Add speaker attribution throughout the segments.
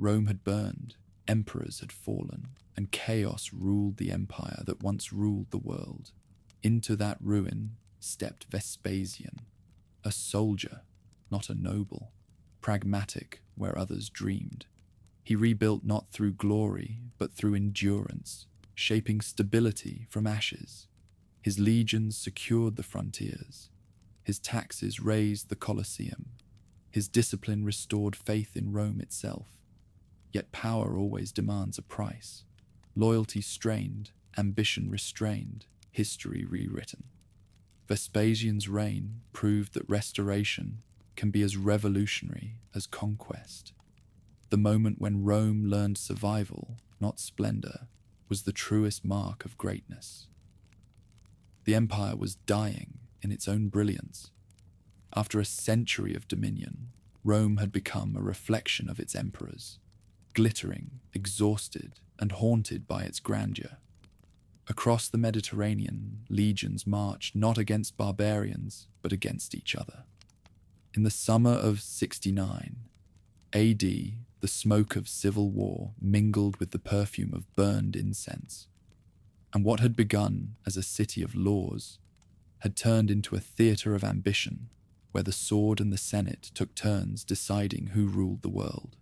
Speaker 1: Rome had burned, emperors had fallen, and chaos ruled the empire that once ruled the world. Into that ruin stepped Vespasian, a soldier, not a noble, pragmatic where others dreamed. He rebuilt not through glory, but through endurance, shaping stability from ashes. His legions secured the frontiers. His taxes raised the Colosseum. His discipline restored faith in Rome itself. Yet power always demands a price. Loyalty strained, ambition restrained, history rewritten. Vespasian's reign proved that restoration can be as revolutionary as conquest. The moment when Rome learned survival, not splendor, was the truest mark of greatness. The empire was dying in its own brilliance. After a century of dominion, Rome had become a reflection of its emperors, glittering, exhausted, and haunted by its grandeur. Across the Mediterranean, legions marched not against barbarians, but against each other. In the summer of 69 AD, the smoke of civil war mingled with the perfume of burned incense, and what had begun as a city of laws had turned into a theater of ambition, where the sword and the Senate took turns deciding who ruled the world.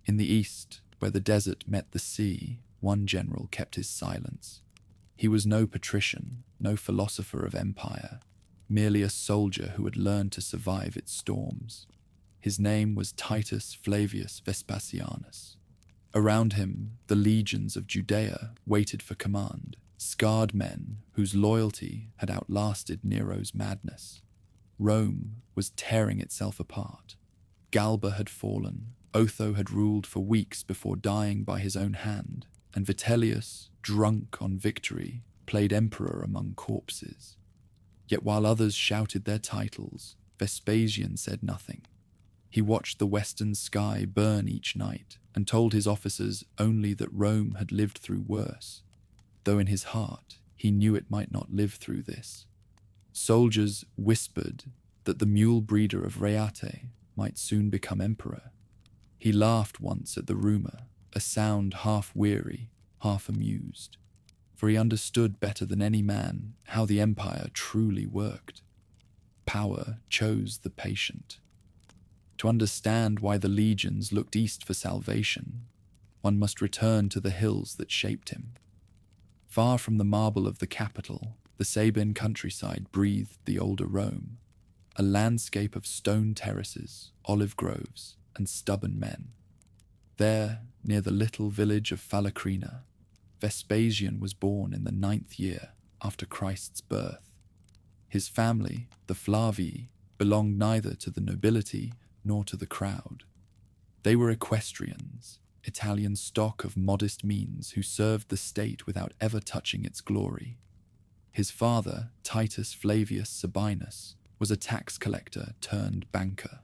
Speaker 1: In the east, where the desert met the sea, one general kept his silence. He was no patrician, no philosopher of empire, merely a soldier who had learned to survive its storms. His name was Titus Flavius Vespasianus. Around him, the legions of Judea waited for command, scarred men whose loyalty had outlasted Nero's madness. Rome was tearing itself apart. Galba had fallen, Otho had ruled for weeks before dying by his own hand, and Vitellius, drunk on victory, played emperor among corpses. Yet while others shouted their titles, Vespasian said nothing. He watched the western sky burn each night and told his officers only that Rome had lived through worse, though in his heart he knew it might not live through this. Soldiers whispered that the mule breeder of Reate might soon become emperor. He laughed once at the rumor, a sound half weary, half amused, for he understood better than any man how the empire truly worked. Power chose the patient. To understand why the legions looked east for salvation, one must return to the hills that shaped him. Far from the marble of the capital, the Sabine countryside breathed the older Rome, a landscape of stone terraces, olive groves, and stubborn men. There, near the little village of Phalacrina, Vespasian was born in the 9th year after Christ's birth. His family, the Flavii, belonged neither to the nobility nor to the crowd. They were equestrians, Italian stock of modest means who served the state without ever touching its glory. His father, Titus Flavius Vespasianus, was a tax collector turned banker,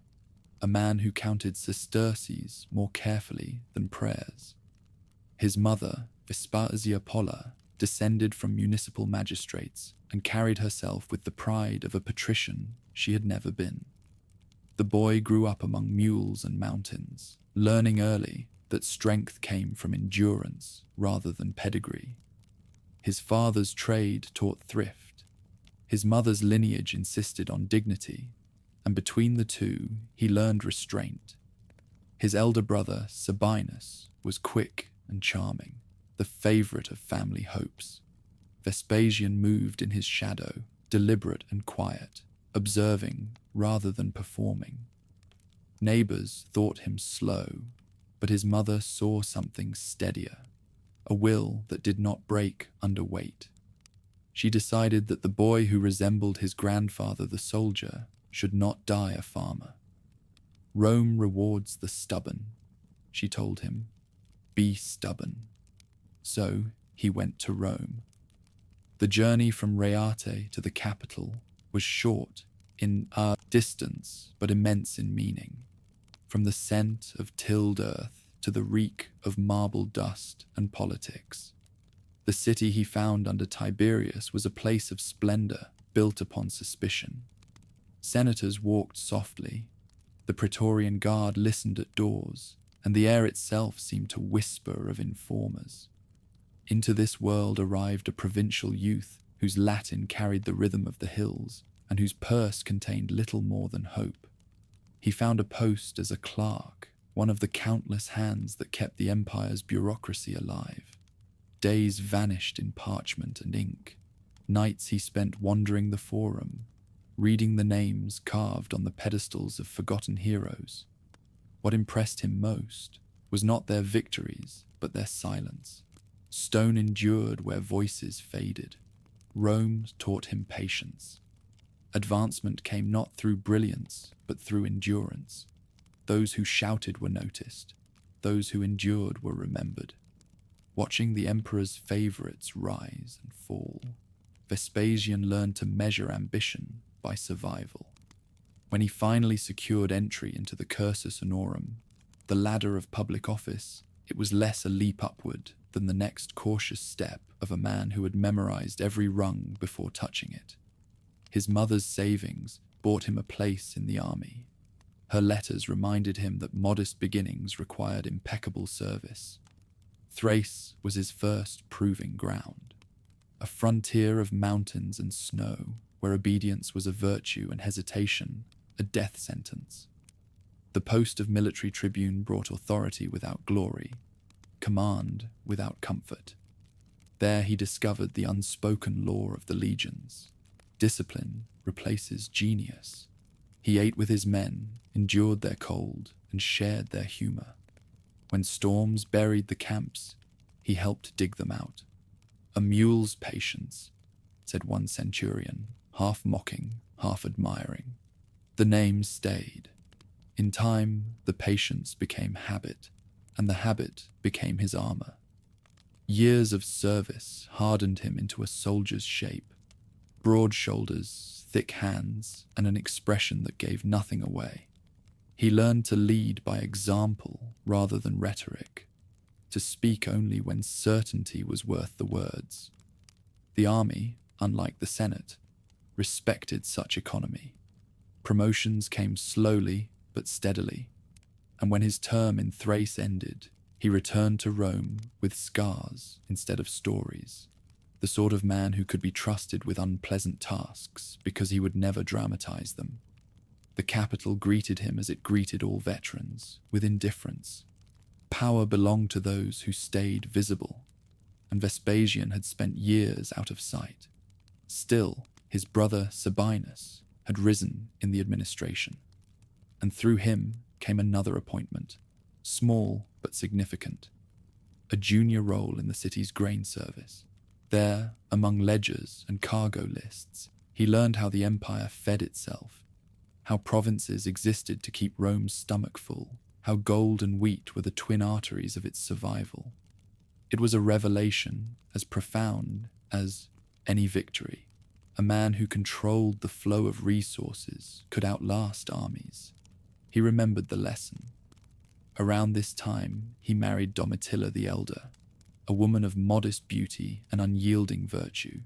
Speaker 1: a man who counted sesterces more carefully than prayers. His mother, Vespasia Polla, descended from municipal magistrates and carried herself with the pride of a patrician she had never been. The boy grew up among mules and mountains, learning early that strength came from endurance rather than pedigree. His father's trade taught thrift. His mother's lineage insisted on dignity, and between the two, he learned restraint. His elder brother, Sabinus, was quick and charming, the favorite of family hopes. Vespasian moved in his shadow, deliberate and quiet, observing rather than performing. Neighbors thought him slow, but his mother saw something steadier, a will that did not break under weight. She decided that the boy who resembled his grandfather the soldier should not die a farmer. Rome rewards the stubborn, she told him. Be stubborn. So he went to Rome. The journey from Reate to the capital was short in distance, but immense in meaning. From the scent of tilled earth to the reek of marble dust and politics. The city he found under Tiberius was a place of splendor built upon suspicion. Senators walked softly. The Praetorian Guard listened at doors, and the air itself seemed to whisper of informers. Into this world arrived a provincial youth whose Latin carried the rhythm of the hills and whose purse contained little more than hope. He found a post as a clerk, one of the countless hands that kept the empire's bureaucracy alive. Days vanished in parchment and ink. Nights he spent wandering the forum, reading the names carved on the pedestals of forgotten heroes. What impressed him most was not their victories, but their silence. Stone endured where voices faded. Rome taught him patience. Advancement came not through brilliance, but through endurance. Those who shouted were noticed. Those who endured were remembered. Watching the emperor's favorites rise and fall, Vespasian learned to measure ambition by survival. When he finally secured entry into the cursus honorum, the ladder of public office, it was less a leap upward than the next cautious step of a man who had memorized every rung before touching it. His mother's savings bought him a place in the army. Her letters reminded him that modest beginnings required impeccable service. Thrace was his first proving ground, a frontier of mountains and snow where obedience was a virtue and hesitation a death sentence. The post of military tribune brought authority without glory, command without comfort. There he discovered the unspoken law of the legions. Discipline replaces genius. He ate with his men, endured their cold, and shared their humor. When storms buried the camps, he helped dig them out. "A mule's patience," said one centurion, half mocking, half admiring. The name stayed. In time, the patience became habit, and the habit became his armor. Years of service hardened him into a soldier's shape. Broad shoulders, thick hands, and an expression that gave nothing away. He learned to lead by example rather than rhetoric, to speak only when certainty was worth the words. The army, unlike the Senate, respected such economy. Promotions came slowly but steadily, and when his term in Thrace ended, he returned to Rome with scars instead of stories, the sort of man who could be trusted with unpleasant tasks because he would never dramatize them. The capital greeted him as it greeted all veterans, with indifference. Power belonged to those who stayed visible, and Vespasian had spent years out of sight. Still, his brother Sabinus had risen in the administration, and through him came another appointment, small but significant, a junior role in the city's grain service. There, among ledgers and cargo lists, he learned how the empire fed itself, how provinces existed to keep Rome's stomach full, how gold and wheat were the twin arteries of its survival. It was a revelation as profound as any victory. A man who controlled the flow of resources could outlast armies. He remembered the lesson. Around this time, he married Domitilla the Elder, a woman of modest beauty and unyielding virtue.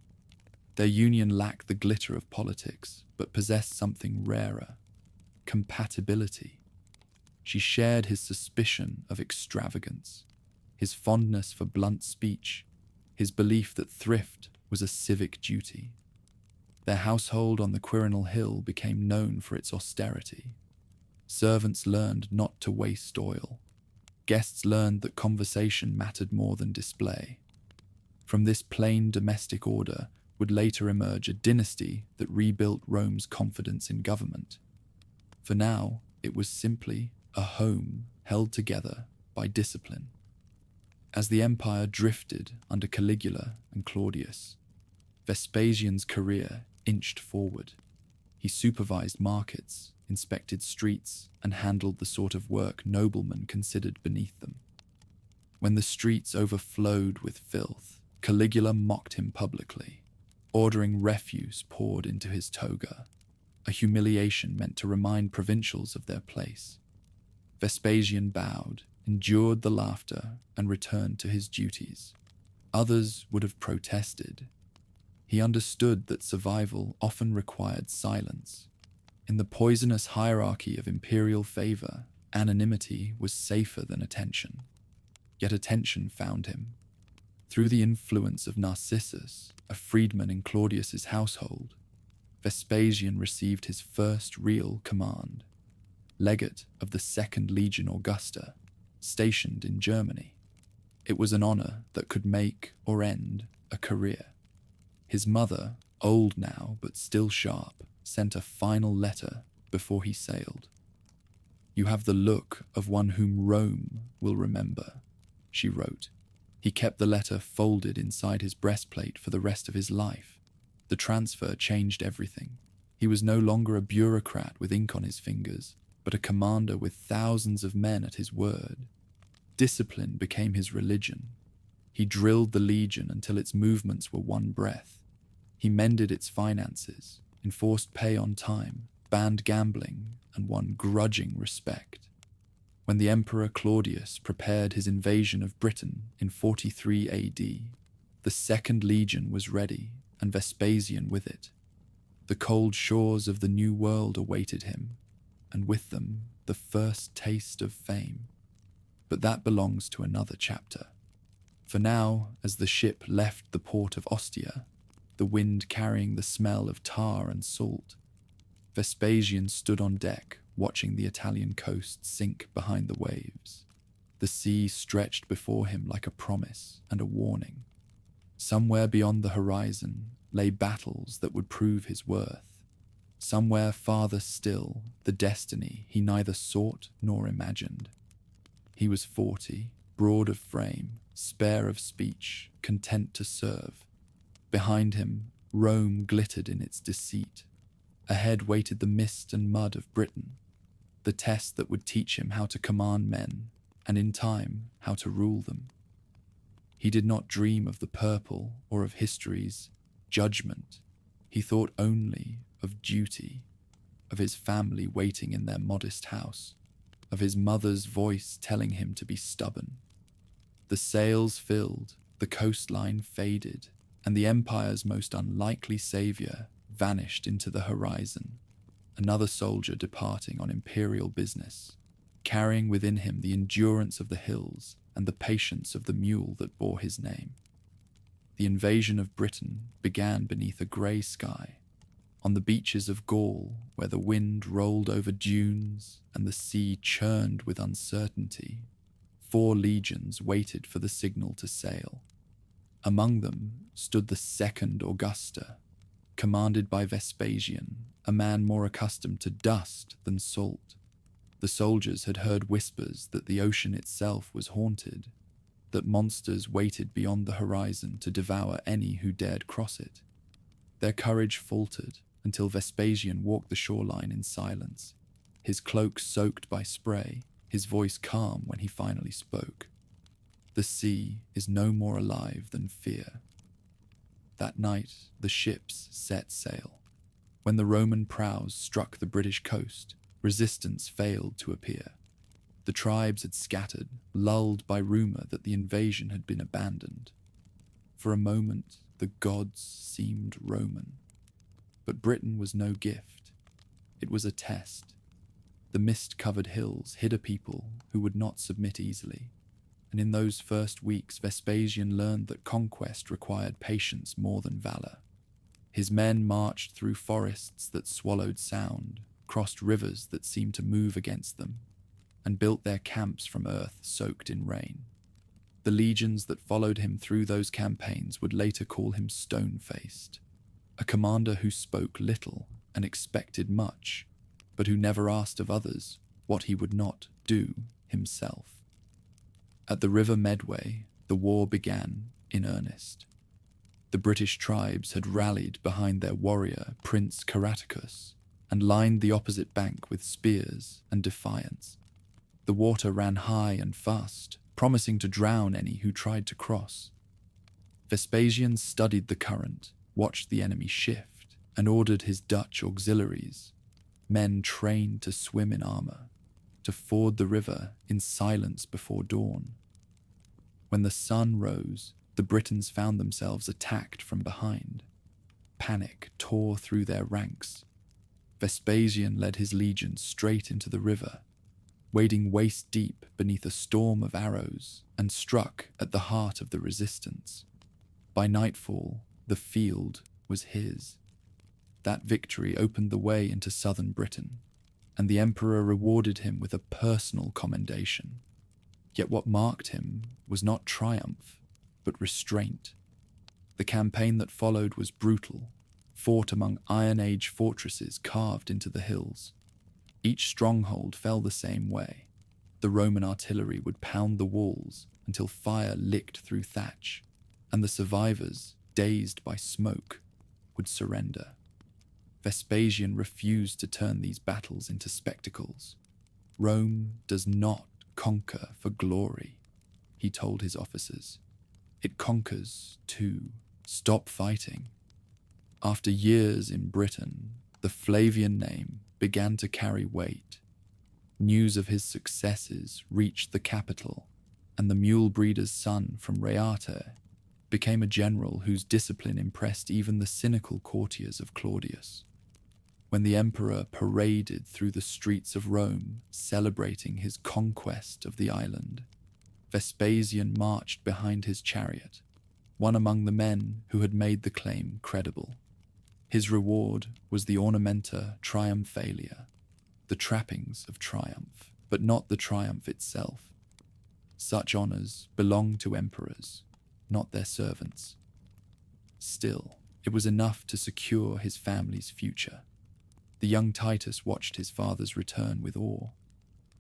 Speaker 1: Their union lacked the glitter of politics, but possessed something rarer: compatibility. She shared his suspicion of extravagance, his fondness for blunt speech, his belief that thrift was a civic duty. Their household on the Quirinal Hill became known for its austerity. Servants learned not to waste oil. Guests learned that conversation mattered more than display. From this plain domestic order would later emerge a dynasty that rebuilt Rome's confidence in government. For now, it was simply a home held together by discipline. As the empire drifted under Caligula and Claudius, Vespasian's career inched forward. He supervised markets, inspected streets, and handled the sort of work noblemen considered beneath them. When the streets overflowed with filth, Caligula mocked him publicly, ordering refuse poured into his toga, a humiliation meant to remind provincials of their place. Vespasian bowed, endured the laughter, and returned to his duties. Others would have protested. He understood that survival often required silence. In the poisonous hierarchy of imperial favor, Anonymity was safer than attention, yet attention found him. Through the influence of Narcissus, a freedman in Claudius's household, Vespasian received his first real command, legate of the Second Legion Augusta, stationed in Germany. It was an honor that could make or end a career. His mother, old now but still sharp, sent a final letter before he sailed. "You have the look of one whom Rome will remember," she wrote. He kept the letter folded inside his breastplate for the rest of his life. The transfer changed everything. He was no longer a bureaucrat with ink on his fingers, but a commander with thousands of men at his word. Discipline became his religion. He drilled the legion until its movements were one breath. He mended its finances, enforced pay on time, banned gambling, and won grudging respect. When the Emperor Claudius prepared his invasion of Britain in 43 AD, the Second Legion was ready, and Vespasian with it. The cold shores of the New World awaited him, and with them the first taste of fame. But that belongs to another chapter. For now, as the ship left the port of Ostia, the wind carrying the smell of tar and salt, Vespasian stood on deck, watching the Italian coast sink behind the waves. The sea stretched before him like a promise and a warning. Somewhere beyond the horizon lay battles that would prove his worth. Somewhere farther still, the destiny he neither sought nor imagined. He was 40, broad of frame, spare of speech, content to serve. Behind him, Rome glittered in its deceit. Ahead waited the mist and mud of Britain, the test that would teach him how to command men, and in time, how to rule them. He did not dream of the purple or of history's judgment. He thought only of duty, of his family waiting in their modest house, of his mother's voice telling him to be stubborn. The sails filled, the coastline faded, and the empire's most unlikely savior vanished into the horizon. Another soldier departing on imperial business, carrying within him the endurance of the hills and the patience of the mule that bore his name. The invasion of Britain began beneath a grey sky, on the beaches of Gaul, where the wind rolled over dunes and the sea churned with uncertainty. 4 legions waited for the signal to sail. Among them stood the Second Augusta, commanded by Vespasian, a man more accustomed to dust than salt. The soldiers had heard whispers that the ocean itself was haunted, that monsters waited beyond the horizon to devour any who dared cross it. Their courage faltered until Vespasian walked the shoreline in silence, his cloak soaked by spray, his voice calm when he finally spoke. The sea is no more alive than fear. That night, the ships set sail. When the Roman prows struck the British coast, resistance failed to appear. The tribes had scattered, lulled by rumor that the invasion had been abandoned. For a moment, the gods seemed Roman. But Britain was no gift. It was a test. The mist-covered hills hid a people who would not submit easily. And in those first weeks, Vespasian learned that conquest required patience more than valor. His men marched through forests that swallowed sound, crossed rivers that seemed to move against them, and built their camps from earth soaked in rain. The legions that followed him through those campaigns would later call him stone-faced, a commander who spoke little and expected much, but who never asked of others what he would not do himself. At the River Medway, the war began in earnest. The British tribes had rallied behind their warrior, Prince Caraticus, and lined the opposite bank with spears and defiance. The water ran high and fast, promising to drown any who tried to cross. Vespasian studied the current, watched the enemy shift, and ordered his Dutch auxiliaries, men trained to swim in armor, to ford the river in silence before dawn. When the sun rose, the Britons found themselves attacked from behind. Panic tore through their ranks. Vespasian led his legions straight into the river. wading waist-deep beneath a storm of arrows, and struck at the heart of the resistance. By nightfall, the field was his. That victory opened the way into southern Britain, and the emperor rewarded him with a personal commendation. Yet what marked him was not triumph, but restraint. The campaign that followed was brutal, fought among Iron Age fortresses carved into the hills. Each stronghold fell the same way. The Roman artillery would pound the walls until fire licked through thatch, and the survivors, dazed by smoke, would surrender. Vespasian refused to turn these battles into spectacles. Rome does not conquer for glory, he told his officers. It conquers to stop fighting. After years in Britain, the Flavian name began to carry weight. News of his successes reached the capital, and the mule breeder's son from Reate became a general whose discipline impressed even the cynical courtiers of Claudius. When the emperor paraded through the streets of Rome, celebrating his conquest of the island, Vespasian marched behind his chariot, one among the men who had made the claim credible. His reward was the ornamenta triumphalia, the trappings of triumph, but not the triumph itself. Such honors belonged to emperors, not their servants. Still, it was enough to secure his family's future. The young Titus watched his father's return with awe.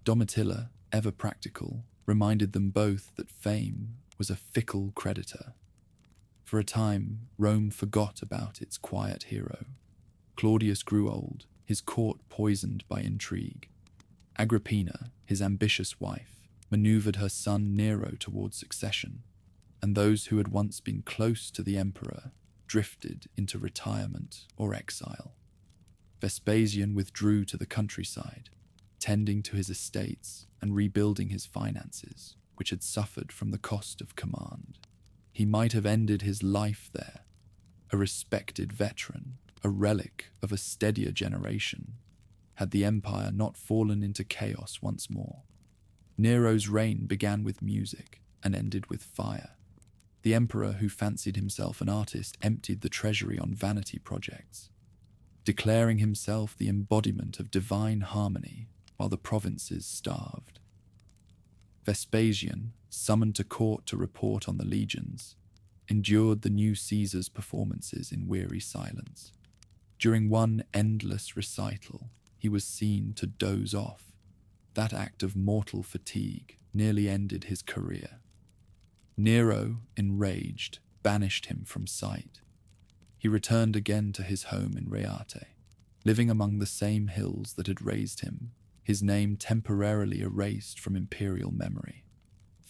Speaker 1: Domitilla, ever practical, reminded them both that fame was a fickle creditor. For a time, Rome forgot about its quiet hero. Claudius grew old, his court poisoned by intrigue. Agrippina, his ambitious wife, maneuvered her son Nero toward succession, and those who had once been close to the emperor drifted into retirement or exile. Vespasian withdrew to the countryside, tending to his estates and rebuilding his finances, which had suffered from the cost of command. He might have ended his life there, a respected veteran, a relic of a steadier generation, had the empire not fallen into chaos once more. Nero's reign began with music and ended with fire. The emperor, who fancied himself an artist, emptied the treasury on vanity projects, declaring himself the embodiment of divine harmony while the provinces starved. Vespasian, summoned to court to report on the legions, endured the new Caesar's performances in weary silence. During one endless recital, he was seen to doze off. That act of mortal fatigue nearly ended his career. Nero, enraged, banished him from sight. He returned again to his home in Reate, living among the same hills that had raised him, his name temporarily erased from imperial memory.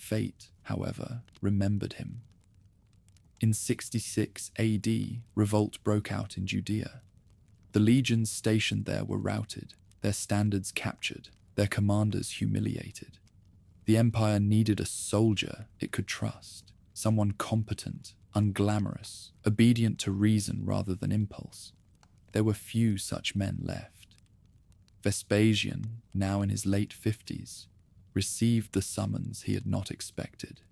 Speaker 1: Fate, however, remembered him. In 66 AD, revolt broke out in Judea. The legions stationed there were routed, their standards captured, their commanders humiliated. The empire needed a soldier it could trust, someone competent, unglamorous, obedient to reason rather than impulse. There were few such men left. Vespasian, now in his late 50s, received the summons he had not expected.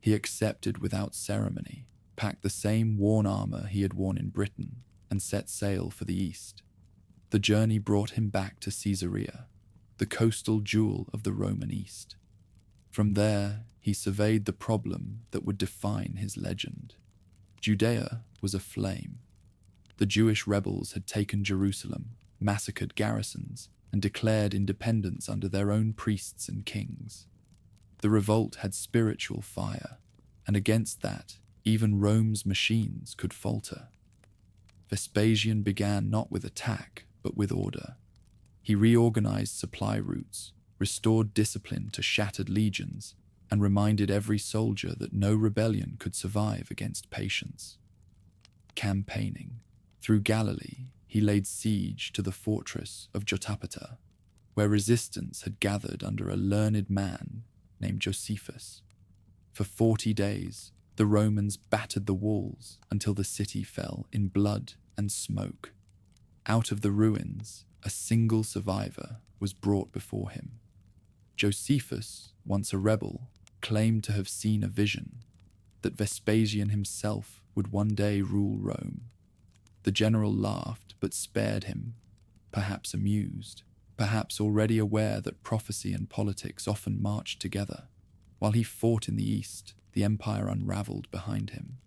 Speaker 1: He accepted without ceremony, packed the same worn armor he had worn in Britain, and set sail for the east. The journey brought him back to Caesarea, the coastal jewel of the Roman East. From there, he surveyed the problem that would define his legend. Judea was aflame. The Jewish rebels had taken Jerusalem, massacred garrisons, and declared independence under their own priests and kings. The revolt had spiritual fire, and against that, even Rome's machines could falter. Vespasian began not with attack, but with order. He reorganized supply routes, restored discipline to shattered legions, and reminded every soldier that no rebellion could survive against patience. Campaigning. Through Galilee, he laid siege to the fortress of Jotapata, where resistance had gathered under a learned man named Josephus. For 40 days, the Romans battered the walls until the city fell in blood and smoke. Out of the ruins, a single survivor was brought before him. Josephus, once a rebel, claimed to have seen a vision that Vespasian himself would one day rule Rome. The general laughed but spared him, perhaps amused, perhaps already aware that prophecy and politics often marched together. While he fought in the east, the empire unraveled behind him.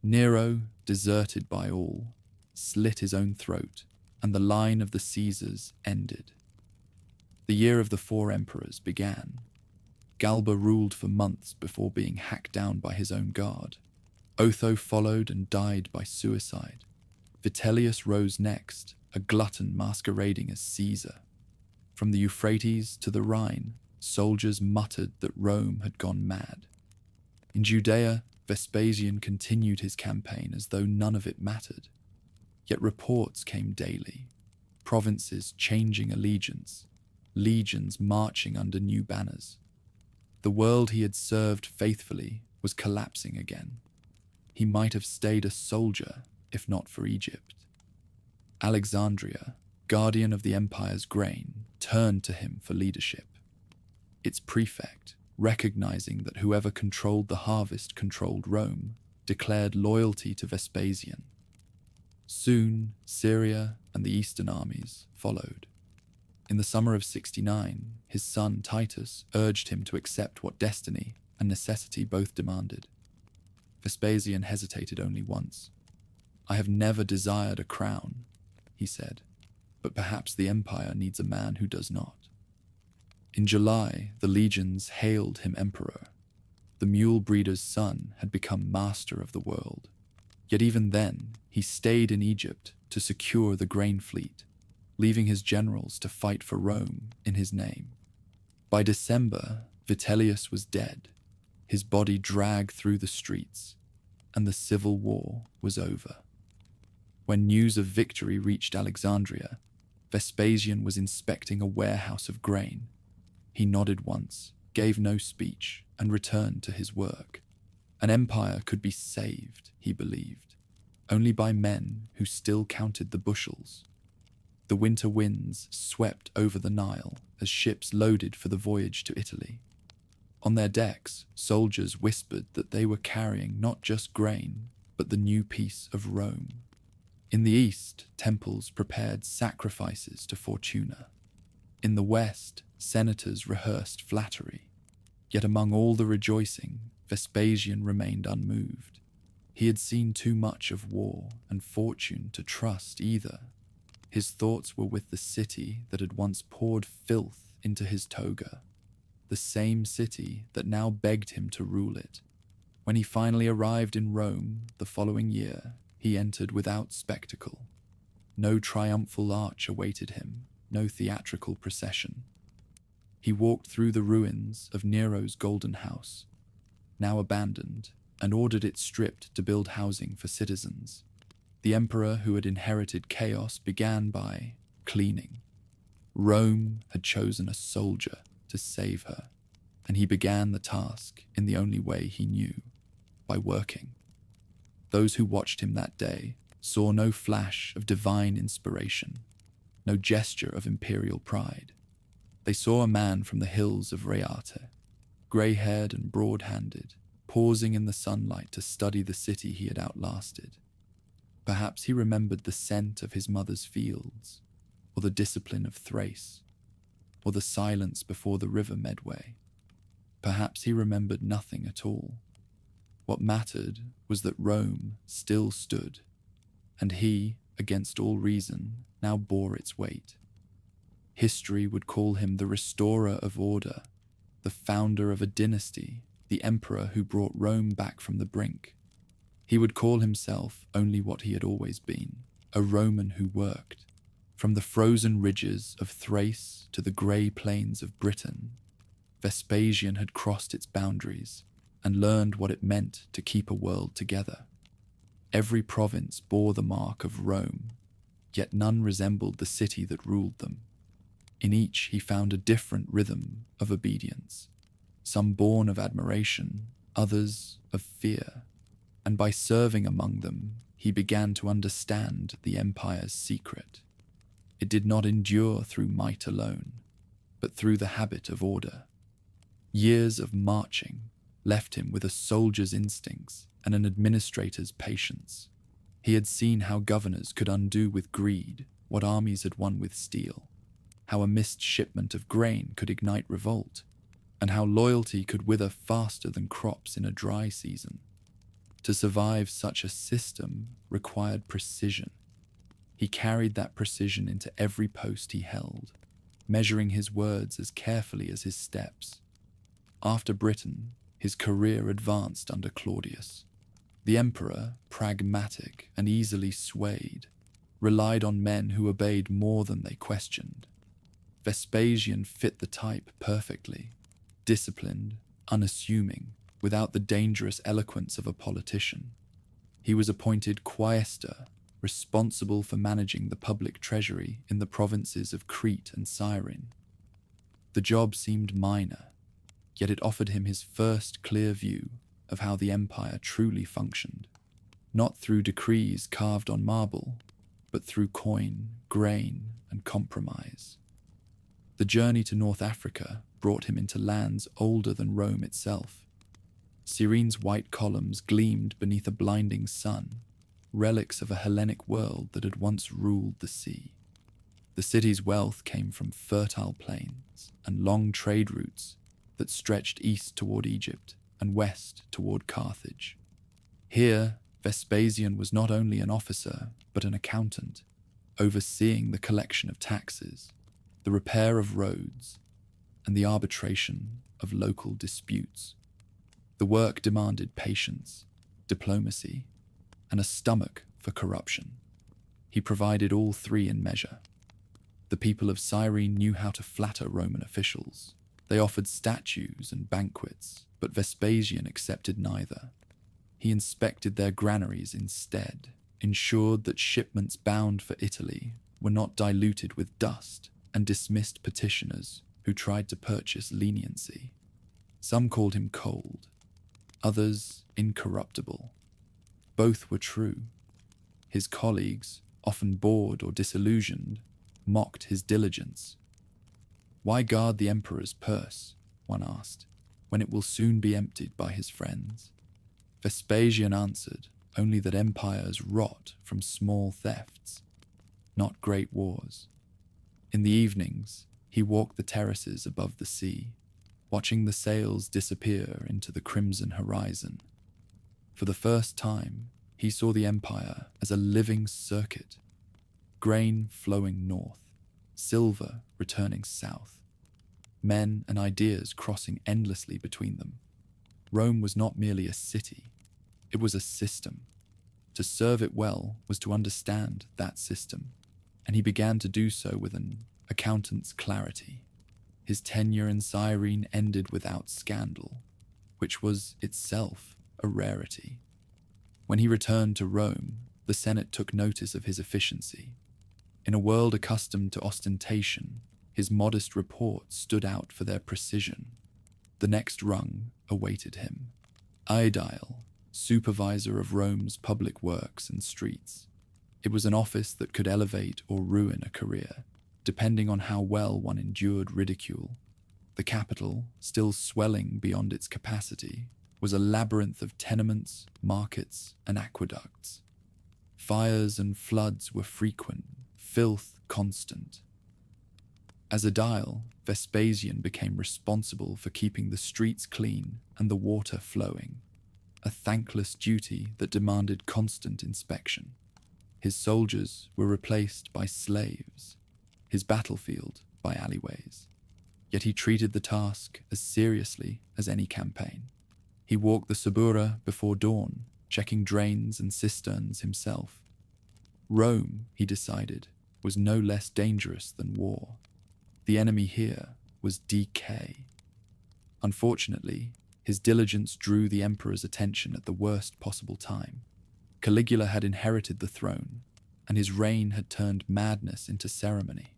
Speaker 1: Nero, deserted by all, slit his own throat, and the line of the Caesars ended. The year of the 4 emperors began. Galba ruled for months before being hacked down by his own guard. Otho followed and died by suicide. Vitellius rose next, a glutton masquerading as Caesar. From the Euphrates to the Rhine, soldiers muttered that Rome had gone mad. In Judea, Vespasian continued his campaign as though none of it mattered. Yet reports came daily, provinces changing allegiance, legions marching under new banners. The world he had served faithfully was collapsing again. He might have stayed a soldier if not for Egypt. Alexandria, guardian of the empire's grain, turned to him for leadership. Its prefect, recognizing that whoever controlled the harvest controlled Rome, declared loyalty to Vespasian. Soon, Syria and the eastern armies followed. In the summer of 69, his son Titus urged him to accept what destiny and necessity both demanded. Vespasian hesitated only once. "I have never desired a crown," he said, "but perhaps the empire needs a man who does not." In July, the legions hailed him emperor. The mule breeder's son had become master of the world. Yet even then, he stayed in Egypt to secure the grain fleet, leaving his generals to fight for Rome in his name. By December, Vitellius was dead, his body dragged through the streets, and the civil war was over. When news of victory reached Alexandria, Vespasian was inspecting a warehouse of grain. He nodded once, gave no speech, and returned to his work. An empire could be saved, he believed, only by men who still counted the bushels. The winter winds swept over the Nile as ships loaded for the voyage to Italy. On their decks, soldiers whispered that they were carrying not just grain, but the new peace of Rome. In the east, temples prepared sacrifices to Fortuna. In the west, senators rehearsed flattery. Yet among all the rejoicing, Vespasian remained unmoved. He had seen too much of war and fortune to trust either. His thoughts were with the city that had once poured filth into his toga, the same city that now begged him to rule it. When he finally arrived in Rome the following year, he entered without spectacle. No triumphal arch awaited him, no theatrical procession. He walked through the ruins of Nero's golden house, now abandoned, and ordered it stripped to build housing for citizens. The emperor who had inherited chaos began by cleaning. Rome had chosen a soldier to save her, and he began the task in the only way he knew, by working. Those who watched him that day saw no flash of divine inspiration, no gesture of imperial pride. They saw a man from the hills of Reate, grey-haired and broad-handed, pausing in the sunlight to study the city he had outlasted. Perhaps he remembered the scent of his mother's fields, or the discipline of Thrace, or the silence before the river Medway. Perhaps he remembered nothing at all. What mattered was that Rome still stood, and he, against all reason, now bore its weight. History would call him the restorer of order, the founder of a dynasty, the emperor who brought Rome back from the brink. He would call himself only what he had always been, a Roman who worked. From the frozen ridges of Thrace to the grey plains of Britain, Vespasian had crossed its boundaries and learned what it meant to keep a world together. Every province bore the mark of Rome, yet none resembled the city that ruled them. In each he found a different rhythm of obedience, some born of admiration, others of fear, and by serving among them, he began to understand the empire's secret. It did not endure through might alone. but through the habit of order. Years of marching left him with a soldier's instincts and an administrator's patience. He had seen how governors could undo with greed what armies had won with steel, how a missed shipment of grain could ignite revolt, and how loyalty could wither faster than crops in a dry season. To survive such a system required precision. He carried that precision into every post he held, measuring his words as carefully as his steps. After Britain, his career advanced under Claudius. The emperor, pragmatic and easily swayed, relied on men who obeyed more than they questioned. Vespasian fit the type perfectly, disciplined, unassuming, without the dangerous eloquence of a politician. He was appointed quaestor, responsible for managing the public treasury in the provinces of Crete and Cyrene. The job seemed minor, yet it offered him his first clear view of how the empire truly functioned, not through decrees carved on marble, but through coin, grain, and compromise. The journey to North Africa brought him into lands older than Rome itself. Cyrene's white columns gleamed beneath a blinding sun, relics of a Hellenic world that had once ruled the sea. The city's wealth came from fertile plains and long trade routes that stretched east toward Egypt and west toward Carthage. Here, Vespasian was not only an officer, but an accountant, overseeing the collection of taxes, the repair of roads, and the arbitration of local disputes. The work demanded patience, diplomacy, and a stomach for corruption. He provided all three in measure. The people of Cyrene knew how to flatter Roman officials. They offered statues and banquets, but Vespasian accepted neither. He inspected their granaries instead, ensured that shipments bound for Italy were not diluted with dust, and dismissed petitioners who tried to purchase leniency. Some called him cold, others incorruptible. Both were true. His colleagues, often bored or disillusioned, mocked his diligence. "Why guard the emperor's purse," one asked, "when it will soon be emptied by his friends?" Vespasian answered only that empires rot from small thefts, not great wars. In the evenings, he walked the terraces above the sea, watching the sails disappear into the crimson horizon. For the first time, he saw the empire as a living circuit, grain flowing north, silver returning south, men and ideas crossing endlessly between them. Rome was not merely a city, it was a system. To serve it well was to understand that system, and he began to do so with an accountant's clarity. His tenure in Cyrene ended without scandal, which was itself a rarity. When he returned to Rome, the Senate took notice of his efficiency. In a world accustomed to ostentation, his modest reports stood out for their precision. The next rung awaited him. Aedile, supervisor of Rome's public works and streets. It was an office that could elevate or ruin a career, depending on how well one endured ridicule. The capital, still swelling beyond its capacity, was a labyrinth of tenements, markets, and aqueducts. Fires and floods were frequent, filth constant. As aedile, Vespasian became responsible for keeping the streets clean and the water flowing, a thankless duty that demanded constant inspection. His soldiers were replaced by slaves, his battlefield by alleyways. Yet he treated the task as seriously as any campaign. He walked the Subura before dawn, checking drains and cisterns himself. Rome, he decided, was no less dangerous than war. The enemy here was decay. Unfortunately, his diligence drew the emperor's attention at the worst possible time. Caligula had inherited the throne, and his reign had turned madness into ceremony.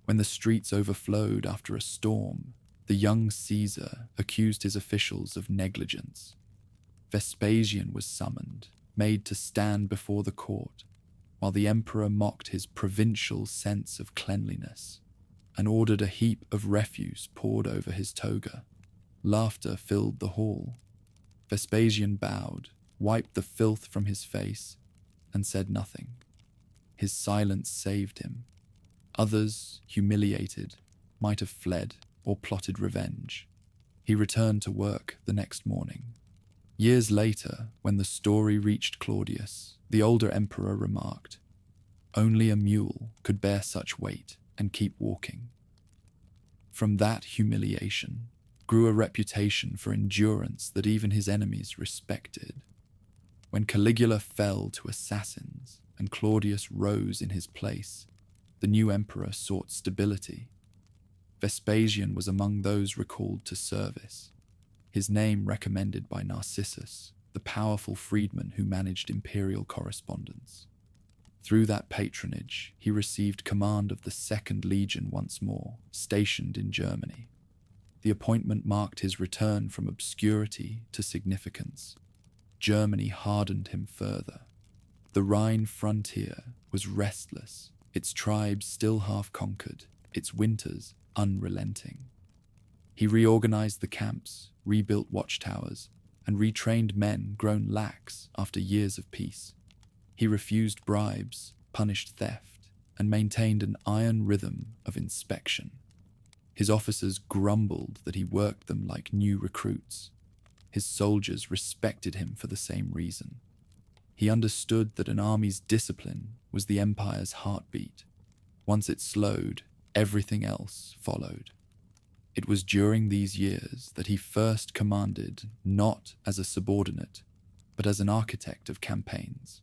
Speaker 1: When the streets overflowed after a storm, the young Caesar accused his officials of negligence. Vespasian was summoned, made to stand before the court, while the emperor mocked his provincial sense of cleanliness. and ordered a heap of refuse poured over his toga. Laughter filled the hall. Vespasian bowed, wiped the filth from his face, and said nothing. His silence saved him. Others, humiliated, might have fled or plotted revenge. He returned to work the next morning. Years later, when the story reached Claudius, the older emperor remarked, "Only a mule could bear such weight and keep walking." From that humiliation grew a reputation for endurance that even his enemies respected. When Caligula fell to assassins and Claudius rose in his place, the new emperor sought stability. Vespasian was among those recalled to service, his name recommended by Narcissus, the powerful freedman who managed imperial correspondence. Through that patronage, he received command of the 2nd Legion once more, stationed in Germany. The appointment marked his return from obscurity to significance. Germany hardened him further. The Rhine frontier was restless, its tribes still half-conquered, its winters unrelenting. He reorganized the camps, rebuilt watchtowers, and retrained men grown lax after years of peace. He refused bribes, punished theft, and maintained an iron rhythm of inspection. His officers grumbled that he worked them like new recruits. His soldiers respected him for the same reason. He understood that an army's discipline was the empire's heartbeat. Once it slowed, everything else followed. It was during these years that he first commanded not as a subordinate, but as an architect of campaigns.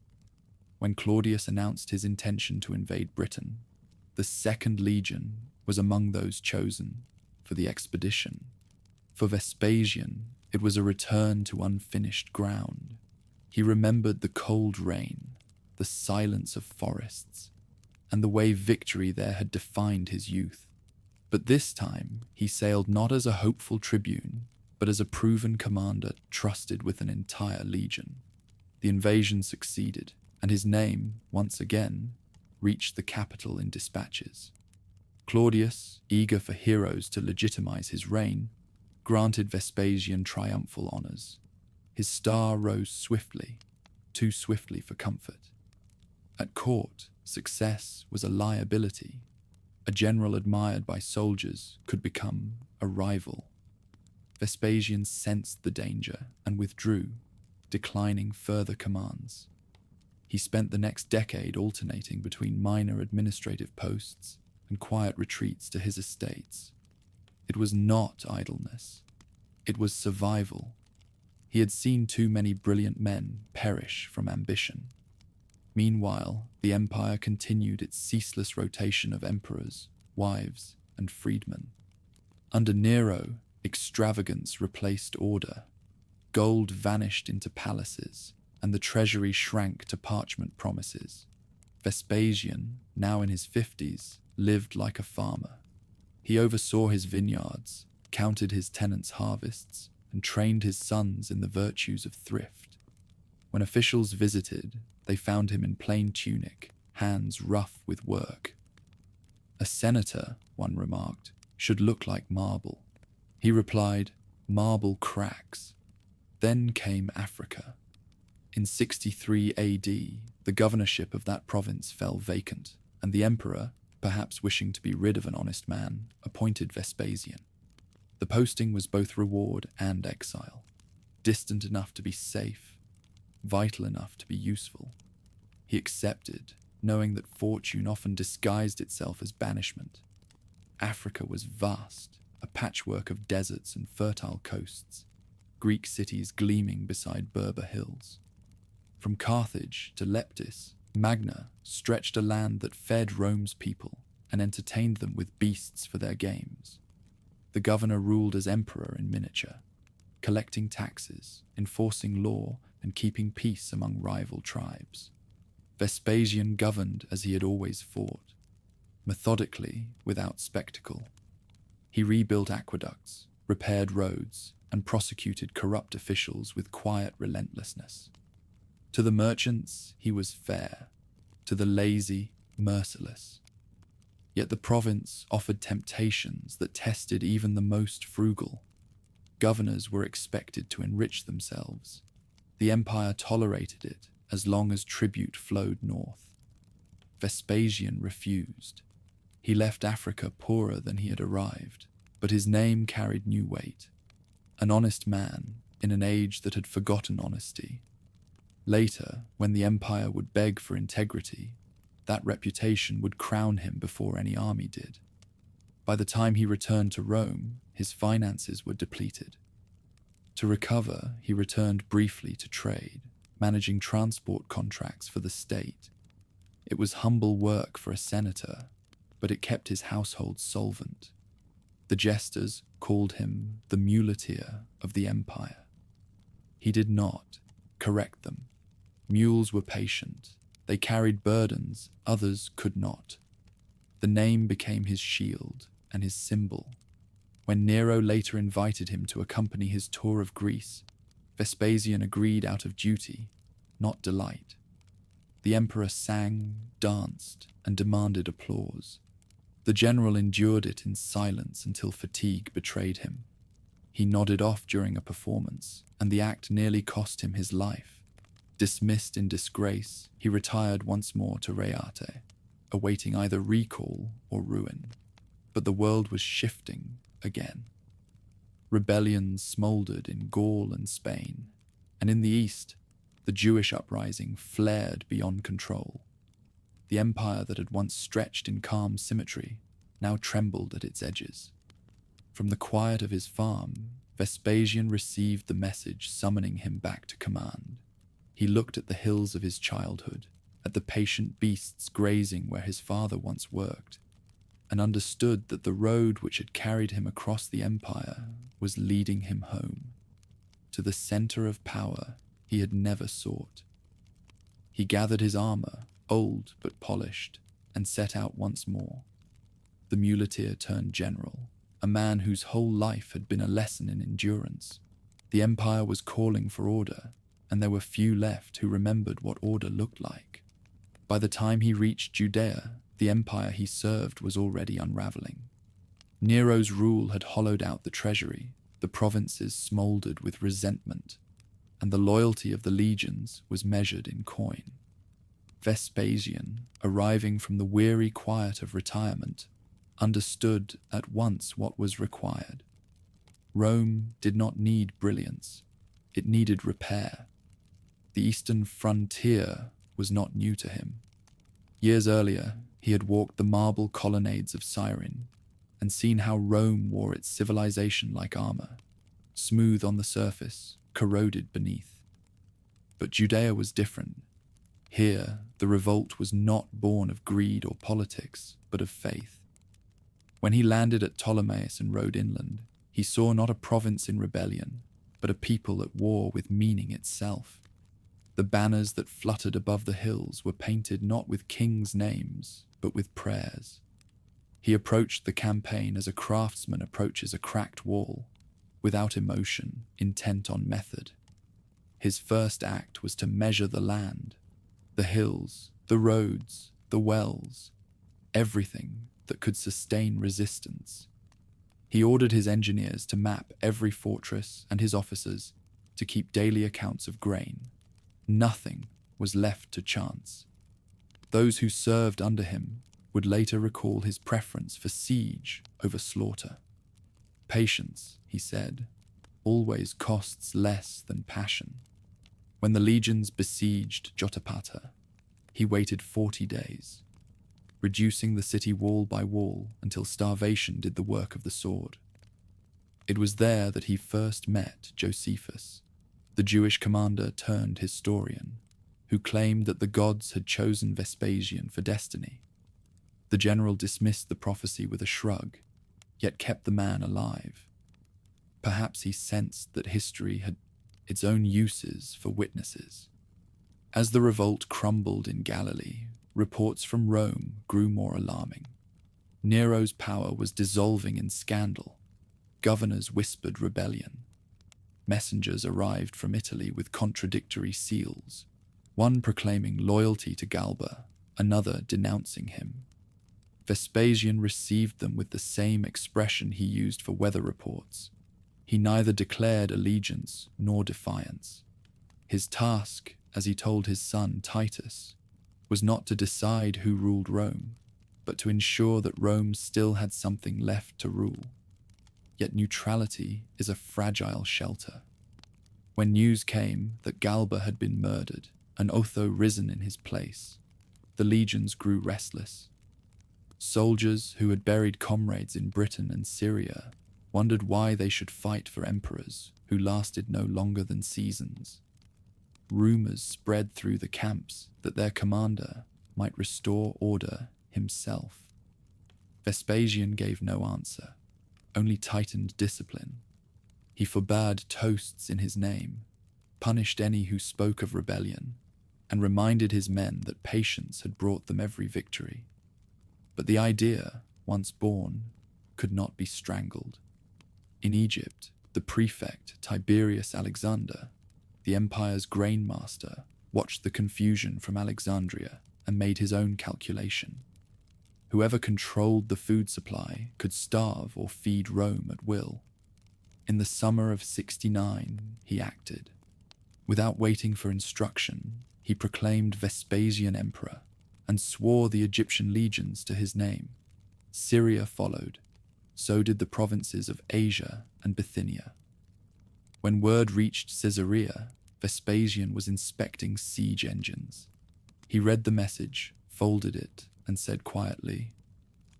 Speaker 1: When Claudius announced his intention to invade Britain, the 2nd Legion was among those chosen for the expedition. For Vespasian, it was a return to unfinished ground. He remembered the cold rain, the silence of forests, and the way victory there had defined his youth. But this time, he sailed not as a hopeful tribune, but as a proven commander trusted with an entire legion. The invasion succeeded, and his name, once again, reached the capital in dispatches. Claudius, eager for heroes to legitimize his reign, granted Vespasian triumphal honors. His star rose swiftly, too swiftly for comfort. At court, success was a liability. A general admired by soldiers could become a rival. Vespasian sensed the danger and withdrew, declining further commands. He spent the next decade alternating between minor administrative posts and quiet retreats to his estates. It was not idleness. It was survival. He had seen too many brilliant men perish from ambition. Meanwhile, the empire continued its ceaseless rotation of emperors, wives, and freedmen. Under Nero, extravagance replaced order. Gold vanished into palaces, and the treasury shrank to parchment promises. Vespasian, now in his 50s, lived like a farmer. He oversaw his vineyards, counted his tenants' harvests, and trained his sons in the virtues of thrift. When officials visited, they found him in plain tunic, hands rough with work. "A senator," one remarked, "should look like marble." He replied, "Marble cracks." Then came Africa. In 63 AD, the governorship of that province fell vacant, and the emperor, perhaps wishing to be rid of an honest man, appointed Vespasian. The posting was both reward and exile, distant enough to be safe, vital enough to be useful. He accepted, knowing that fortune often disguised itself as banishment. Africa was vast, a patchwork of deserts and fertile coasts, Greek cities gleaming beside Berber hills. From Carthage to Leptis, Magna stretched a land that fed Rome's people and entertained them with beasts for their games. The governor ruled as emperor in miniature, collecting taxes, enforcing law, and keeping peace among rival tribes. Vespasian governed as he had always fought, methodically without spectacle. He rebuilt aqueducts, repaired roads, and prosecuted corrupt officials with quiet relentlessness. To the merchants, he was fair. To the lazy, merciless. Yet the province offered temptations that tested even the most frugal. Governors were expected to enrich themselves. The empire tolerated it as long as tribute flowed north. Vespasian refused. He left Africa poorer than he had arrived, but his name carried new weight. An honest man in an age that had forgotten honesty. Later, when the empire would beg for integrity, that reputation would crown him before any army did. By the time he returned to Rome, his finances were depleted. To recover, he returned briefly to trade, managing transport contracts for the state. It was humble work for a senator, but it kept his household solvent. The jesters called him the muleteer of the empire. He did not correct them. Mules were patient. They carried burdens others could not. The name became his shield and his symbol. When Nero later invited him to accompany his tour of Greece, Vespasian agreed out of duty, not delight. The emperor sang, danced, and demanded applause. The general endured it in silence until fatigue betrayed him. He nodded off during a performance, and the act nearly cost him his life. Dismissed in disgrace, he retired once more to Reate, awaiting either recall or ruin. But the world was shifting again. Rebellions smoldered in Gaul and Spain, and in the east, the Jewish uprising flared beyond control. The empire that had once stretched in calm symmetry now trembled at its edges. From the quiet of his farm, Vespasian received the message summoning him back to command. He looked at the hills of his childhood, at the patient beasts grazing where his father once worked, and understood that the road which had carried him across the empire was leading him home, to the center of power he had never sought. He gathered his armor, old but polished, and set out once more. The muleteer turned general, a man whose whole life had been a lesson in endurance. The empire was calling for order, and there were few left who remembered what order looked like. By the time he reached Judea, the empire he served was already unraveling. Nero's rule had hollowed out the treasury, the provinces smoldered with resentment, and the loyalty of the legions was measured in coin. Vespasian, arriving from the weary quiet of retirement, understood at once what was required. Rome did not need brilliance, it needed repair. The eastern frontier was not new to him. Years earlier, he had walked the marble colonnades of Cyrene and seen how Rome wore its civilization-like armor, smooth on the surface, corroded beneath. But Judea was different. Here, the revolt was not born of greed or politics, but of faith. When he landed at Ptolemais and rode inland, he saw not a province in rebellion, but a people at war with meaning itself. The banners that fluttered above the hills were painted not with kings' names, but with prayers. He approached the campaign as a craftsman approaches a cracked wall, without emotion, intent on method. His first act was to measure the land, the hills, the roads, the wells, everything that could sustain resistance. He ordered his engineers to map every fortress and his officers to keep daily accounts of grain. Nothing was left to chance. Those who served under him would later recall his preference for siege over slaughter. Patience, he said, always costs less than passion. When the legions besieged Jotapata, he waited 40 days, reducing the city wall by wall until starvation did the work of the sword. It was there that he first met Josephus, the Jewish commander turned historian, who claimed that the gods had chosen Vespasian for destiny. The general dismissed the prophecy with a shrug, yet kept the man alive. Perhaps he sensed that history had its own uses for witnesses. As the revolt crumbled in Galilee, reports from Rome grew more alarming. Nero's power was dissolving in scandal. Governors whispered rebellion. Messengers arrived from Italy with contradictory seals, one proclaiming loyalty to Galba, another denouncing him. Vespasian received them with the same expression he used for weather reports. He neither declared allegiance nor defiance. His task, as he told his son Titus, was not to decide who ruled Rome, but to ensure that Rome still had something left to rule. Yet neutrality is a fragile shelter. When news came that Galba had been murdered and Otho risen in his place, the legions grew restless. Soldiers who had buried comrades in Britain and Syria wondered why they should fight for emperors who lasted no longer than seasons. Rumors spread through the camps that their commander might restore order himself. Vespasian gave no answer, only tightened discipline. He forbade toasts in his name, punished any who spoke of rebellion, and reminded his men that patience had brought them every victory. But the idea, once born, could not be strangled. In Egypt, the prefect Tiberius Alexander, the empire's grain master, watched the confusion from Alexandria and made his own calculation. Whoever controlled the food supply could starve or feed Rome at will. In the summer of 69, he acted. Without waiting for instruction, he proclaimed Vespasian emperor and swore the Egyptian legions to his name. Syria followed. So did the provinces of Asia and Bithynia. When word reached Caesarea, Vespasian was inspecting siege engines. He read the message, folded it, and said quietly,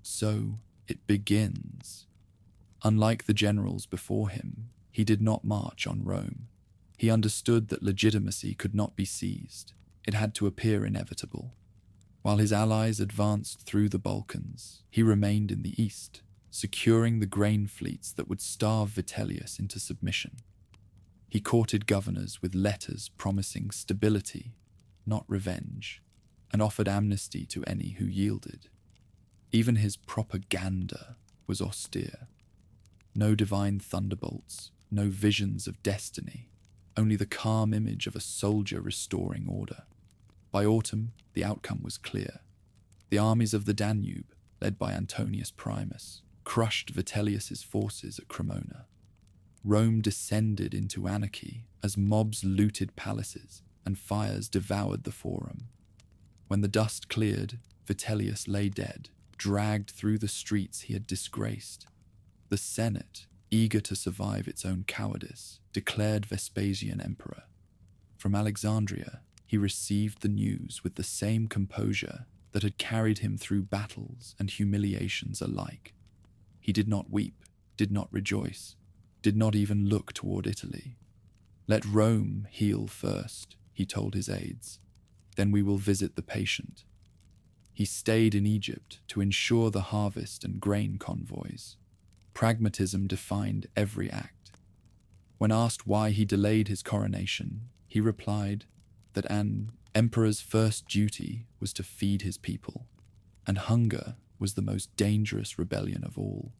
Speaker 1: "So it begins." Unlike the generals before him, he did not march on Rome. He understood that legitimacy could not be seized. It had to appear inevitable. While his allies advanced through the Balkans, he remained in the east, securing the grain fleets that would starve Vitellius into submission. He courted governors with letters promising stability, not revenge, and offered amnesty to any who yielded. Even his propaganda was austere. No divine thunderbolts, no visions of destiny, only the calm image of a soldier restoring order. By autumn, the outcome was clear. The armies of the Danube, led by Antonius Primus, crushed Vitellius's forces at Cremona. Rome descended into anarchy as mobs looted palaces and fires devoured the forum. When the dust cleared, Vitellius lay dead, dragged through the streets he had disgraced. The Senate, eager to survive its own cowardice, declared Vespasian emperor. From Alexandria, he received the news with the same composure that had carried him through battles and humiliations alike. He did not weep, did not rejoice, did not even look toward Italy. "Let Rome heal first," he told his aides. "Then we will visit the patient." He stayed in Egypt to ensure the harvest and grain convoys. Pragmatism defined every act. When asked why he delayed his coronation, he replied that an emperor's first duty was to feed his people, and hunger was the most dangerous rebellion of all.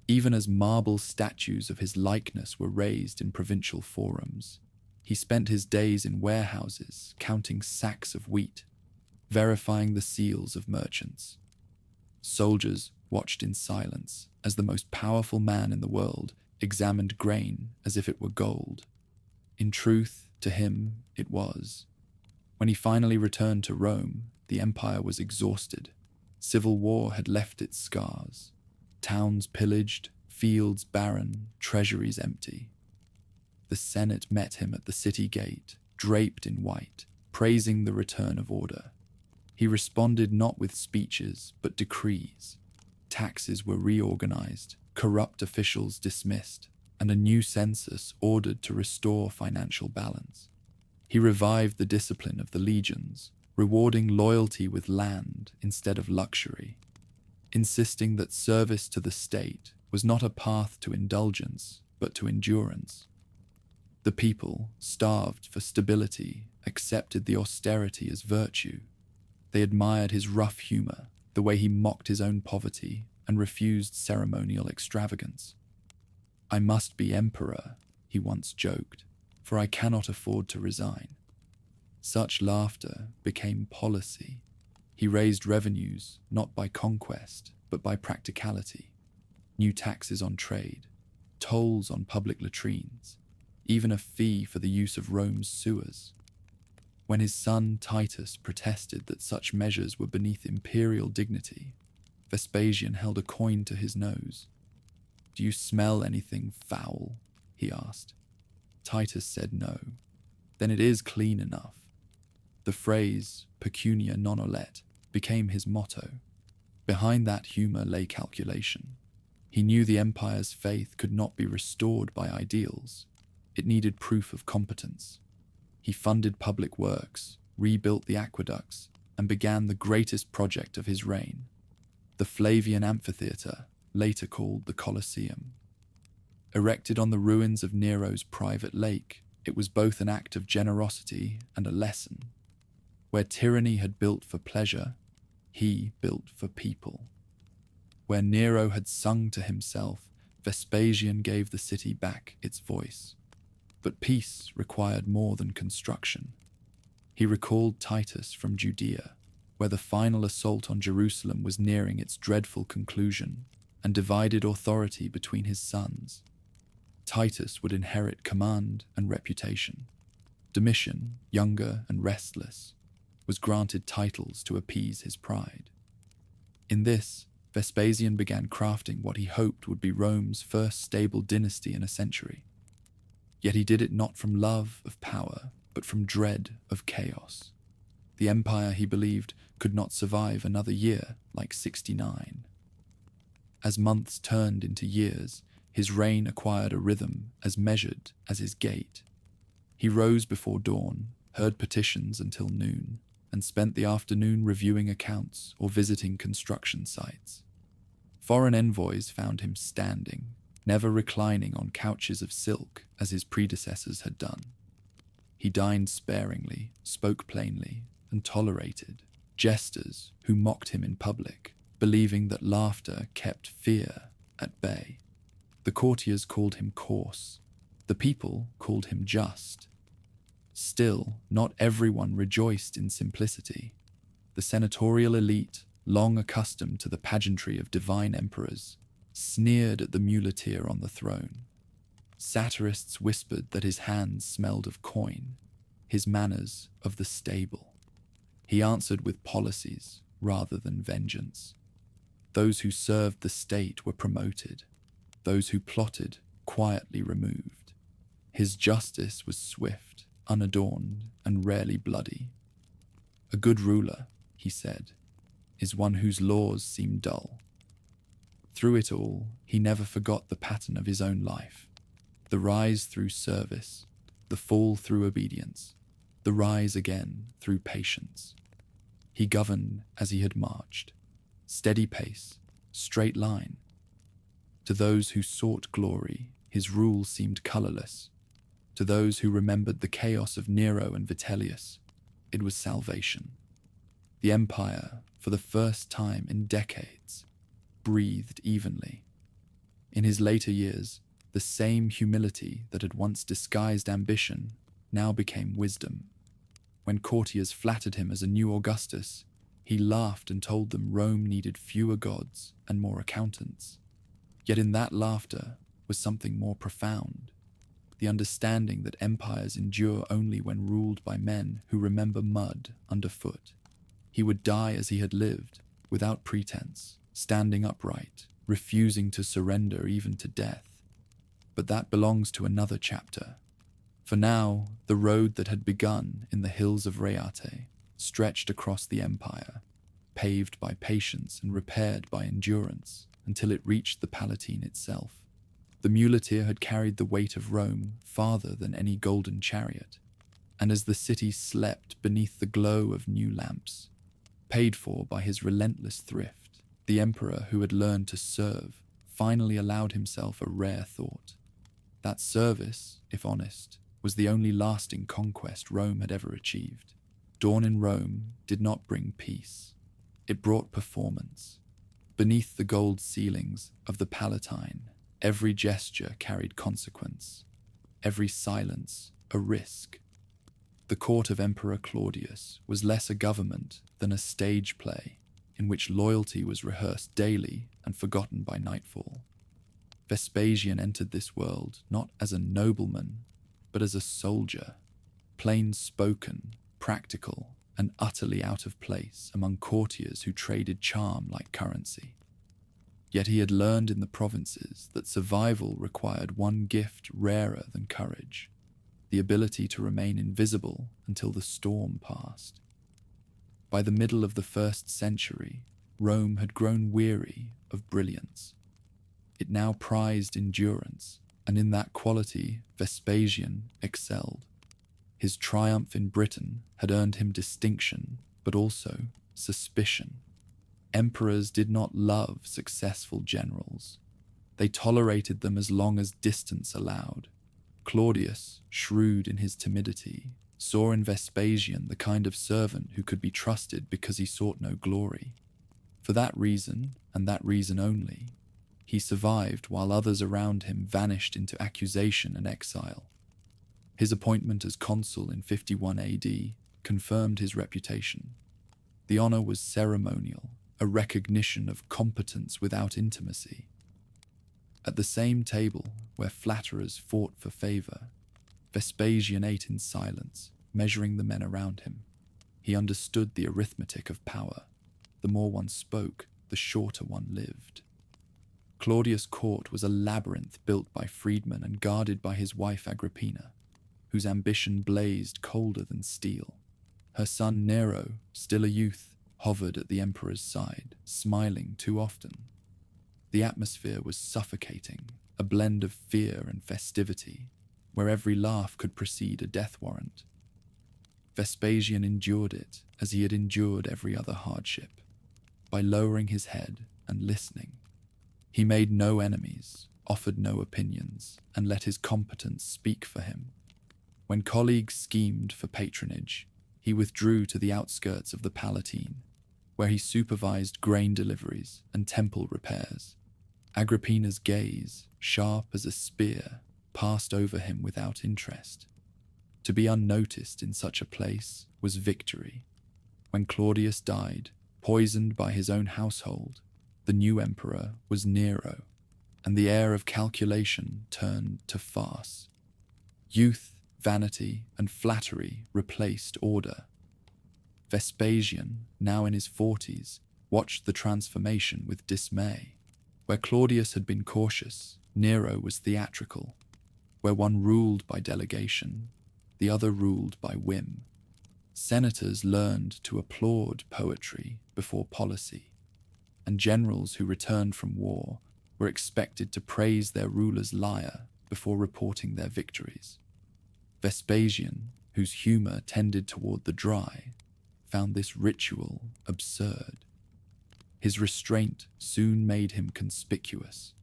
Speaker 1: Even as marble statues of his likeness were raised in provincial forums, he spent his days in warehouses counting sacks of wheat, verifying the seals of merchants. Soldiers watched in silence as the most powerful man in the world examined grain as if it were gold. In truth, to him, it was. When he finally returned to Rome, the empire was exhausted. Civil war had left its scars. Towns pillaged, fields barren, treasuries empty. The Senate met him at the city gate, draped in white, praising the return of order. He responded not with speeches, but decrees. Taxes were reorganized, corrupt officials dismissed, and a new census ordered to restore financial balance. He revived the discipline of the legions, rewarding loyalty with land instead of luxury, insisting that service to the state was not a path to indulgence, but to endurance. The people, starved for stability, accepted the austerity as virtue. They admired his rough humor, the way he mocked his own poverty and refused ceremonial extravagance. "I must be emperor," he once joked, "for I cannot afford to resign." Such laughter became policy. He raised revenues not by conquest, but by practicality. New taxes on trade, tolls on public latrines, even a fee for the use of Rome's sewers. When his son Titus protested that such measures were beneath imperial dignity, Vespasian held a coin to his nose. "Do you smell anything foul?" he asked. Titus said no. "Then it is clean enough." The phrase, pecunia non olet, became his motto. Behind that humor lay calculation. He knew the empire's faith could not be restored by ideals. It needed proof of competence. He funded public works, rebuilt the aqueducts, and began the greatest project of his reign, the Flavian amphitheater, later called the Colosseum. Erected on the ruins of Nero's private lake, it was both an act of generosity and a lesson. Where tyranny had built for pleasure, he built for people. Where Nero had sung to himself, Vespasian gave the city back its voice. But peace required more than construction. He recalled Titus from Judea, where the final assault on Jerusalem was nearing its dreadful conclusion, and divided authority between his sons. Titus would inherit command and reputation. Domitian, younger and restless, was granted titles to appease his pride. In this, Vespasian began crafting what he hoped would be Rome's first stable dynasty in a century. Yet he did it not from love of power, but from dread of chaos. The empire, he believed, could not survive another year like 69. As months turned into years, his reign acquired a rhythm as measured as his gait. He rose before dawn, heard petitions until noon, and spent the afternoon reviewing accounts or visiting construction sites. Foreign envoys found him standing, never reclining on couches of silk as his predecessors had done. He dined sparingly, spoke plainly, and tolerated jesters who mocked him in public, believing that laughter kept fear at bay. The courtiers called him coarse. The people called him just. Still, not everyone rejoiced in simplicity. The senatorial elite, long accustomed to the pageantry of divine emperors, sneered at the muleteer on the throne. Satirists whispered that his hands smelled of coin, his manners of the stable. He answered with policies rather than vengeance. Those who served the state were promoted. Those who plotted quietly removed. His justice was swift, unadorned, and rarely bloody. "A good ruler," he said, "is one whose laws seem dull." Through it all, he never forgot the pattern of his own life. The rise through service, the fall through obedience, the rise again through patience. He governed as he had marched, steady pace, straight line. To those who sought glory, his rule seemed colorless. To those who remembered the chaos of Nero and Vitellius, it was salvation. The empire, for the first time in decades, breathed evenly. In his later years, the same humility that had once disguised ambition now became wisdom. When courtiers flattered him as a new Augustus, he laughed and told them Rome needed fewer gods and more accountants. Yet in that laughter was something more profound, the understanding that empires endure only when ruled by men who remember mud underfoot. He would die as he had lived, without pretense, standing upright, refusing to surrender even to death. But that belongs to another chapter. For now, the road that had begun in the hills of Reate stretched across the empire, paved by patience and repaired by endurance, until it reached the Palatine itself. The muleteer had carried the weight of Rome farther than any golden chariot, and as the city slept beneath the glow of new lamps, paid for by his relentless thrift, the emperor who had learned to serve finally allowed himself a rare thought. That service, if honest, was the only lasting conquest Rome had ever achieved. Dawn in Rome did not bring peace. It brought performance. Beneath the gold ceilings of the Palatine, every gesture carried consequence, every silence a risk. The court of Emperor Claudius was less a government than a stage play in which loyalty was rehearsed daily and forgotten by nightfall. Vespasian entered this world not as a nobleman, but as a soldier, plain-spoken, practical, and utterly out of place among courtiers who traded charm like currency. Yet he had learned in the provinces that survival required one gift rarer than courage: the ability to remain invisible until the storm passed. By the middle of the 1st century, Rome had grown weary of brilliance. It now prized endurance, and in that quality Vespasian excelled. His triumph in Britain had earned him distinction, but also suspicion. Emperors did not love successful generals. They tolerated them as long as distance allowed. Claudius, shrewd in his timidity, saw in Vespasian the kind of servant who could be trusted because he sought no glory. For that reason, and that reason only, he survived while others around him vanished into accusation and exile. His appointment as consul in 51 AD confirmed his reputation. The honor was ceremonial, a recognition of competence without intimacy. At the same table where flatterers fought for favor, Vespasian ate in silence, measuring the men around him. He understood the arithmetic of power. The more one spoke, the shorter one lived. Claudius' court was a labyrinth built by freedmen and guarded by his wife Agrippina, whose ambition blazed colder than steel. Her son Nero, still a youth, hovered at the emperor's side, smiling too often. The atmosphere was suffocating, a blend of fear and festivity, where every laugh could precede a death warrant. Vespasian endured it as he had endured every other hardship, by lowering his head and listening. He made no enemies, offered no opinions, and let his competence speak for him. When colleagues schemed for patronage, he withdrew to the outskirts of the Palatine, where he supervised grain deliveries and temple repairs. Agrippina's gaze, sharp as a spear, passed over him without interest. To be unnoticed in such a place was victory. When Claudius died, poisoned by his own household, the new emperor was Nero, and the air of calculation turned to farce. Youth, vanity, and flattery replaced order. Vespasian, now in his 40s, watched the transformation with dismay. Where Claudius had been cautious, Nero was theatrical. Where one ruled by delegation, the other ruled by whim. Senators learned to applaud poetry before policy, and generals who returned from war were expected to praise their ruler's lyre before reporting their victories. Vespasian, whose humor tended toward the dry, found this ritual absurd. His restraint soon made him conspicuous.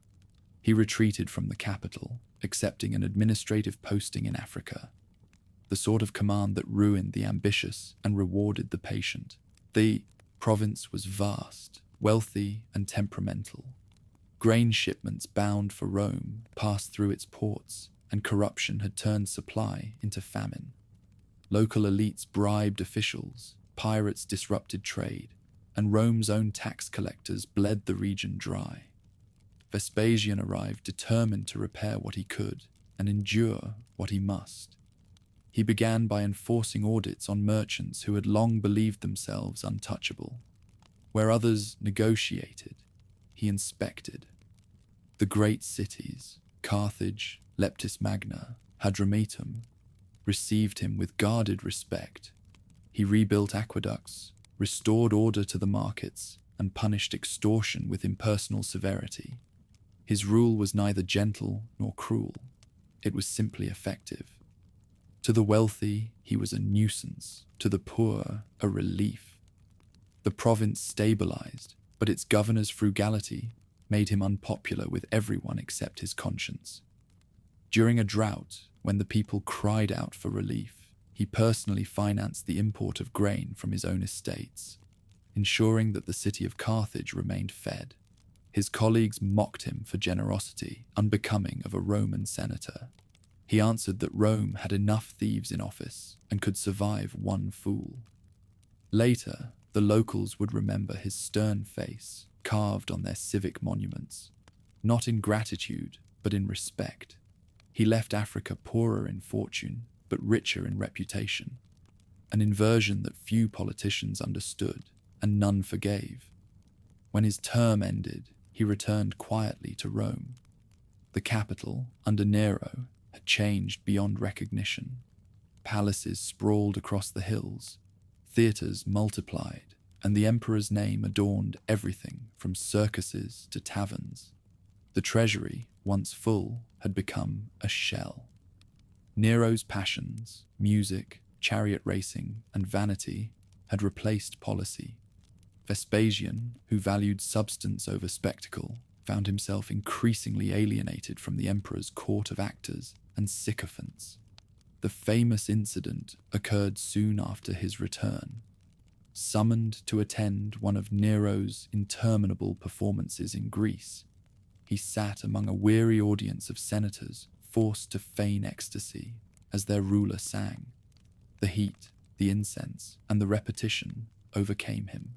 Speaker 1: He retreated from the capital, accepting an administrative posting in Africa, the sort of command that ruined the ambitious and rewarded the patient. The province was vast, wealthy, and temperamental. Grain shipments bound for Rome passed through its ports, and corruption had turned supply into famine. Local elites bribed officials, pirates disrupted trade, and Rome's own tax collectors bled the region dry. Vespasian arrived determined to repair what he could and endure what he must. He began by enforcing audits on merchants who had long believed themselves untouchable. Where others negotiated, he inspected. The great cities, Carthage, Leptis Magna, Hadrumetum, received him with guarded respect. He rebuilt aqueducts, restored order to the markets, and punished extortion with impersonal severity. His rule was neither gentle nor cruel. It was simply effective. To the wealthy, he was a nuisance. To the poor, a relief. The province stabilized, but its governor's frugality made him unpopular with everyone except his conscience. During a drought, when the people cried out for relief, he personally financed the import of grain from his own estates, ensuring that the city of Carthage remained fed. His colleagues mocked him for generosity unbecoming of a Roman senator. He answered that Rome had enough thieves in office and could survive one fool. Later, the locals would remember his stern face carved on their civic monuments, not in gratitude, but in respect. He left Africa poorer in fortune, but richer in reputation, an inversion that few politicians understood and none forgave. When his term ended, he returned quietly to Rome. The capital, under Nero, had changed beyond recognition. Palaces sprawled across the hills, theatres multiplied, and the emperor's name adorned everything from circuses to taverns. The treasury, once full, had become a shell. Nero's passions, music, chariot racing, and vanity had replaced policy. Vespasian, who valued substance over spectacle, found himself increasingly alienated from the emperor's court of actors and sycophants. The famous incident occurred soon after his return. Summoned to attend one of Nero's interminable performances in Greece, he sat among a weary audience of senators forced to feign ecstasy as their ruler sang. The heat, the incense, and the repetition overcame him.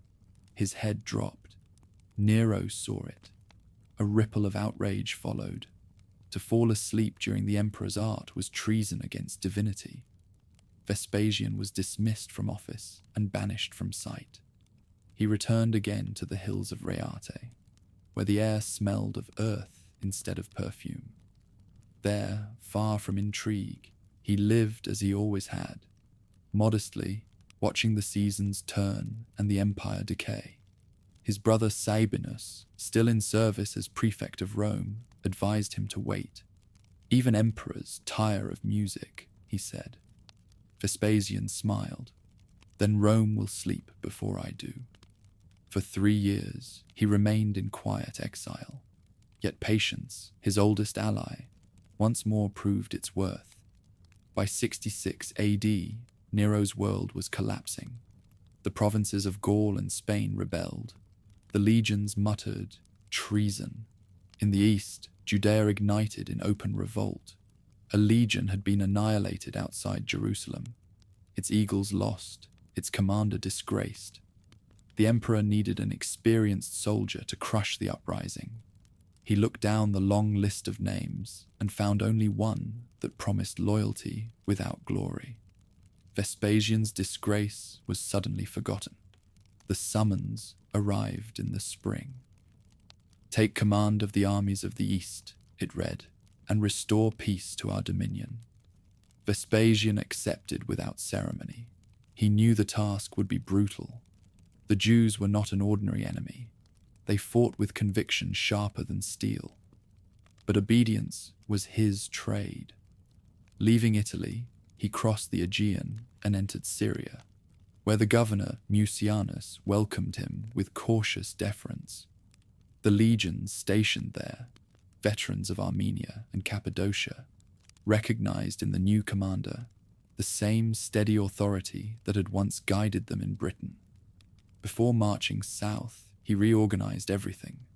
Speaker 1: His head dropped. Nero saw it. A ripple of outrage followed. To fall asleep during the emperor's art was treason against divinity. Vespasian was dismissed from office and banished from sight. He returned again to the hills of Reate, where the air smelled of earth instead of perfume. There, far from intrigue, he lived as he always had, modestly, watching the seasons turn and the empire decay. His brother Sabinus, still in service as prefect of Rome, advised him to wait. Even emperors tire of music, he said. Vespasian smiled. Then Rome will sleep before I do. For 3 years, he remained in quiet exile. Yet patience, his oldest ally, once more proved its worth. By 66 AD, Nero's world was collapsing. The provinces of Gaul and Spain rebelled. The legions muttered, "Treason." In the east, Judea ignited in open revolt. A legion had been annihilated outside Jerusalem. Its eagles lost, its commander disgraced. The emperor needed an experienced soldier to crush the uprising. He looked down the long list of names and found only one that promised loyalty without glory. Vespasian's disgrace was suddenly forgotten. The summons arrived in the spring. "Take command of the armies of the east," it read, "and restore peace to our dominion." Vespasian accepted without ceremony. He knew the task would be brutal. The Jews were not an ordinary enemy. They fought with conviction sharper than steel. But obedience was his trade. Leaving Italy, he crossed the Aegean and entered Syria, where the governor, Mucianus, welcomed him with cautious deference. The legions stationed there, veterans of Armenia and Cappadocia, recognized in the new commander the same steady authority that had once guided them in Britain. Before marching south, he reorganized everything: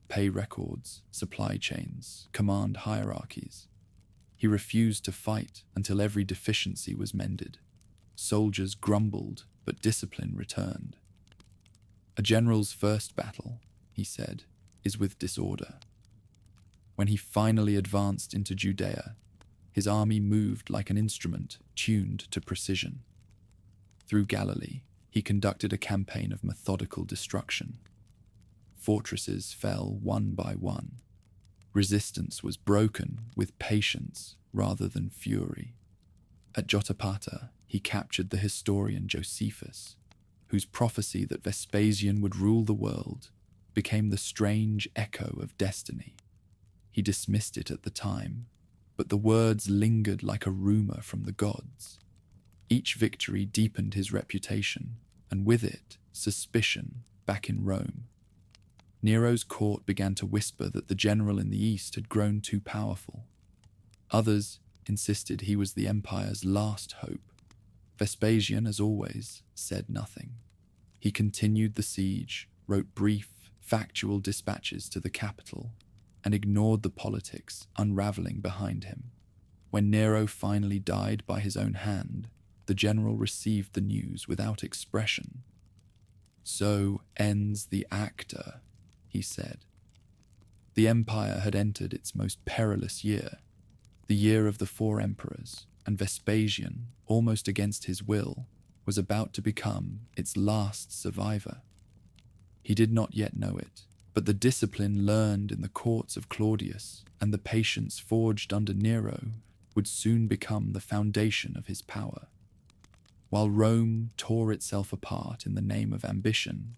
Speaker 1: pay records, supply chains, command hierarchies. He refused to fight until every deficiency was mended. Soldiers grumbled, but discipline returned. "A general's first battle," he said, "is with disorder." When he finally advanced into Judea, his army moved like an instrument tuned to precision. Through Galilee, he conducted a campaign of methodical destruction. Fortresses fell one by one. Resistance was broken with patience rather than fury. At Jotapata, he captured the historian Josephus, whose prophecy that Vespasian would rule the world became the strange echo of destiny. He dismissed it at the time, but the words lingered like a rumor from the gods. Each victory deepened his reputation, and with it, suspicion back in Rome. Nero's court began to whisper that the general in the east had grown too powerful. Others insisted he was the empire's last hope. Vespasian, as always, said nothing. He continued the siege, wrote brief, factual dispatches to the capital, and ignored the politics unraveling behind him. When Nero finally died by his own hand, the general received the news without expression. "So ends the actor," he said. The empire had entered its most perilous year, the year of the 4 emperors, and Vespasian, almost against his will, was about to become its last survivor. He did not yet know it, but the discipline learned in the courts of Claudius and the patience forged under Nero would soon become the foundation of his power. While Rome tore itself apart in the name of ambition,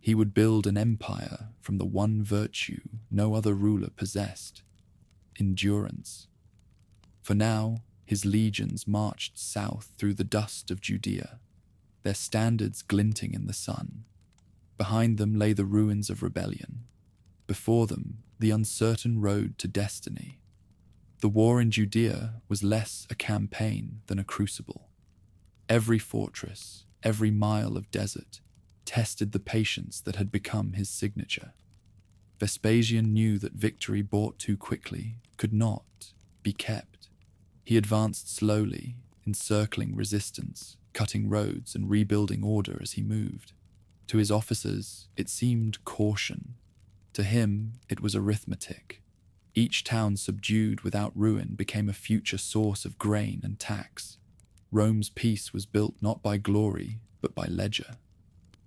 Speaker 1: he would build an empire from the one virtue no other ruler possessed: endurance. For now, his legions marched south through the dust of Judea, their standards glinting in the sun. Behind them lay the ruins of rebellion. Before them, the uncertain road to destiny. The war in Judea was less a campaign than a crucible. Every fortress, every mile of desert, tested the patience that had become his signature. Vespasian knew that victory bought too quickly could not be kept. He advanced slowly, encircling resistance, cutting roads and rebuilding order as he moved. To his officers, it seemed caution. To him, it was arithmetic. Each town subdued without ruin became a future source of grain and tax. Rome's peace was built not by glory, but by ledger.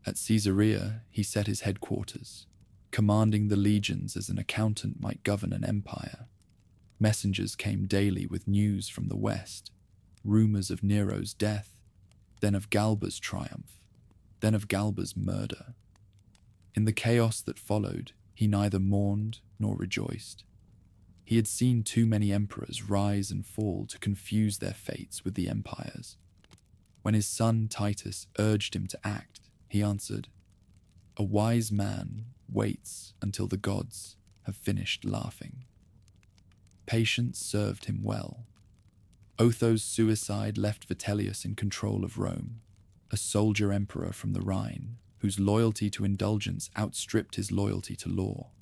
Speaker 1: At Caesarea, he set his headquarters, commanding the legions as an accountant might govern an empire. Messengers came daily with news from the west, rumors of Nero's death, then of Galba's triumph, then of Galba's murder. In the chaos that followed, he neither mourned nor rejoiced. He had seen too many emperors rise and fall to confuse their fates with the empire's. When his son Titus urged him to act, he answered, "A wise man waits until the gods have finished laughing." Patience served him well. Otho's suicide left Vitellius in control of Rome, a soldier emperor from the Rhine, whose loyalty to indulgence outstripped his loyalty to law.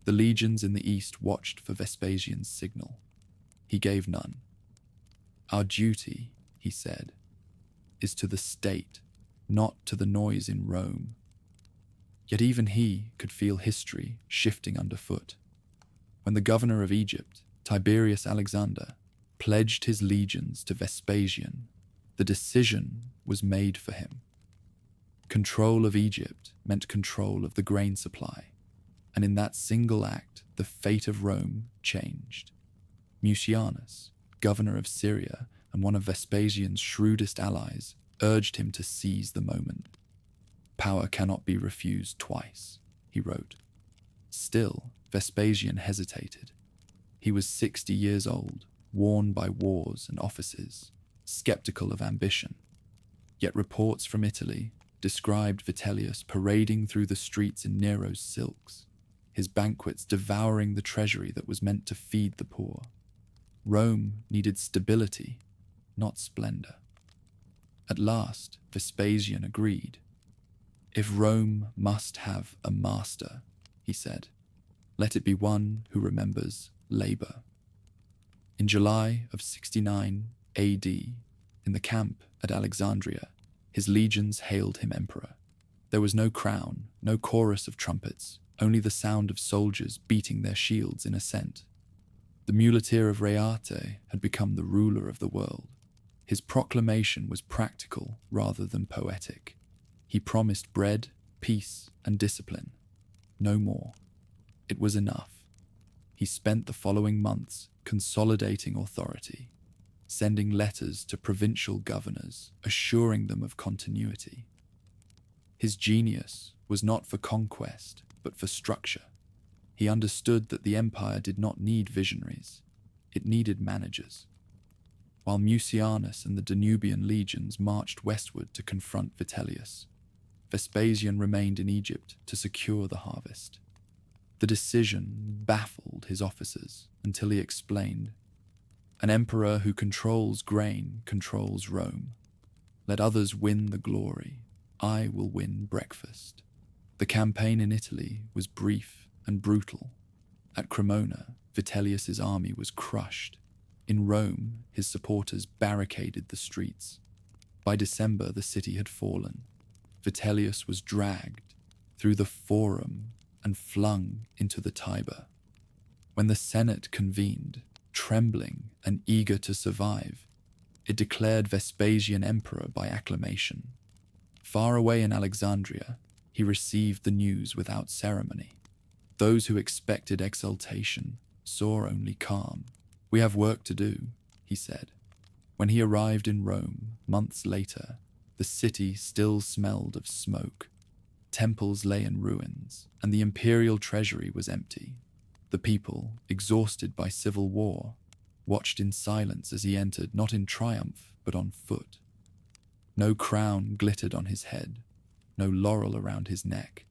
Speaker 1: The legions in the east watched for Vespasian's signal. He gave none. "Our duty," he said, "is to the state, not to the noise in Rome." Yet even he could feel history shifting underfoot. When the governor of Egypt, Tiberius Alexander, pledged his legions to Vespasian, the decision was made for him. Control of Egypt meant control of the grain supply, and in that single act, the fate of Rome changed. Mucianus, governor of Syria and one of Vespasian's shrewdest allies, urged him to seize the moment. "Power cannot be refused twice," he wrote. Still, Vespasian hesitated. He was 60 years old, worn by wars and offices, skeptical of ambition. Yet reports from Italy described Vitellius parading through the streets in Nero's silks, his banquets devouring the treasury that was meant to feed the poor. Rome needed stability, not splendor. At last, Vespasian agreed. "If Rome must have a master," he said, "let it be one who remembers labor." In July of 69 AD, in the camp at Alexandria, his legions hailed him emperor. There was no crown, no chorus of trumpets, only the sound of soldiers beating their shields in assent. The muleteer of Reate had become the ruler of the world. His proclamation was practical rather than poetic. He promised bread, peace, and discipline. No more. It was enough. He spent the following months consolidating authority, sending letters to provincial governors, assuring them of continuity. His genius was not for conquest, but for structure. He understood that the empire did not need visionaries. It needed managers. While Mucianus and the Danubian legions marched westward to confront Vitellius, Vespasian remained in Egypt to secure the harvest. The decision baffled his officers until he explained, "An emperor who controls grain controls Rome. Let others win the glory. I will win breakfast." The campaign in Italy was brief and brutal. At Cremona, Vitellius's army was crushed. In Rome, his supporters barricaded the streets. By December, the city had fallen. Vitellius was dragged through the Forum and flung into the Tiber. When the Senate convened, trembling and eager to survive, it declared Vespasian emperor by acclamation. Far away in Alexandria, he received the news without ceremony. Those who expected exultation saw only calm. "We have work to do," he said. When he arrived in Rome, months later, the city still smelled of smoke. Temples lay in ruins, and the imperial treasury was empty. The people, exhausted by civil war, watched in silence as he entered, not in triumph, but on foot. No crown glittered on his head, no laurel around his neck.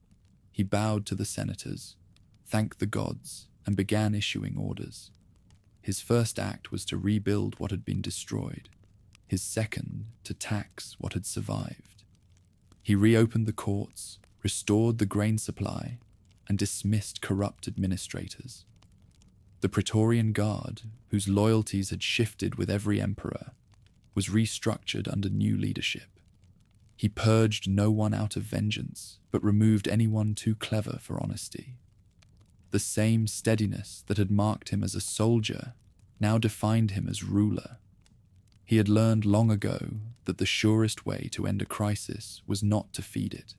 Speaker 1: He bowed to the senators, thanked the gods, and began issuing orders. His first act was to rebuild what had been destroyed, his second to tax what had survived. He reopened the courts, restored the grain supply, and dismissed corrupt administrators. The Praetorian Guard, whose loyalties had shifted with every emperor, was restructured under new leadership. He purged no one out of vengeance, but removed anyone too clever for honesty. The same steadiness that had marked him as a soldier now defined him as ruler. He had learned long ago that the surest way to end a crisis was not to feed it.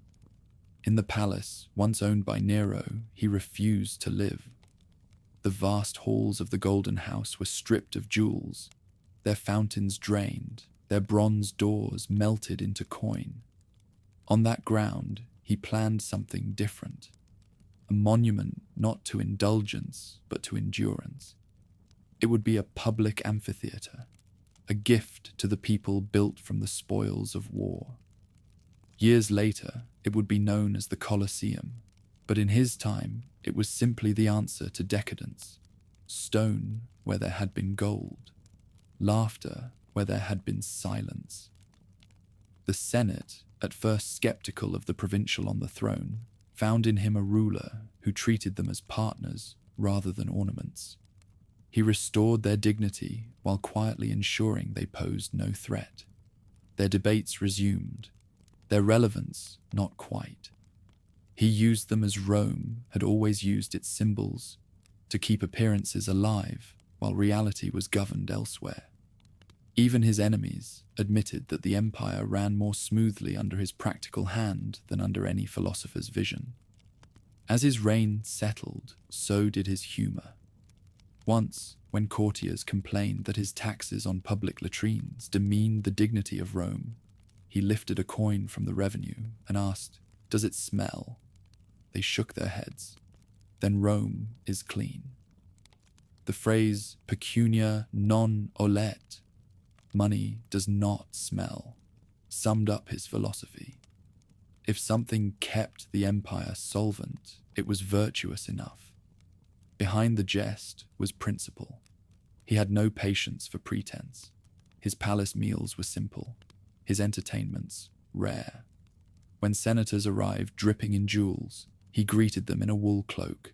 Speaker 1: In the palace, once owned by Nero, he refused to live. The vast halls of the Golden House were stripped of jewels, their fountains drained, their bronze doors melted into coin. On that ground, he planned something different. A monument not to indulgence, but to endurance. It would be a public amphitheater, a gift to the people built from the spoils of war. Years later, it would be known as the Colosseum, but in his time, it was simply the answer to decadence. Stone where there had been gold, laughter where there had been silence. The Senate, at first skeptical of the provincial on the throne, found in him a ruler who treated them as partners rather than ornaments. He restored their dignity while quietly ensuring they posed no threat. Their debates resumed, their relevance not quite. He used them as Rome had always used its symbols, to keep appearances alive while reality was governed elsewhere. Even his enemies admitted that the empire ran more smoothly under his practical hand than under any philosopher's vision. As his reign settled, so did his humor. Once, when courtiers complained that his taxes on public latrines demeaned the dignity of Rome, he lifted a coin from the revenue and asked, "Does it smell?" They shook their heads. Then Rome is clean. The phrase pecunia non olet, money does not smell, summed up his philosophy. If something kept the empire solvent, it was virtuous enough. Behind the jest was principle. He had no patience for pretense. His palace meals were simple, his entertainments rare. When senators arrived dripping in jewels, he greeted them in a wool cloak.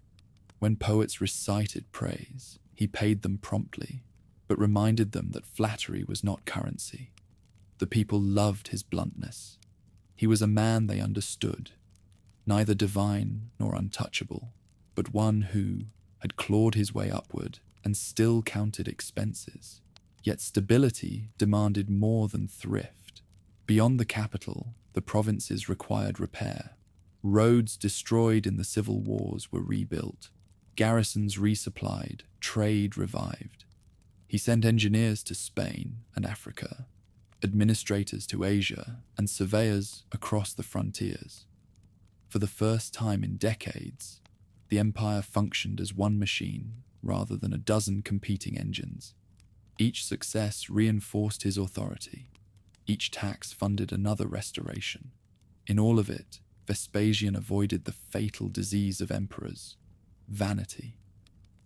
Speaker 1: When poets recited praise, he paid them promptly, but reminded them that flattery was not currency. The people loved his bluntness. He was a man they understood, neither divine nor untouchable, but one who had clawed his way upward and still counted expenses. Yet stability demanded more than thrift. Beyond the capital, the provinces required repair. Roads destroyed in the civil wars were rebuilt, garrisons resupplied, trade revived. He sent engineers to Spain and Africa, administrators to Asia, and surveyors across the frontiers. For the first time in decades, the empire functioned as one machine rather than a dozen competing engines. Each success reinforced his authority. Each tax funded another restoration. In all of it, Vespasian avoided the fatal disease of emperors, vanity.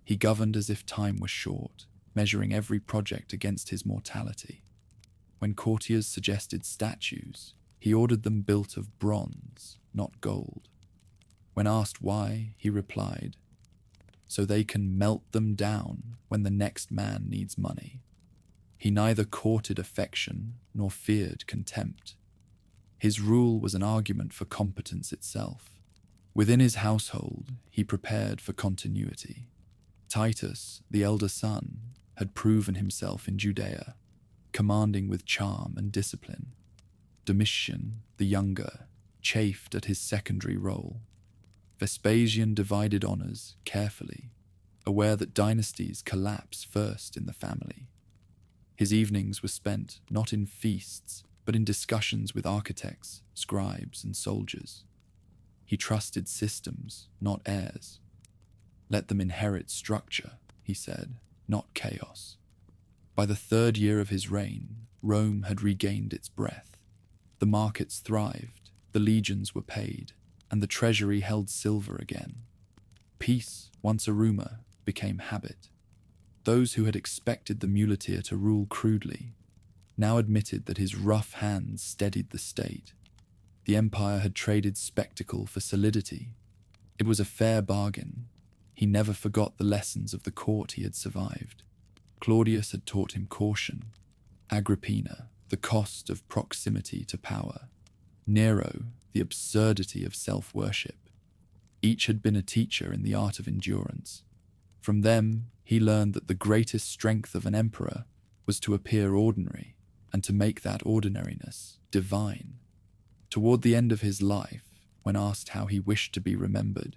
Speaker 1: He governed as if time was short, measuring every project against his mortality. When courtiers suggested statues, he ordered them built of bronze, not gold. When asked why, he replied, "So they can melt them down when the next man needs money." He neither courted affection nor feared contempt. His rule was an argument for competence itself. Within his household, he prepared for continuity. Titus, the elder son, had proven himself in Judea, commanding with charm and discipline. Domitian, the younger, chafed at his secondary role. Vespasian divided honors carefully, aware that dynasties collapse first in the family. His evenings were spent not in feasts, but in discussions with architects, scribes, and soldiers. He trusted systems, not heirs. Let them inherit structure, he said, not chaos. By the 3rd year of his reign, Rome had regained its breath. The markets thrived, the legions were paid, and the treasury held silver again. Peace, once a rumor, became habit. Those who had expected the muleteer to rule crudely now admitted that his rough hands steadied the state. The empire had traded spectacle for solidity. It was a fair bargain. He never forgot the lessons of the court he had survived. Claudius had taught him caution. Agrippina, the cost of proximity to power. Nero, the absurdity of self-worship. Each had been a teacher in the art of endurance. From them, he learned that the greatest strength of an emperor was to appear ordinary and to make that ordinariness divine. Toward the end of his life, when asked how he wished to be remembered,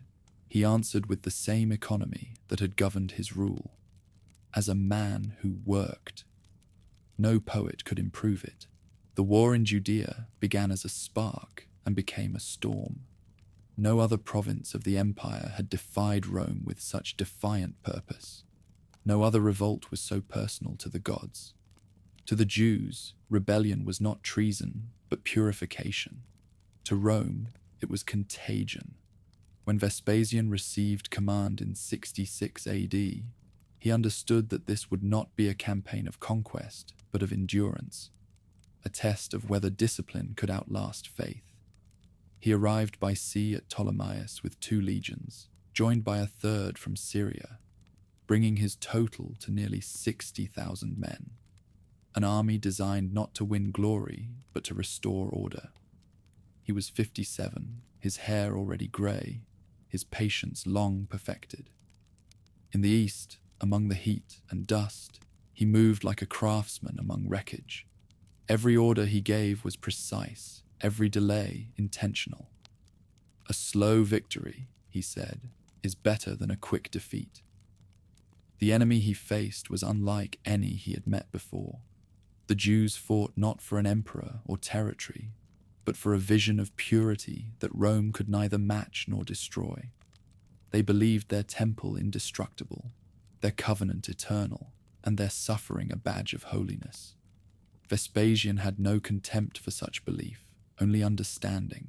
Speaker 1: he answered with the same economy that had governed his rule: as a man who worked. No poet could improve it. The war in Judea began as a spark and became a storm. No other province of the empire had defied Rome with such defiant purpose. No other revolt was so personal to the gods. To the Jews, rebellion was not treason, but purification. To Rome, it was contagion. When Vespasian received command in 66 AD, he understood that this would not be a campaign of conquest, but of endurance, a test of whether discipline could outlast faith. He arrived by sea at Ptolemais with 2 legions, joined by a 3rd from Syria, bringing his total to nearly 60,000 men. An army designed not to win glory, but to restore order. He was 57, his hair already grey, his patience long perfected. In the east, among the heat and dust, he moved like a craftsman among wreckage. Every order he gave was precise, every delay intentional. A slow victory, he said, is better than a quick defeat. The enemy he faced was unlike any he had met before. The Jews fought not for an emperor or territory, but for a vision of purity that Rome could neither match nor destroy. They believed their temple indestructible, their covenant eternal, and their suffering a badge of holiness. Vespasian had no contempt for such belief, only understanding.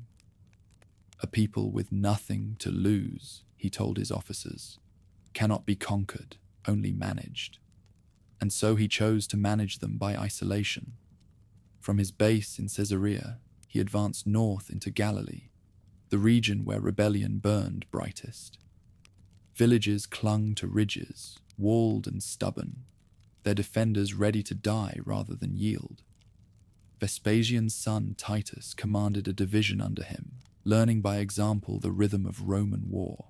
Speaker 1: A people with nothing to lose, he told his officers, cannot be conquered, only managed. And so he chose to manage them by isolation. From his base in Caesarea, he advanced north into Galilee, the region where rebellion burned brightest. Villages clung to ridges, walled and stubborn, their defenders ready to die rather than yield. Vespasian's son Titus commanded a division under him, learning by example the rhythm of Roman war: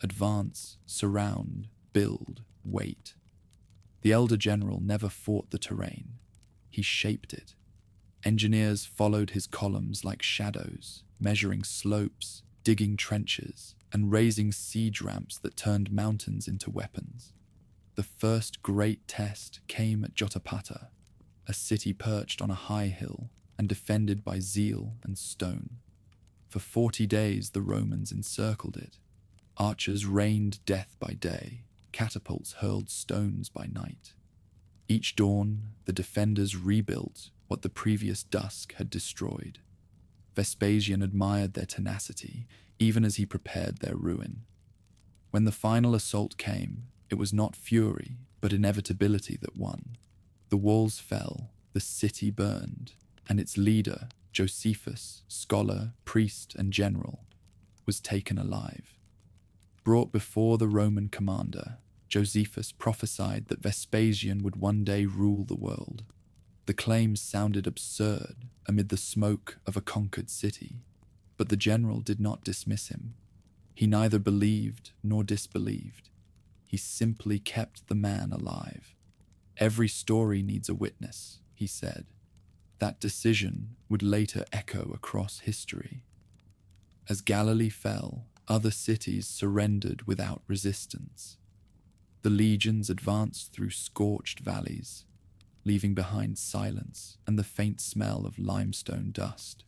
Speaker 1: advance, surround, build, wait. The elder general never fought the terrain, he shaped it. Engineers followed his columns like shadows, measuring slopes, digging trenches, and raising siege ramps that turned mountains into weapons. The first great test came at Jotapata, a city perched on a high hill and defended by zeal and stone. For 40 days the Romans encircled it. Archers rained death by day, catapults hurled stones by night. Each dawn, the defenders rebuilt what the previous dusk had destroyed. Vespasian admired their tenacity, even as he prepared their ruin. When the final assault came, it was not fury, but inevitability that won. The walls fell, the city burned, and its leader, Josephus, scholar, priest, and general, was taken alive. Brought before the Roman commander, Josephus prophesied that Vespasian would one day rule the world. The claims sounded absurd amid the smoke of a conquered city, but the general did not dismiss him. He neither believed nor disbelieved. He simply kept the man alive. Every story needs a witness, he said. That decision would later echo across history. As Galilee fell, other cities surrendered without resistance. The legions advanced through scorched valleys, leaving behind silence and the faint smell of limestone dust.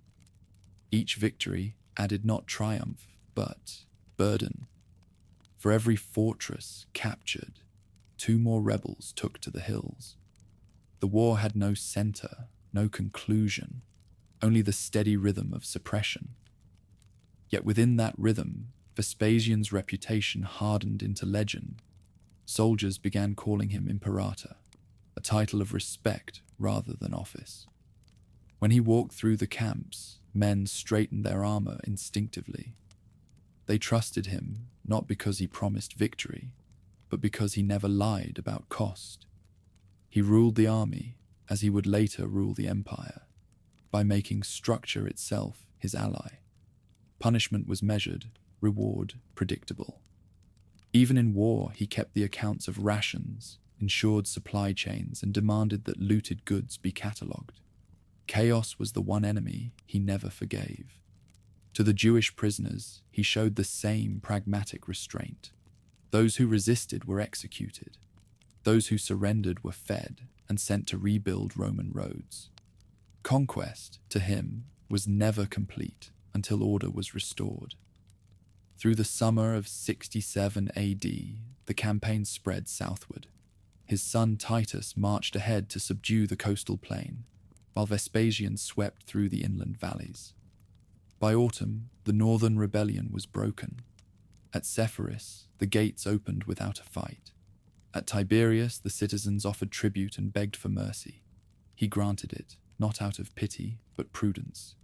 Speaker 1: Each victory added not triumph, but burden. For every fortress captured, 2 more rebels took to the hills. The war had no center, no conclusion, only the steady rhythm of suppression. Yet within that rhythm, Vespasian's reputation hardened into legend. Soldiers began calling him imperator, a title of respect rather than office. When he walked through the camps, men straightened their armor instinctively. They trusted him not because he promised victory, but because he never lied about cost. He ruled the army as he would later rule the empire, by making structure itself his ally. Punishment was measured, reward predictable. Even in war, he kept the accounts of rations, ensured supply chains, and demanded that looted goods be catalogued. Chaos was the one enemy he never forgave. To the Jewish prisoners, he showed the same pragmatic restraint. Those who resisted were executed. Those who surrendered were fed and sent to rebuild Roman roads. Conquest, to him, was never complete until order was restored. Through the summer of 67 AD, the campaign spread southward. His son Titus marched ahead to subdue the coastal plain, while Vespasian swept through the inland valleys. By autumn, the northern rebellion was broken. At Sepphoris, the gates opened without a fight. At Tiberias, the citizens offered tribute and begged for mercy. He granted it, not out of pity, but prudence.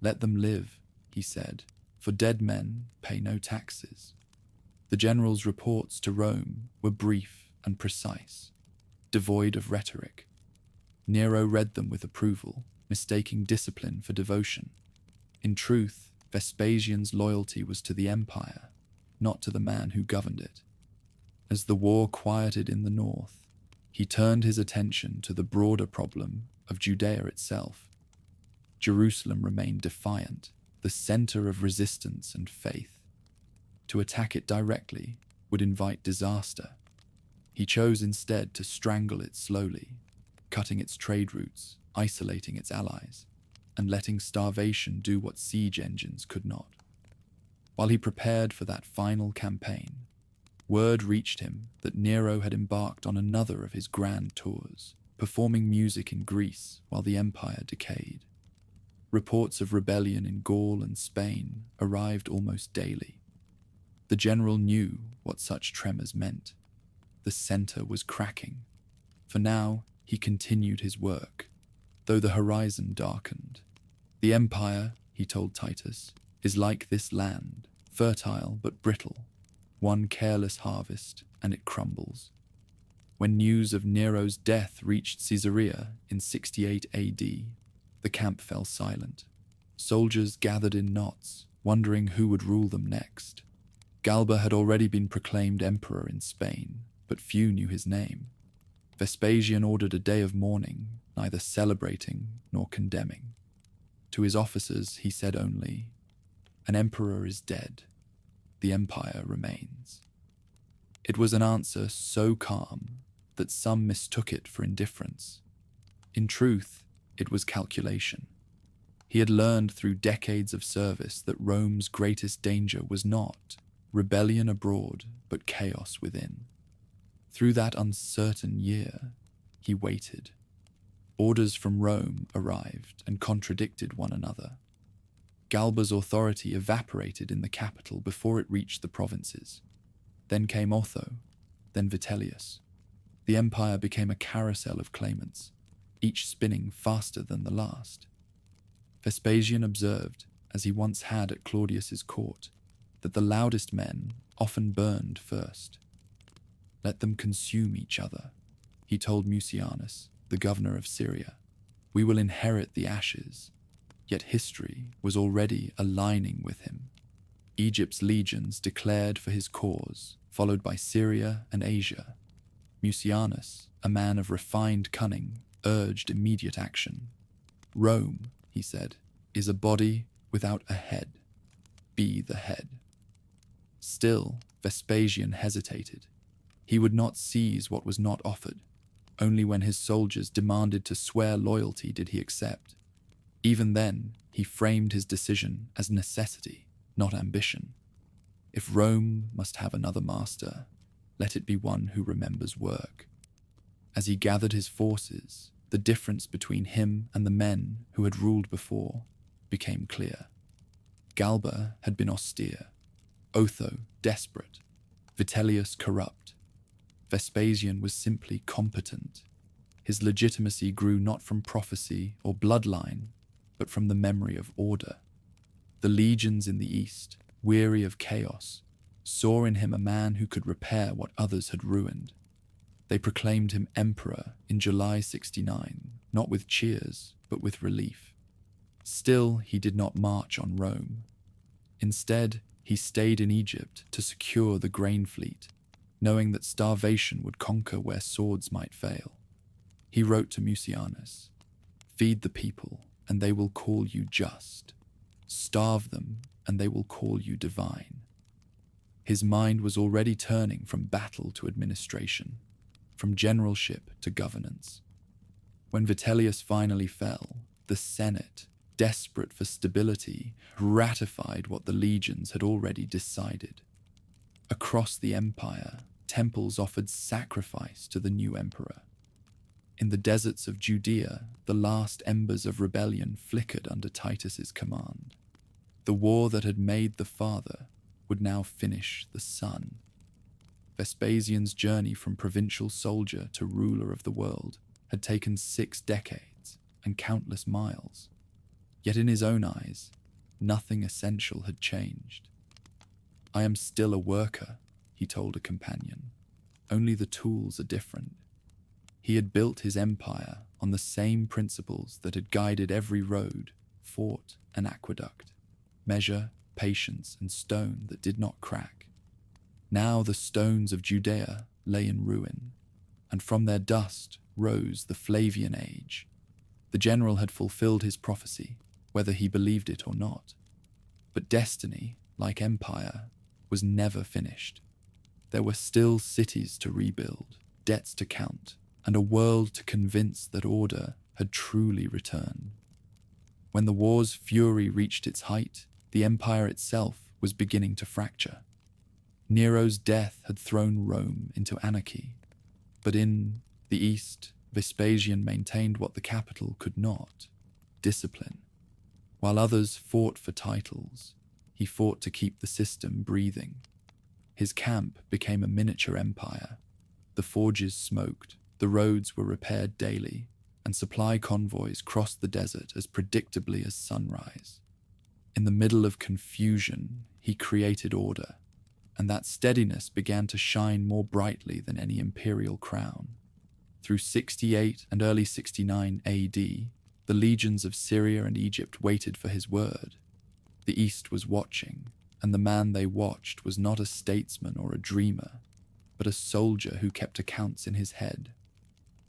Speaker 1: "Let them live," he said, "for dead men pay no taxes." The general's reports to Rome were brief and precise, devoid of rhetoric. Nero read them with approval, mistaking discipline for devotion. In truth, Vespasian's loyalty was to the empire, not to the man who governed it. As the war quieted in the north, he turned his attention to the broader problem of Judea itself. Jerusalem remained defiant, the center of resistance and faith. To attack it directly would invite disaster. He chose instead to strangle it slowly, cutting its trade routes, isolating its allies, and letting starvation do what siege engines could not. While he prepared for that final campaign, word reached him that Nero had embarked on another of his grand tours, performing music in Greece while the empire decayed. Reports of rebellion in Gaul and Spain arrived almost daily. The general knew what such tremors meant. The center was cracking. For now, he continued his work, though the horizon darkened. "The empire," he told Titus, "is like this land, fertile but brittle. One careless harvest, and it crumbles." When news of Nero's death reached Caesarea in 68 AD, the camp fell silent. Soldiers gathered in knots, wondering who would rule them next. Galba had already been proclaimed emperor in Spain, but few knew his name. Vespasian ordered a day of mourning, neither celebrating nor condemning. To his officers he said only, "An emperor is dead. The empire remains." It was an answer so calm that some mistook it for indifference. In truth, it was calculation. He had learned through decades of service that Rome's greatest danger was not rebellion abroad, but chaos within. Through that uncertain year, he waited. Orders from Rome arrived and contradicted one another. Galba's authority evaporated in the capital before it reached the provinces. Then came Otho, then Vitellius. The empire became a carousel of claimants, each spinning faster than the last. Vespasian observed, as he once had at Claudius's court, that the loudest men often burned first. Let them consume each other, he told Mucianus, the governor of Syria. We will inherit the ashes. Yet history was already aligning with him. Egypt's legions declared for his cause, followed by Syria and Asia. Mucianus, a man of refined cunning, urged immediate action. Rome, he said, is a body without a head. Be the head. Still, Vespasian hesitated. He would not seize what was not offered. Only when his soldiers demanded to swear loyalty did he accept. Even then, he framed his decision as necessity, not ambition. If Rome must have another master, let it be one who remembers work. As he gathered his forces, the difference between him and the men who had ruled before became clear. Galba had been austere, Otho desperate, Vitellius corrupt. Vespasian was simply competent. His legitimacy grew not from prophecy or bloodline, but from the memory of order. The legions in the east, weary of chaos, saw in him a man who could repair what others had ruined. They proclaimed him emperor in July 69, not with cheers, but with relief. Still, he did not march on Rome. Instead, he stayed in Egypt to secure the grain fleet, knowing that starvation would conquer where swords might fail. He wrote to Mucianus, "Feed the people, and they will call you just. Starve them, and they will call you divine." His mind was already turning from battle to administration, from generalship to governance. When Vitellius finally fell, the Senate, desperate for stability, ratified what the legions had already decided. Across the empire, temples offered sacrifice to the new emperor. In the deserts of Judea, the last embers of rebellion flickered under Titus's command. The war that had made the father would now finish the son. Vespasian's journey from provincial soldier to ruler of the world had taken 6 decades and countless miles. Yet in his own eyes, nothing essential had changed. "I am still a worker," he told a companion. "Only the tools are different." He had built his empire on the same principles that had guided every road, fort, and aqueduct: measure, patience, and stone that did not crack. Now the stones of Judea lay in ruin, and from their dust rose the Flavian age. The general had fulfilled his prophecy, whether he believed it or not. But destiny, like empire, was never finished. There were still cities to rebuild, debts to count, and a world to convince that order had truly returned. When the war's fury reached its height, the empire itself was beginning to fracture. Nero's death had thrown Rome into anarchy, but in the east, Vespasian maintained what the capital could not: discipline. While others fought for titles, he fought to keep the system breathing. His camp became a miniature empire. The forges smoked, the roads were repaired daily, and supply convoys crossed the desert as predictably as sunrise. In the middle of confusion, he created order, and that steadiness began to shine more brightly than any imperial crown. Through 68 and early 69 AD, the legions of Syria and Egypt waited for his word. The East was watching, and the man they watched was not a statesman or a dreamer, but a soldier who kept accounts in his head.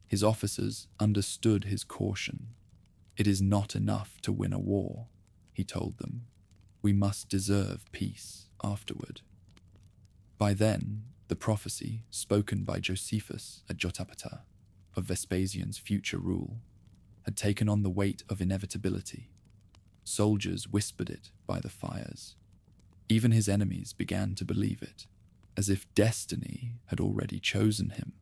Speaker 1: His officers understood his caution. "It is not enough to win a war," he told them. "We must deserve peace afterward." By then, the prophecy, spoken by Josephus at Jotapata, of Vespasian's future rule, had taken on the weight of inevitability. Soldiers whispered it by the fires. Even his enemies began to believe it, as if destiny had already chosen him.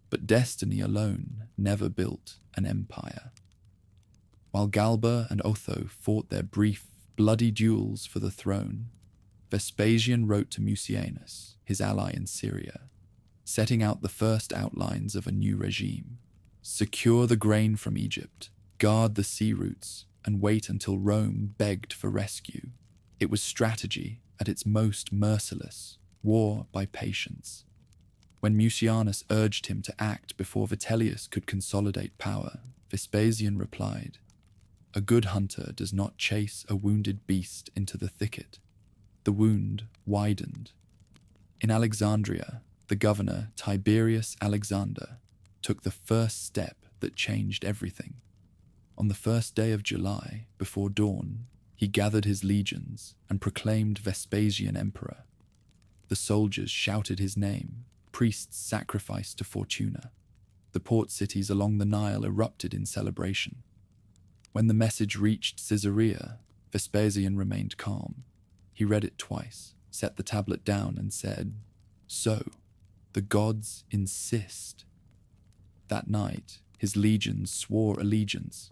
Speaker 1: But destiny alone never built an empire. While Galba and Otho fought their brief, bloody duels for the throne, Vespasian wrote to Mucianus, his ally in Syria, setting out the first outlines of a new regime. Secure the grain from Egypt, guard the sea routes, and wait until Rome begged for rescue. It was strategy at its most merciless, war by patience. When Mucianus urged him to act before Vitellius could consolidate power, Vespasian replied, "A good hunter does not chase a wounded beast into the thicket." The wound widened. In Alexandria, the governor Tiberius Alexander took the first step that changed everything. On the first day of July, before dawn, he gathered his legions and proclaimed Vespasian emperor. The soldiers shouted his name, priests sacrificed to Fortuna. The port cities along the Nile erupted in celebration. When the message reached Caesarea, Vespasian remained calm. He read it twice, set the tablet down, and said, "So, the gods insist." That night, his legions swore allegiance.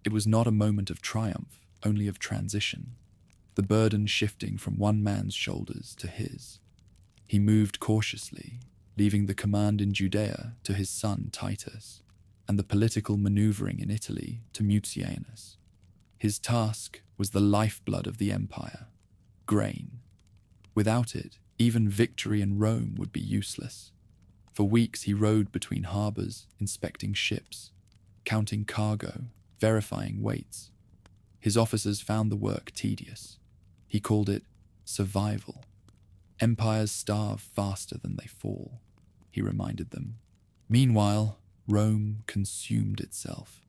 Speaker 1: It was not a moment of triumph, only of transition, the burden shifting from one man's shoulders to his. He moved cautiously, leaving the command in Judea to his son Titus, and the political maneuvering in Italy to Mucianus. His task was the lifeblood of the empire, grain. Without it, even victory in Rome would be useless. For weeks he rode between harbors, inspecting ships, counting cargo, verifying weights. His officers found the work tedious. He called it survival. Empires starve faster than they fall, he reminded them. Meanwhile, Rome consumed itself.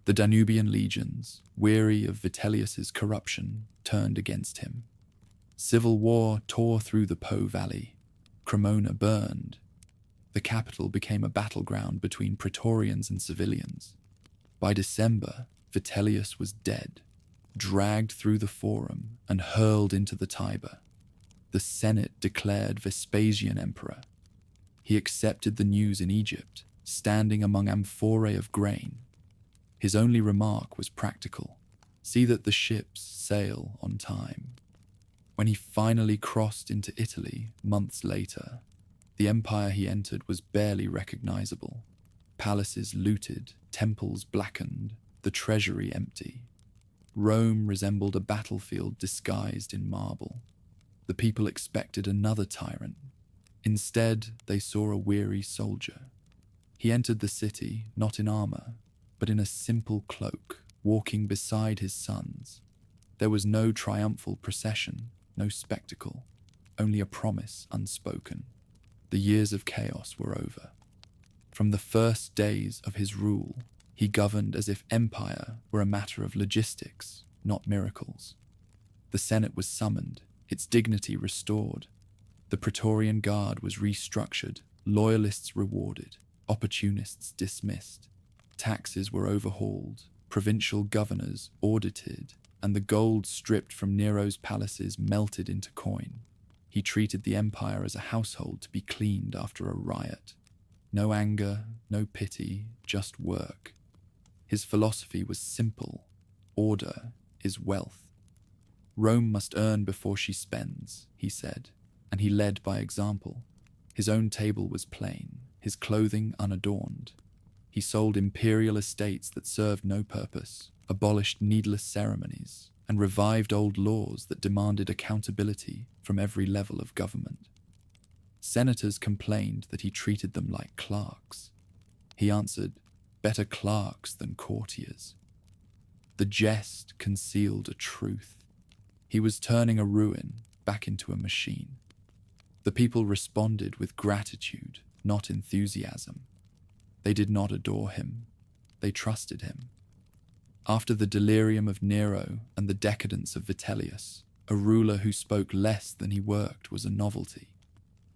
Speaker 1: The Danubian legions, weary of Vitellius's corruption, turned against him. Civil war tore through the Po Valley. Cremona burned. The capital became a battleground between praetorians and civilians. By December, Vitellius was dead, dragged through the Forum and hurled into the Tiber. The Senate declared Vespasian emperor. He accepted the news in Egypt, standing among amphorae of grain. His only remark was practical: see that the ships sail on time. When he finally crossed into Italy months later, the empire he entered was barely recognizable. Palaces looted, temples blackened, the treasury empty. Rome resembled a battlefield disguised in marble. The people expected another tyrant. Instead, they saw a weary soldier. He entered the city not in armor, but in a simple cloak, walking beside his sons. There was no triumphal procession, no spectacle, only a promise unspoken. The years of chaos were over. From the first days of his rule, he governed as if empire were a matter of logistics, not miracles. The Senate was summoned, its dignity restored. The Praetorian Guard was restructured, loyalists rewarded, opportunists dismissed. Taxes were overhauled, provincial governors audited, and the gold stripped from Nero's palaces melted into coin. He treated the empire as a household to be cleaned after a riot. No anger, no pity, just work. His philosophy was simple: order is wealth. Rome must earn before she spends, he said, and he led by example. His own table was plain, his clothing unadorned. He sold imperial estates that served no purpose, abolished needless ceremonies, and revived old laws that demanded accountability from every level of government. Senators complained that he treated them like clerks. He answered, better clerks than courtiers. The jest concealed a truth. He was turning a ruin back into a machine. The people responded with gratitude, not enthusiasm. They did not adore him. They trusted him. After the delirium of Nero and the decadence of Vitellius, a ruler who spoke less than he worked was a novelty.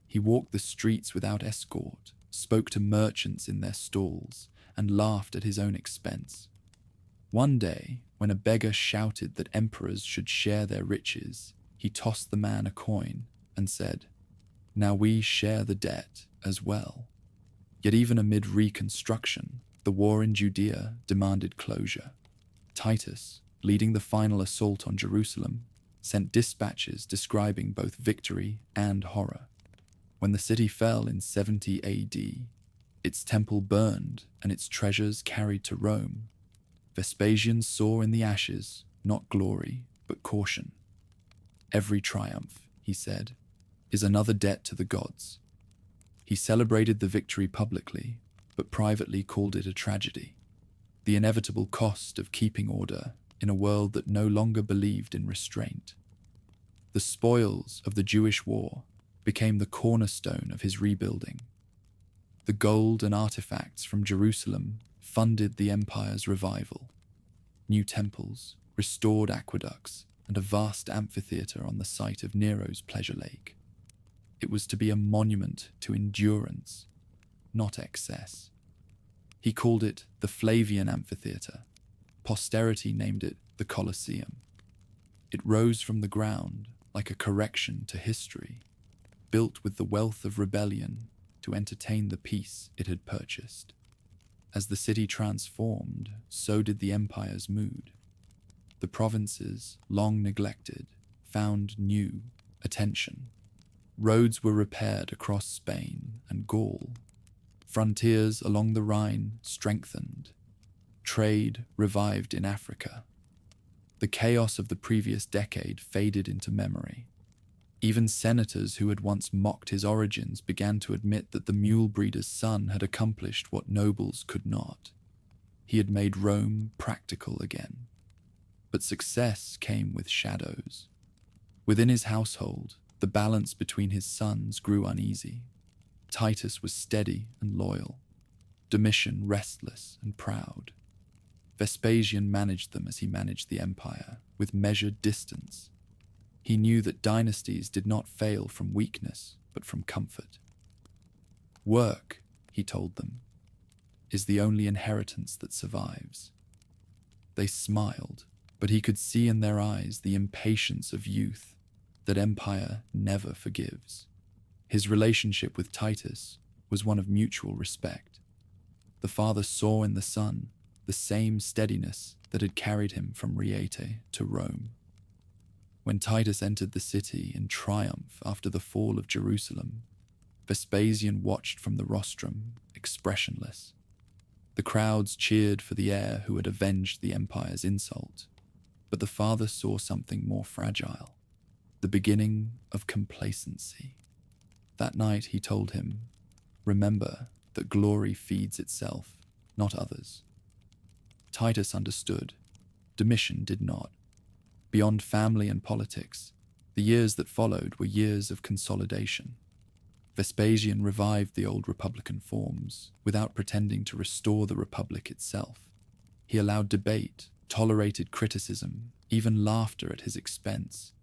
Speaker 1: He walked the streets without escort, spoke to merchants in their stalls, and laughed at his own expense. One day, when a beggar shouted that emperors should share their riches, he tossed the man a coin and said, "Now we share the debt as well." Yet even amid reconstruction, the war in Judea demanded closure. Titus, leading the final assault on Jerusalem, sent dispatches describing both victory and horror. When the city fell in 70 AD, its temple burned and its treasures carried to Rome. Vespasian saw in the ashes not glory, but caution. Every triumph, he said, is another debt to the gods. He celebrated the victory publicly, but privately called it a tragedy, the inevitable cost of keeping order in a world that no longer believed in restraint. The spoils of the Jewish war became the cornerstone of his rebuilding. The gold and artifacts from Jerusalem funded the empire's revival. New temples, restored aqueducts, and a vast amphitheatre on the site of Nero's pleasure lake. It was to be a monument to endurance, not excess. He called it the Flavian amphitheatre. Posterity named it the Colosseum. It rose from the ground like a correction to history, built with the wealth of rebellion to entertain the peace it had purchased. As the city transformed, so did the empire's mood. The provinces, long neglected, found new attention. Roads were repaired across Spain and Gaul. Frontiers along the Rhine strengthened. Trade revived in Africa. The chaos of the previous decade faded into memory. Even senators who had once mocked his origins began to admit that the mule breeder's son had accomplished what nobles could not. He had made Rome practical again. But success came with shadows. Within his household, the balance between his sons grew uneasy. Titus was steady and loyal, Domitian restless and proud. Vespasian managed them as he managed the empire, with measured distance. He knew that dynasties did not fail from weakness, but from comfort. Work, he told them, is the only inheritance that survives. They smiled, but he could see in their eyes the impatience of youth that empire never forgives. His relationship with Titus was one of mutual respect. The father saw in the son the same steadiness that had carried him from Riete to Rome. When Titus entered the city in triumph after the fall of Jerusalem, Vespasian watched from the rostrum, expressionless. The crowds cheered for the heir who had avenged the empire's insult, but the father saw something more fragile, the beginning of complacency. That night he told him, "Remember that glory feeds itself, not others." Titus understood. Domitian did not. Beyond family and politics, the years that followed were years of consolidation. Vespasian revived the old republican forms without pretending to restore the republic itself. He allowed debate, tolerated criticism, even laughter at his expense,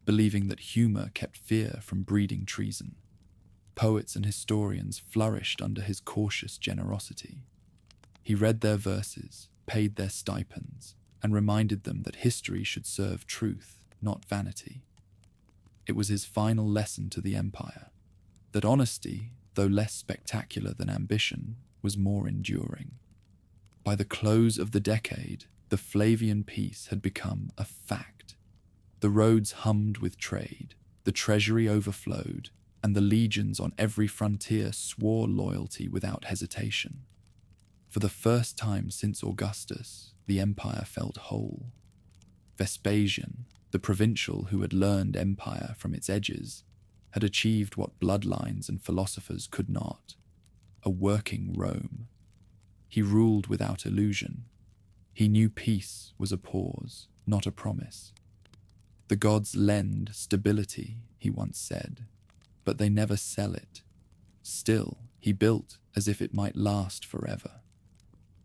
Speaker 1: believing that humor kept fear from breeding treason. Poets and historians flourished under his cautious generosity. He read their verses, paid their stipends, and reminded them that history should serve truth, not vanity. It was his final lesson to the empire, that honesty, though less spectacular than ambition, was more enduring. By the close of the decade, the Flavian peace had become a fact. The roads hummed with trade, the treasury overflowed, and the legions on every frontier swore loyalty without hesitation. For the first time since Augustus, the empire felt whole. Vespasian, the provincial who had learned empire from its edges, had achieved what bloodlines and philosophers could not: a working Rome. He ruled without illusion. He knew peace was a pause, not a promise. The gods lend stability, he once said, but they never sell it. Still, he built as if it might last forever.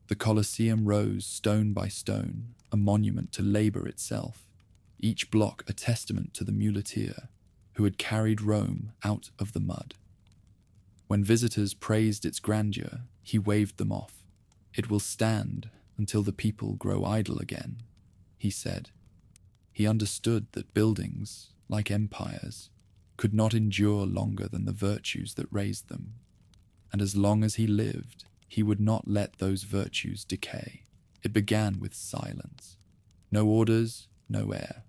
Speaker 1: The Colosseum rose stone by stone, a monument to labor itself, each block a testament to the muleteer who had carried Rome out of the mud. When visitors praised its grandeur, he waved them off. "It will stand until the people grow idle again," he said. He understood that buildings, like empires, could not endure longer than the virtues that raised them, and as long as he lived, he would not let those virtues decay. It began with silence. No orders, no air,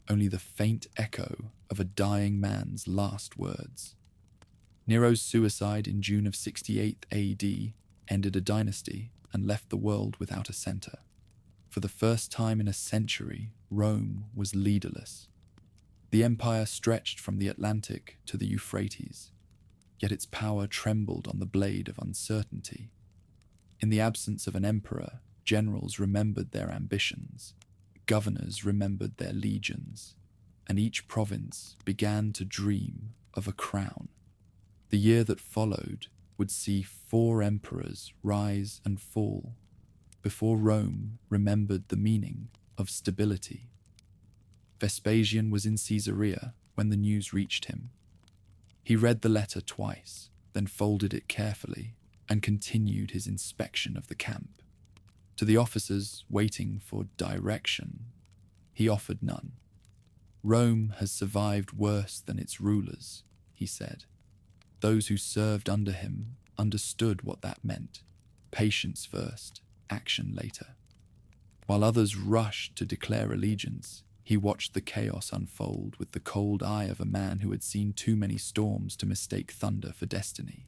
Speaker 1: only the faint echo of a dying man's last words. Nero's suicide in June of 68 AD ended a dynasty and left the world without a center. For the first time in a century, Rome was leaderless. The empire stretched from the Atlantic to the Euphrates. yet its power trembled on the blade of uncertainty. In the absence of an emperor, generals remembered their ambitions, governors remembered their legions, and each province began to dream of a crown. The year that followed would see 4 emperors rise and fall before Rome remembered the meaning of stability. Vespasian was in Caesarea when the news reached him. He read the letter twice, then folded it carefully and continued his inspection of the camp. To the officers waiting for direction, he offered none. Rome has survived worse than its rulers, he said. Those who served under him understood what that meant. Patience first, action later. While others rushed to declare allegiance, he watched the chaos unfold with the cold eye of a man who had seen too many storms to mistake thunder for destiny.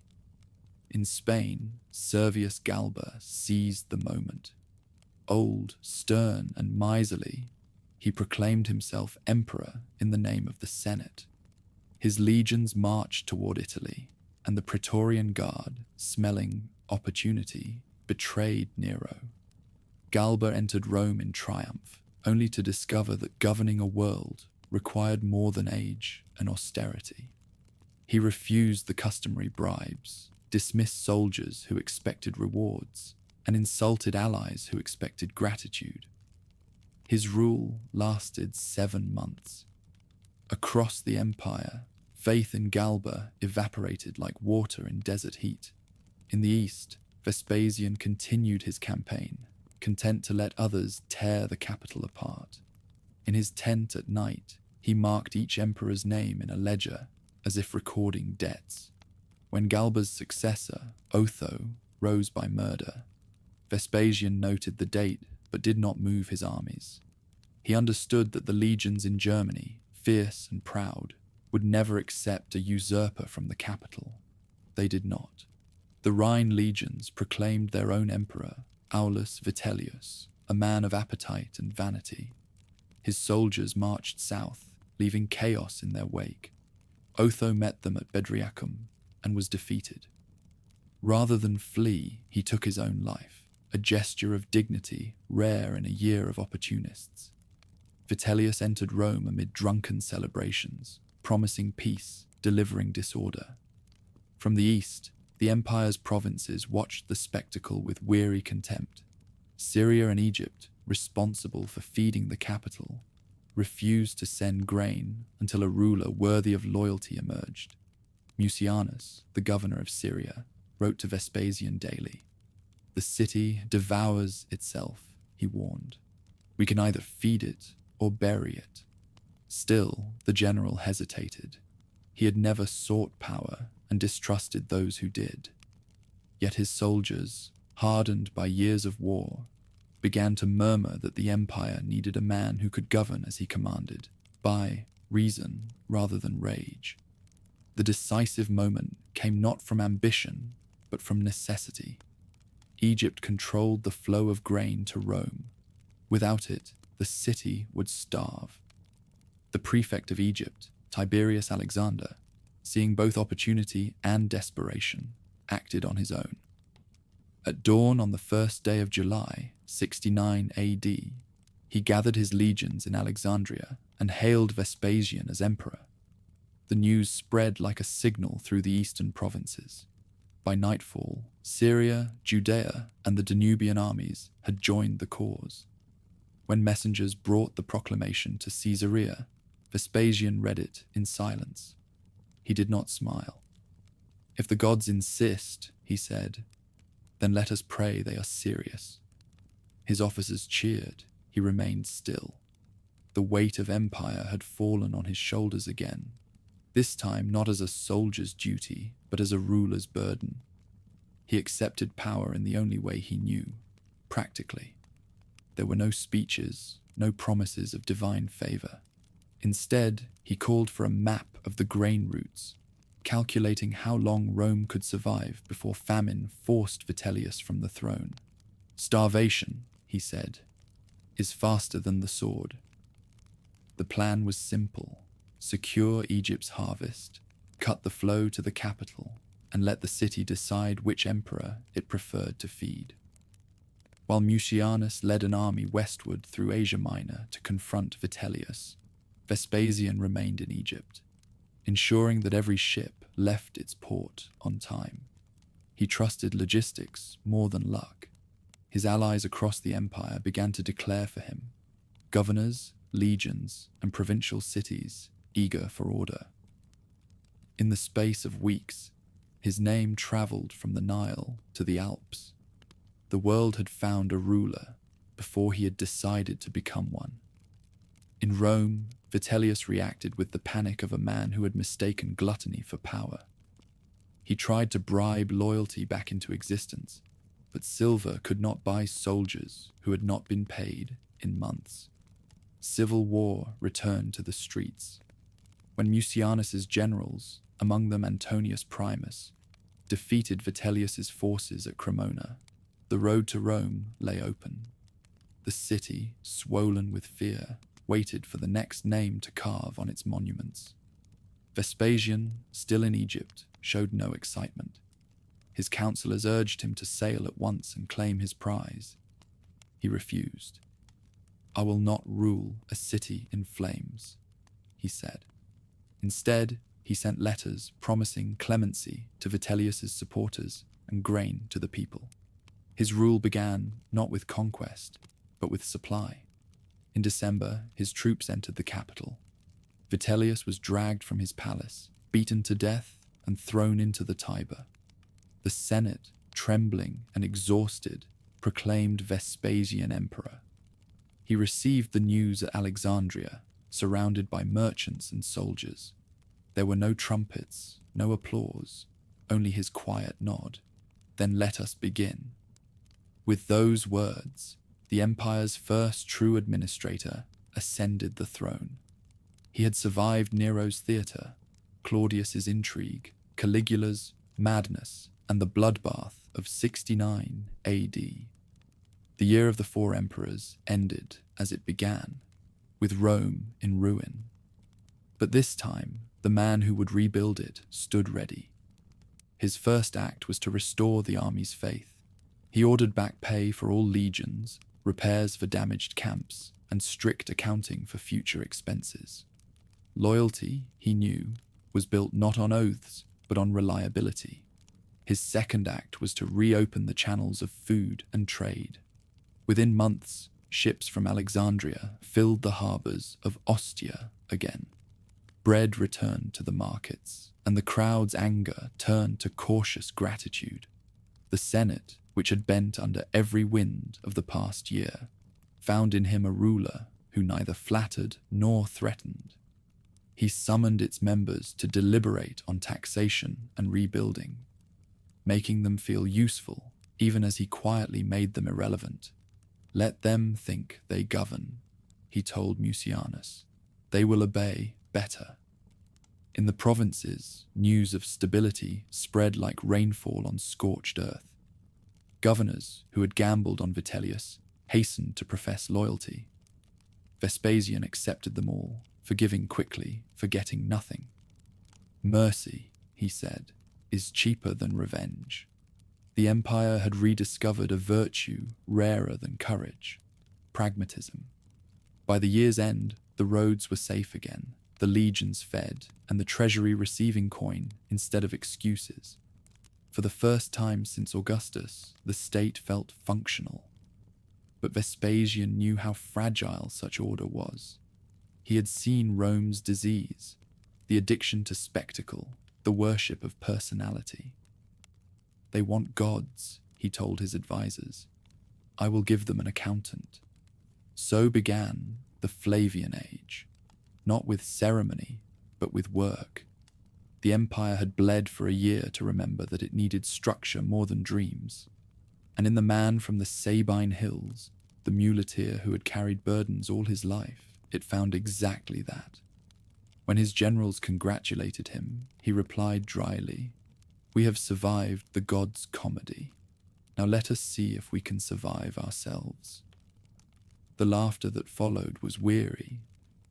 Speaker 1: In Spain, Servius Galba seized the moment. Old, stern, and miserly, he proclaimed himself emperor in the name of the Senate. His legions marched toward Italy, and the Praetorian Guard, smelling opportunity, betrayed Nero. Galba entered Rome in triumph, only to discover that governing a world required more than age and austerity. He refused the customary bribes, dismissed soldiers who expected rewards, and insulted allies who expected gratitude. His rule lasted 7 months. Across the empire, faith in Galba evaporated like water in desert heat. In the east, Vespasian continued his campaign, content to let others tear the capital apart. In his tent at night, he marked each emperor's name in a ledger, as if recording debts. When Galba's successor, Otho, rose by murder, Vespasian noted the date but did not move his armies. He understood that the legions in Germany, fierce and proud, would never accept a usurper from the capital. They did not. The Rhine legions proclaimed their own emperor, Aulus Vitellius, a man of appetite and vanity. His soldiers marched south, leaving chaos in their wake. Otho met them at Bedriacum and was defeated. Rather than flee, he took his own life, a gesture of dignity rare in a year of opportunists. Vitellius entered Rome amid drunken celebrations, promising peace, delivering disorder. From the east, the empire's provinces watched the spectacle with weary contempt. Syria and Egypt, responsible for feeding the capital, refused to send grain until a ruler worthy of loyalty emerged. Mucianus, the governor of Syria, wrote to Vespasian daily. "The city devours itself," he warned. "We can either feed it or bury it." Still, the general hesitated. He had never sought power and distrusted those who did. Yet his soldiers, hardened by years of war, began to murmur that the empire needed a man who could govern as he commanded, by reason rather than rage. The decisive moment came not from ambition, but from necessity. Egypt controlled the flow of grain to Rome. Without it, the city would starve. The prefect of Egypt, Tiberius Alexander, seeing both opportunity and desperation, acted on his own. At dawn on the first day of July, 69 AD, he gathered his legions in Alexandria and hailed Vespasian as emperor. The news spread like a signal through the eastern provinces. By nightfall, Syria, Judea, and the Danubian armies had joined the cause. When messengers brought the proclamation to Caesarea, Vespasian read it in silence. He did not smile. "If the gods insist," he said, "then let us pray they are serious." His officers cheered. He remained still. The weight of empire had fallen on his shoulders again, this time not as a soldier's duty, but as a ruler's burden. He accepted power in the only way he knew, practically. There were no speeches, no promises of divine favor. Instead, he called for a map of the grain routes, calculating how long Rome could survive before famine forced Vitellius from the throne. "Starvation," he said, "is faster than the sword." The plan was simple: secure Egypt's harvest, cut the flow to the capital, and let the city decide which emperor it preferred to feed. While Mucianus led an army westward through Asia Minor to confront Vitellius, Vespasian remained in Egypt, ensuring that every ship left its port on time. He trusted logistics more than luck. His allies across the empire began to declare for him, governors, legions, and provincial cities eager for order. In the space of weeks, his name traveled from the Nile to the Alps. The world had found a ruler before he had decided to become one. In Rome, Vitellius reacted with the panic of a man who had mistaken gluttony for power. He tried to bribe loyalty back into existence, but silver could not buy soldiers who had not been paid in months. Civil war returned to the streets. When Mucianus's generals, among them Antonius Primus, defeated Vitellius's forces at Cremona, the road to Rome lay open. The city, swollen with fear, waited for the next name to carve on its monuments. Vespasian, still in Egypt, showed no excitement. His counselors urged him to sail at once and claim his prize. He refused. "I will not rule a city in flames," he said. Instead, he sent letters promising clemency to Vitellius's supporters and grain to the people. His rule began not with conquest, but with supply. In December, his troops entered the capital. Vitellius was dragged from his palace, beaten to death, and thrown into the Tiber. The Senate, trembling and exhausted, proclaimed Vespasian emperor. He received the news at Alexandria, surrounded by merchants and soldiers. There were no trumpets, no applause, only his quiet nod. "Then let us begin." With those words, the empire's first true administrator ascended the throne. He had survived Nero's theatre, Claudius's intrigue, Caligula's madness, and the bloodbath of 69 AD. The year of the four emperors ended as it began, with Rome in ruin. But this time, the man who would rebuild it stood ready. His first act was to restore the army's faith. He ordered back pay for all legions, repairs for damaged camps, and strict accounting for future expenses. Loyalty, he knew, was built not on oaths, but on reliability. His second act was to reopen the channels of food and trade. Within months, ships from Alexandria filled the harbours of Ostia again. Bread returned to the markets, and the crowd's anger turned to cautious gratitude. The Senate, which had bent under every wind of the past year, found in him a ruler who neither flattered nor threatened. He summoned its members to deliberate on taxation and rebuilding, making them feel useful even as he quietly made them irrelevant. "Let them think they govern," he told Mucianus. "They will obey better." In the provinces, news of stability spread like rainfall on scorched earth. Governors who had gambled on Vitellius hastened to profess loyalty. Vespasian accepted them all, forgiving quickly, forgetting nothing. "Mercy," he said, "is cheaper than revenge." The empire had rediscovered a virtue rarer than courage: pragmatism. By the year's end, the roads were safe again, the legions fed, and the treasury receiving coin instead of excuses. For the first time since Augustus, the state felt functional. But Vespasian knew how fragile such order was. He had seen Rome's disease, the addiction to spectacle, the worship of personality. "They want gods," he told his advisors. "I will give them an accountant." So began the Flavian age, not with ceremony, but with work. The empire had bled for a year to remember that it needed structure more than dreams. And in the man from the Sabine hills, the muleteer who had carried burdens all his life, it found exactly that. When his generals congratulated him, he replied dryly, "We have survived the gods' comedy. Now let us see if we can survive ourselves." The laughter that followed was weary,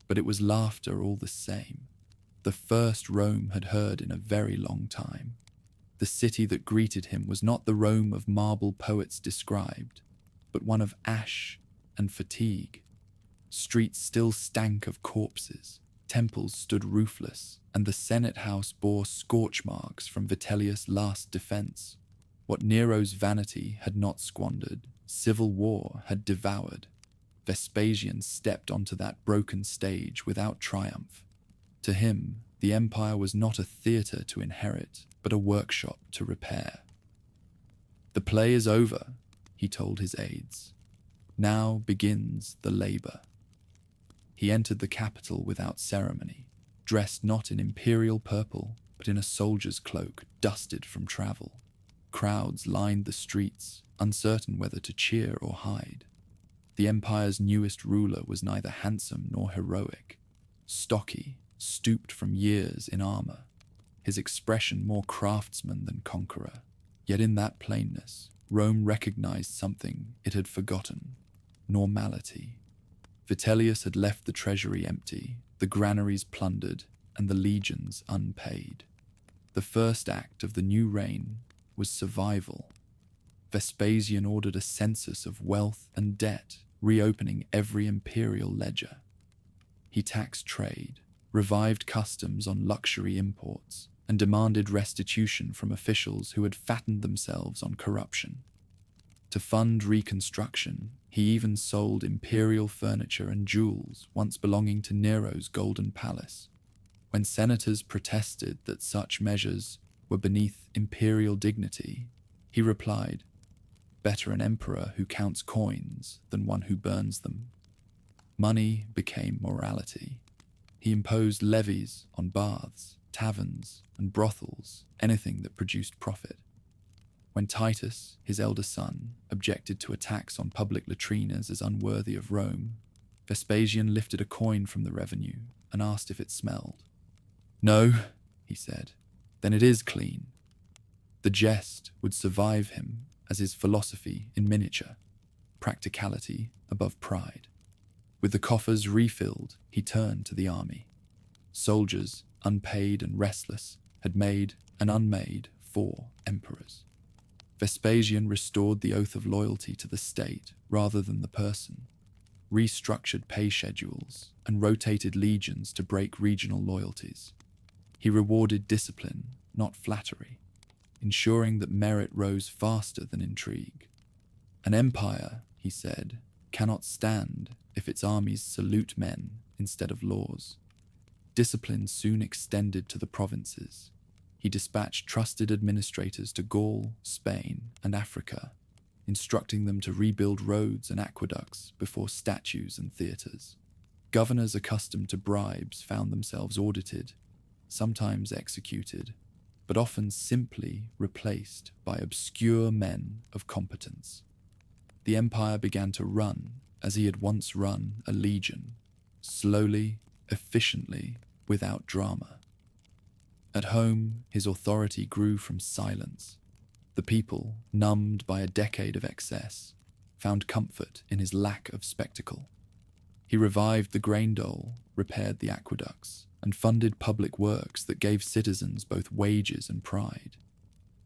Speaker 1: but it was laughter all the same. The first Rome had heard in a very long time. The city that greeted him was not the Rome of marble poets described, but one of ash and fatigue. Streets still stank of corpses, temples stood roofless, and the Senate house bore scorch marks from Vitellius' last defense. What Nero's vanity had not squandered, civil war had devoured. Vespasian stepped onto that broken stage without triumph. To him, the empire was not a theatre to inherit, but a workshop to repair. "The play is over," he told his aides. "Now begins the labor." He entered the capital without ceremony, dressed not in imperial purple, but in a soldier's cloak dusted from travel. Crowds lined the streets, uncertain whether to cheer or hide. The empire's newest ruler was neither handsome nor heroic. Stocky, stooped from years in armor, his expression more craftsman than conqueror. Yet in that plainness, Rome recognized something it had forgotten: normality. Vitellius had left the treasury empty, the granaries plundered, and the legions unpaid. The first act of the new reign was survival. Vespasian ordered a census of wealth and debt, reopening every imperial ledger. He taxed trade, revived customs on luxury imports, and demanded restitution from officials who had fattened themselves on corruption. To fund reconstruction, he even sold imperial furniture and jewels once belonging to Nero's golden palace. When senators protested that such measures were beneath imperial dignity, he replied, "Better an emperor who counts coins than one who burns them." Money became morality. He imposed levies on baths, taverns, and brothels, anything that produced profit. When Titus, his elder son, objected to a tax on public latrinas as unworthy of Rome, Vespasian lifted a coin from the revenue and asked if it smelled. "No," he said, "then it is clean." The jest would survive him as his philosophy in miniature, practicality above pride. With the coffers refilled, he turned to the army. Soldiers, unpaid and restless, had made and unmade 4 emperors. Vespasian restored the oath of loyalty to the state rather than the person, restructured pay schedules, and rotated legions to break regional loyalties. He rewarded discipline, not flattery, ensuring that merit rose faster than intrigue. "An empire," he said, "cannot stand if its armies salute men instead of laws." Discipline soon extended to the provinces. He dispatched trusted administrators to Gaul, Spain, and Africa, instructing them to rebuild roads and aqueducts before statues and theatres. Governors accustomed to bribes found themselves audited, sometimes executed, but often simply replaced by obscure men of competence. The empire began to run as he had once run a legion, slowly, efficiently, without drama. At home, his authority grew from silence. The people, numbed by a decade of excess, found comfort in his lack of spectacle. He revived the grain dole, repaired the aqueducts, and funded public works that gave citizens both wages and pride.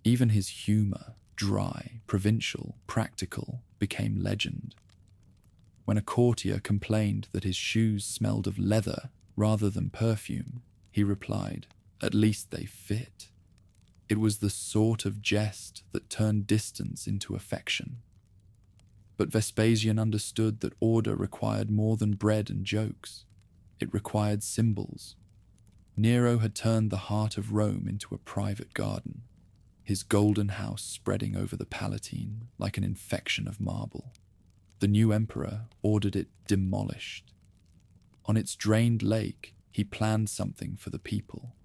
Speaker 1: Even his humor, dry, provincial, practical, became legend. When a courtier complained that his shoes smelled of leather rather than perfume, he replied, "At least they fit." It was the sort of jest that turned distance into affection. But Vespasian understood that order required more than bread and jokes. It required symbols. Nero had turned the heart of Rome into a private garden, his golden house spreading over the Palatine like an infection of marble. The new emperor ordered it demolished. On its drained lake, he planned something for the people.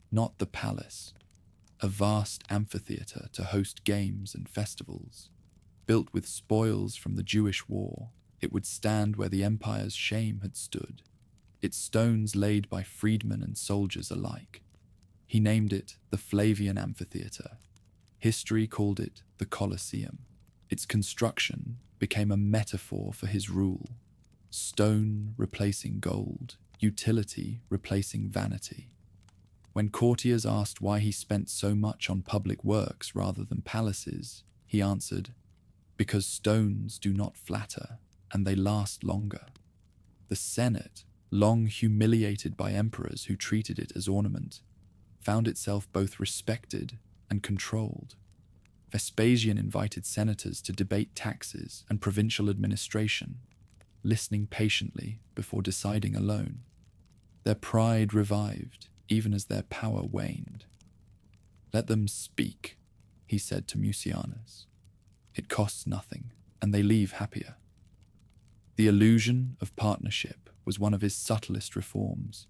Speaker 1: Not the palace, a vast amphitheater to host games and festivals. Built with spoils from the Jewish war, it would stand where the empire's shame had stood, its stones laid by freedmen and soldiers alike. He named it the Flavian Amphitheater. History called it the Colosseum. Its construction became a metaphor for his rule. Stone replacing gold, utility replacing vanity. When courtiers asked why he spent so much on public works rather than palaces, he answered, "Because stones do not flatter, and they last longer." The Senate, long humiliated by emperors who treated it as ornament, found itself both respected and controlled. Vespasian invited senators to debate taxes and provincial administration, listening patiently before deciding alone. Their pride revived, even as their power waned. "Let them speak," he said to Mucianus. "It costs nothing, and they leave happier." The illusion of partnership was one of his subtlest reforms.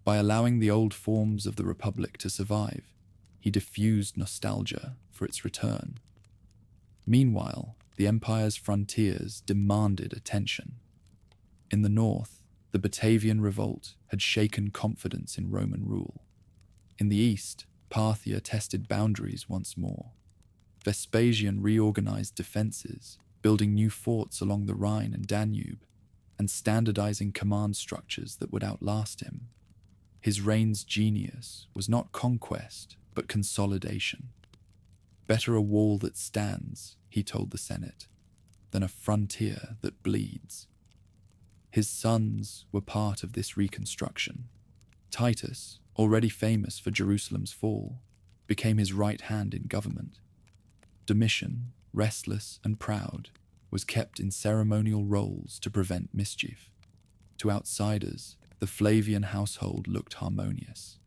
Speaker 1: By allowing the old forms of the Republic to survive, he diffused nostalgia for its return. Meanwhile, the empire's frontiers demanded attention. In the north, the Batavian revolt had shaken confidence in Roman rule. In the east, Parthia tested boundaries once more. Vespasian reorganized defenses, building new forts along the Rhine and Danube, and standardizing command structures that would outlast him. His reign's genius was not conquest, but consolidation. "Better a wall that stands," he told the Senate, "than a frontier that bleeds." His sons were part of this reconstruction. Titus, already famous for Jerusalem's fall, became his right hand in government. Domitian, restless and proud, was kept in ceremonial roles to prevent mischief. To outsiders, the Flavian household looked harmonious.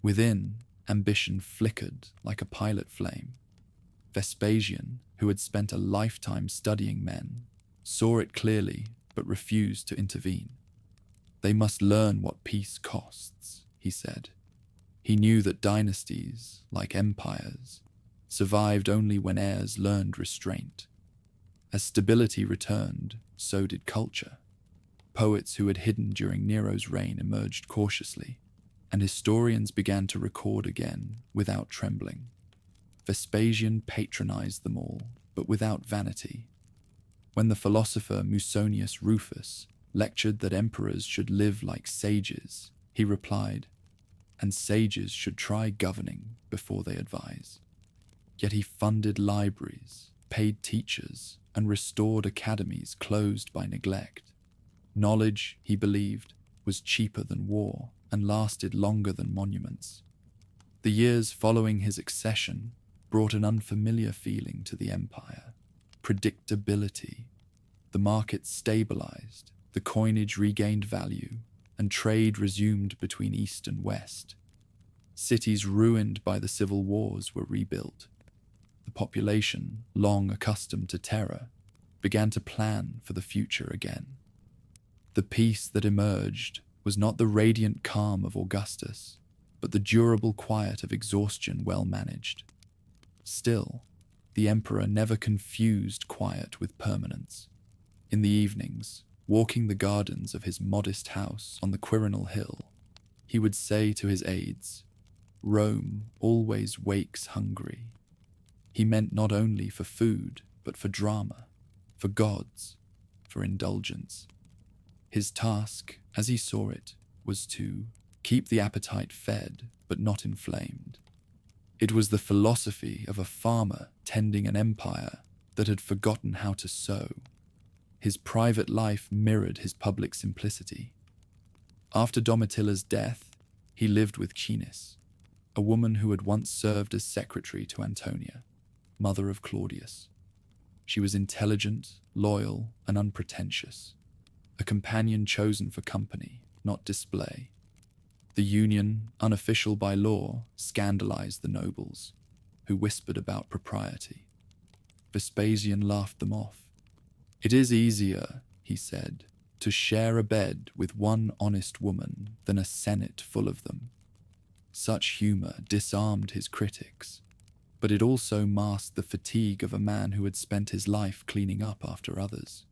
Speaker 1: Within, ambition flickered like a pilot flame. Vespasian, who had spent a lifetime studying men, saw it clearly but refused to intervene. "They must learn what peace costs," he said. He knew that dynasties, like empires, survived only when heirs learned restraint. As stability returned, so did culture. Poets who had hidden during Nero's reign emerged cautiously, and historians began to record again without trembling. Vespasian patronized them all, but without vanity. When the philosopher Musonius Rufus lectured that emperors should live like sages, he replied, "And sages should try governing before they advise." Yet he funded libraries, paid teachers, and restored academies closed by neglect. Knowledge, he believed, was cheaper than war and lasted longer than monuments. The years following his accession brought an unfamiliar feeling to the empire: predictability. The market stabilized, the coinage regained value, and trade resumed between East and West. Cities ruined by the civil wars were rebuilt. The population, long accustomed to terror, began to plan for the future again. The peace that emerged was not the radiant calm of Augustus, but the durable quiet of exhaustion well managed. Still, the emperor never confused quiet with permanence. In the evenings, walking the gardens of his modest house on the Quirinal Hill, he would say to his aides, "Rome always wakes hungry." He meant not only for food, but for drama, for gods, for indulgence. His task, as he saw it, was to keep the appetite fed, but not inflamed. It was the philosophy of a farmer tending an empire that had forgotten how to sow. His private life mirrored his public simplicity. After Domitilla's death, he lived with Caenis, a woman who had once served as secretary to Antonia, mother of Claudius. She was intelligent, loyal, and unpretentious, a companion chosen for company, not display. The union, unofficial by law, scandalized the nobles, who whispered about propriety. Vespasian laughed them off. "It is easier," he said, "to share a bed with one honest woman than a senate full of them." Such humor disarmed his critics, but it also masked the fatigue of a man who had spent his life cleaning up after others.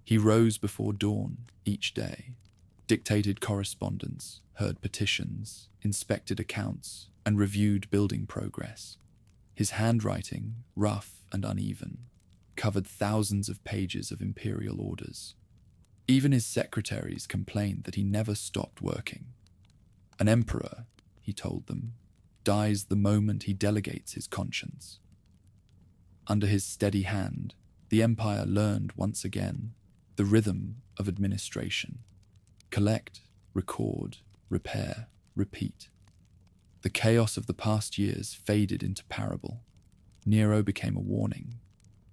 Speaker 1: He rose before dawn each day, dictated correspondence, heard petitions, inspected accounts, and reviewed building progress. His handwriting, rough and uneven, covered thousands of pages of imperial orders. Even his secretaries complained that he never stopped working. An emperor, he told them, dies the moment he delegates his conscience. Under his steady hand, the empire learned once again the rhythm of administration: collect, record, repair, repeat. The chaos of the past years faded into parable. Nero became a warning.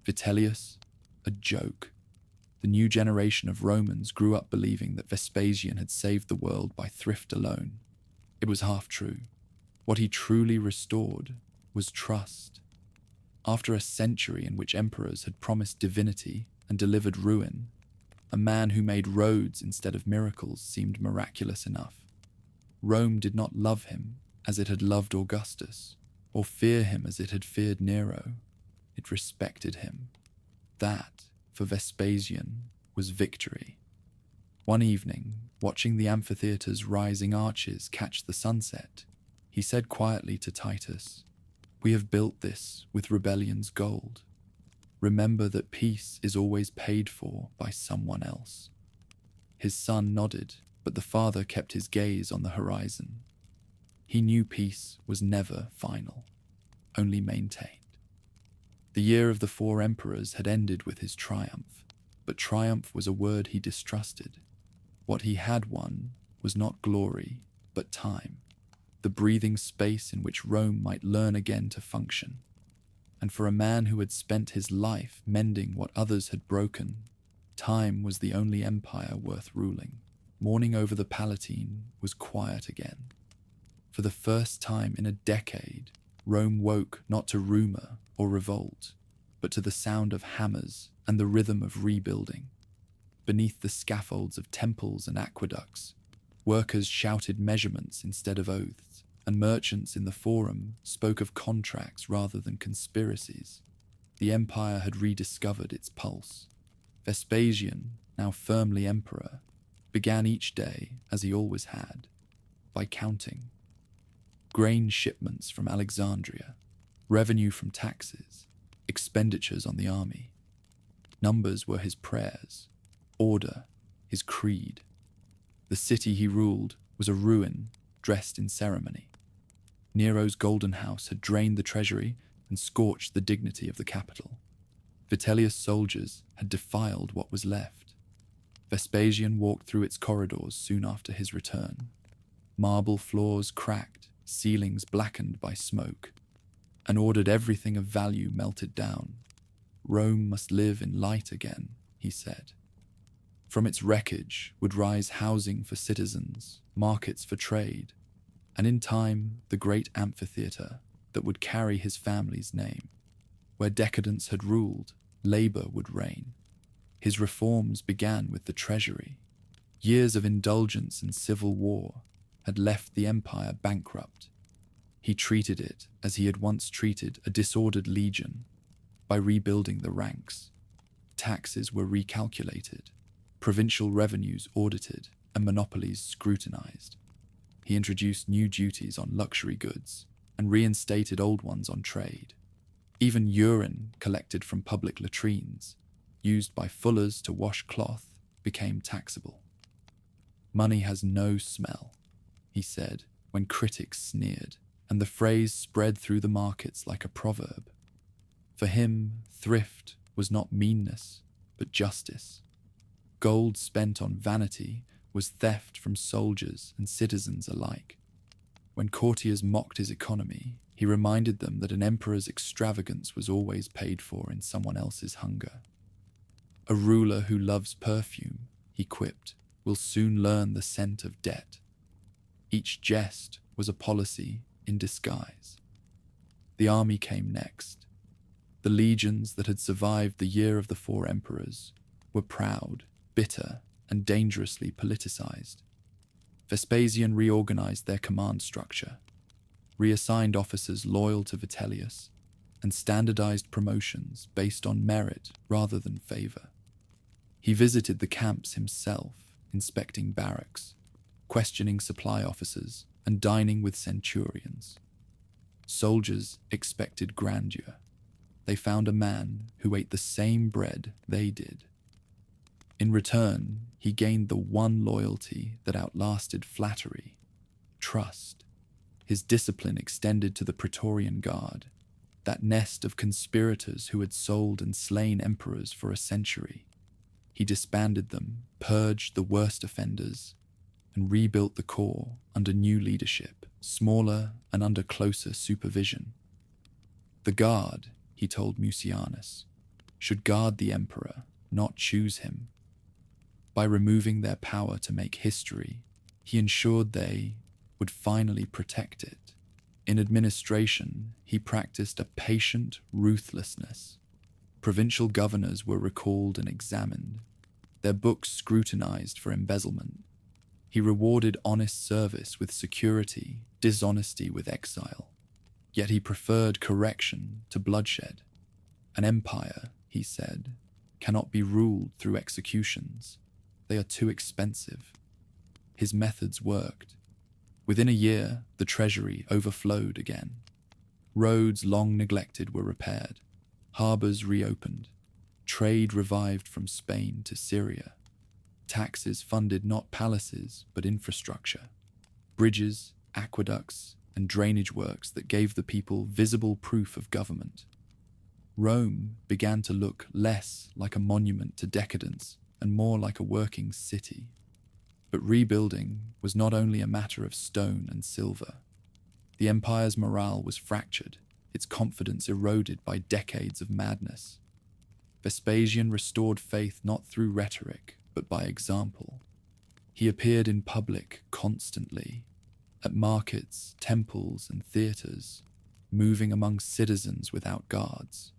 Speaker 1: Vitellius, a joke. The new generation of Romans grew up believing that Vespasian had saved the world by thrift alone. It was half true. What he truly restored was trust. After a century in which emperors had promised divinity and delivered ruin, a man who made roads instead of miracles seemed miraculous enough. Rome did not love him as it had loved Augustus, or fear him as it had feared Nero. It respected him. That, for Vespasian, was victory. One evening, watching the amphitheater's rising arches catch the sunset, he said quietly to Titus, "We have built this with rebellion's gold. Remember that peace is always paid for by someone else." His son nodded, but the father kept his gaze on the horizon. He knew peace was never final, only maintained. The year of the 4 emperors had ended with his triumph, but triumph was a word he distrusted. What he had won was not glory, but time, the breathing space in which Rome might learn again to function. And for a man who had spent his life mending what others had broken, time was the only empire worth ruling. Morning over the Palatine was quiet again. For the first time in a decade, Rome woke not to rumor or revolt, but to the sound of hammers and the rhythm of rebuilding. Beneath the scaffolds of temples and aqueducts, workers shouted measurements instead of oaths, and merchants in the forum spoke of contracts rather than conspiracies. The empire had rediscovered its pulse. Vespasian, now firmly emperor, began each day, as he always had, by counting. Grain shipments from Alexandria, revenue from taxes, expenditures on the army. Numbers were his prayers, order, his creed. The city he ruled was a ruin dressed in ceremony. Nero's golden house had drained the treasury and scorched the dignity of the capital. Vitellius' soldiers had defiled what was left. Vespasian walked through its corridors soon after his return. Marble floors cracked, ceilings blackened by smoke, and ordered everything of value melted down. Rome must live in light again, he said. From its wreckage would rise housing for citizens, markets for trade, and in time the great amphitheater that would carry his family's name. Where decadence had ruled, labor would reign. His reforms began with the treasury. Years of indulgence and civil war had left the empire bankrupt. He treated it as he had once treated a disordered legion, by rebuilding the ranks. Taxes were recalculated, provincial revenues audited, and monopolies scrutinized. He introduced new duties on luxury goods and reinstated old ones on trade. Even urine collected from public latrines, used by fullers to wash cloth, became taxable. "Money has no smell," he said when critics sneered, and the phrase spread through the markets like a proverb. For him, thrift was not meanness, but justice. Gold spent on vanity was theft from soldiers and citizens alike. When courtiers mocked his economy, he reminded them that an emperor's extravagance was always paid for in someone else's hunger. "A ruler who loves perfume," he quipped, "will soon learn the scent of debt." Each jest was a policy in disguise. The army came next. The legions that had survived the year of the 4 emperors were proud, bitter, and dangerously politicized. Vespasian reorganized their command structure, reassigned officers loyal to Vitellius, and standardized promotions based on merit rather than favor. He visited the camps himself, inspecting barracks, questioning supply officers, and dining with centurions. Soldiers expected grandeur. They found a man who ate the same bread they did. In return, he gained the one loyalty that outlasted flattery: trust. His discipline extended to the Praetorian Guard, that nest of conspirators who had sold and slain emperors for a century. He disbanded them, purged the worst offenders, and rebuilt the corps under new leadership, smaller and under closer supervision. The Guard, he told Mucianus, should guard the emperor, not choose him. By removing their power to make history, he ensured they would finally protect it. In administration, he practiced a patient ruthlessness. Provincial governors were recalled and examined, their books scrutinized for embezzlement. He rewarded honest service with security, dishonesty with exile. Yet he preferred correction to bloodshed. An empire, he said, cannot be ruled through executions. They are too expensive. His methods worked. Within a year, the treasury overflowed again. Roads long neglected were repaired. Harbors reopened. Trade revived from Spain to Syria. Taxes funded not palaces, but infrastructure. Bridges, aqueducts, and drainage works that gave the people visible proof of government. Rome began to look less like a monument to decadence and more like a working city. But rebuilding was not only a matter of stone and silver. The empire's morale was fractured, its confidence eroded by decades of madness. Vespasian restored faith not through rhetoric, but by example. He appeared in public constantly, at markets, temples, and theatres, moving among citizens without guards.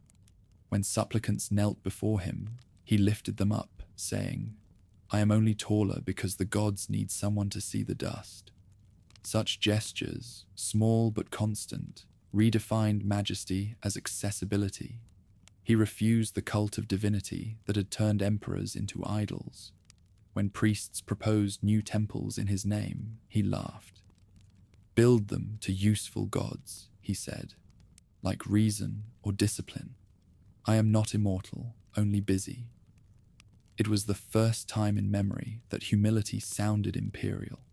Speaker 1: When supplicants knelt before him, he lifted them up, saying, "I am only taller because the gods need someone to see the dust." Such gestures, small but constant, redefined majesty as accessibility. He refused the cult of divinity that had turned emperors into idols. When priests proposed new temples in his name, he laughed. "Build them to useful gods," he said, "like reason or discipline. I am not immortal, only busy." It was the first time in memory that humility sounded imperial.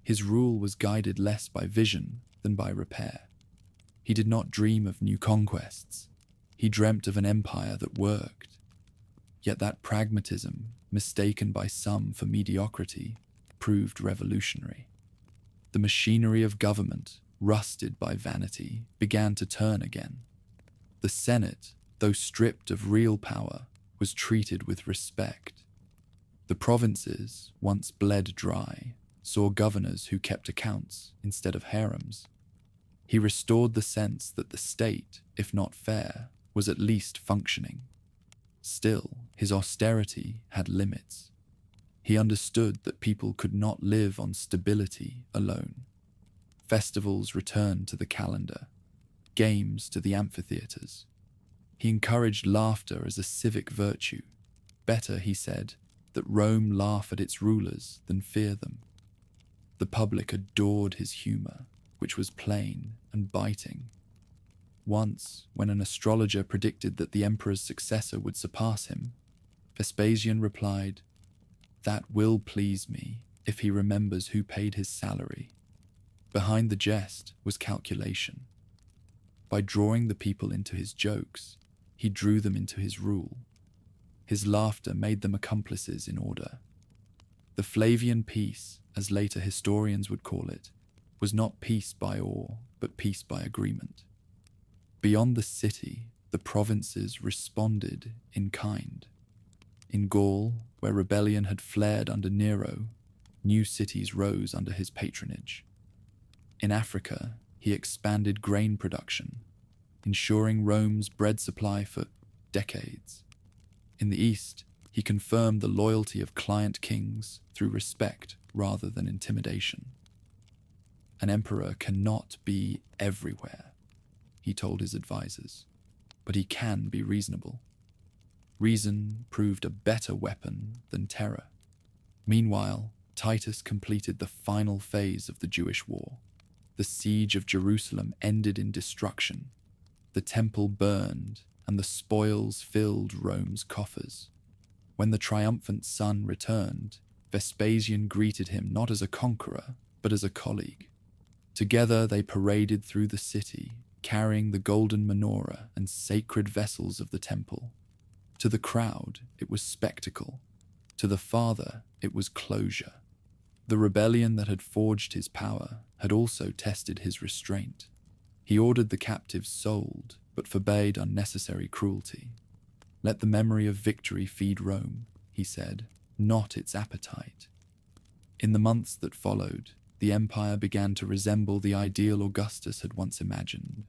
Speaker 1: His rule was guided less by vision than by repair. He did not dream of new conquests. He dreamt of an empire that worked. Yet that pragmatism, mistaken by some for mediocrity, proved revolutionary. The machinery of government, rusted by vanity, began to turn again. The Senate, though stripped of real power, was treated with respect. The provinces, once bled dry, saw governors who kept accounts instead of harems. He restored the sense that the state, if not fair, was at least functioning. Still, his austerity had limits. He understood that people could not live on stability alone. Festivals returned to the calendar, games to the amphitheaters. He encouraged laughter as a civic virtue. Better, he said, that Rome laugh at its rulers than fear them. The public adored his humor, which was plain and biting. Once, when an astrologer predicted that the emperor's successor would surpass him, Vespasian replied, "That will please me if he remembers who paid his salary." Behind the jest was calculation. By drawing the people into his jokes, he drew them into his rule. His laughter made them accomplices in order. The Flavian peace, as later historians would call it, was not peace by awe, but peace by agreement. Beyond the city, the provinces responded in kind. In Gaul, where rebellion had flared under Nero, new cities rose under his patronage. In Africa, he expanded grain production, ensuring Rome's bread supply for decades. In the East, he confirmed the loyalty of client kings through respect rather than intimidation. An emperor cannot be everywhere, he told his advisors, but he can be reasonable. Reason proved a better weapon than terror. Meanwhile, Titus completed the final phase of the Jewish war. The siege of Jerusalem ended in destruction. The temple burned, and the spoils filled Rome's coffers. When the triumphant son returned, Vespasian greeted him not as a conqueror, but as a colleague. Together they paraded through the city, carrying the golden menorah and sacred vessels of the temple. To the crowd, it was spectacle. To the Father, it was closure. The rebellion that had forged his power had also tested his restraint. He ordered the captives sold, but forbade unnecessary cruelty. "Let the memory of victory feed Rome," he said, "not its appetite." In the months that followed, the empire began to resemble the ideal Augustus had once imagined.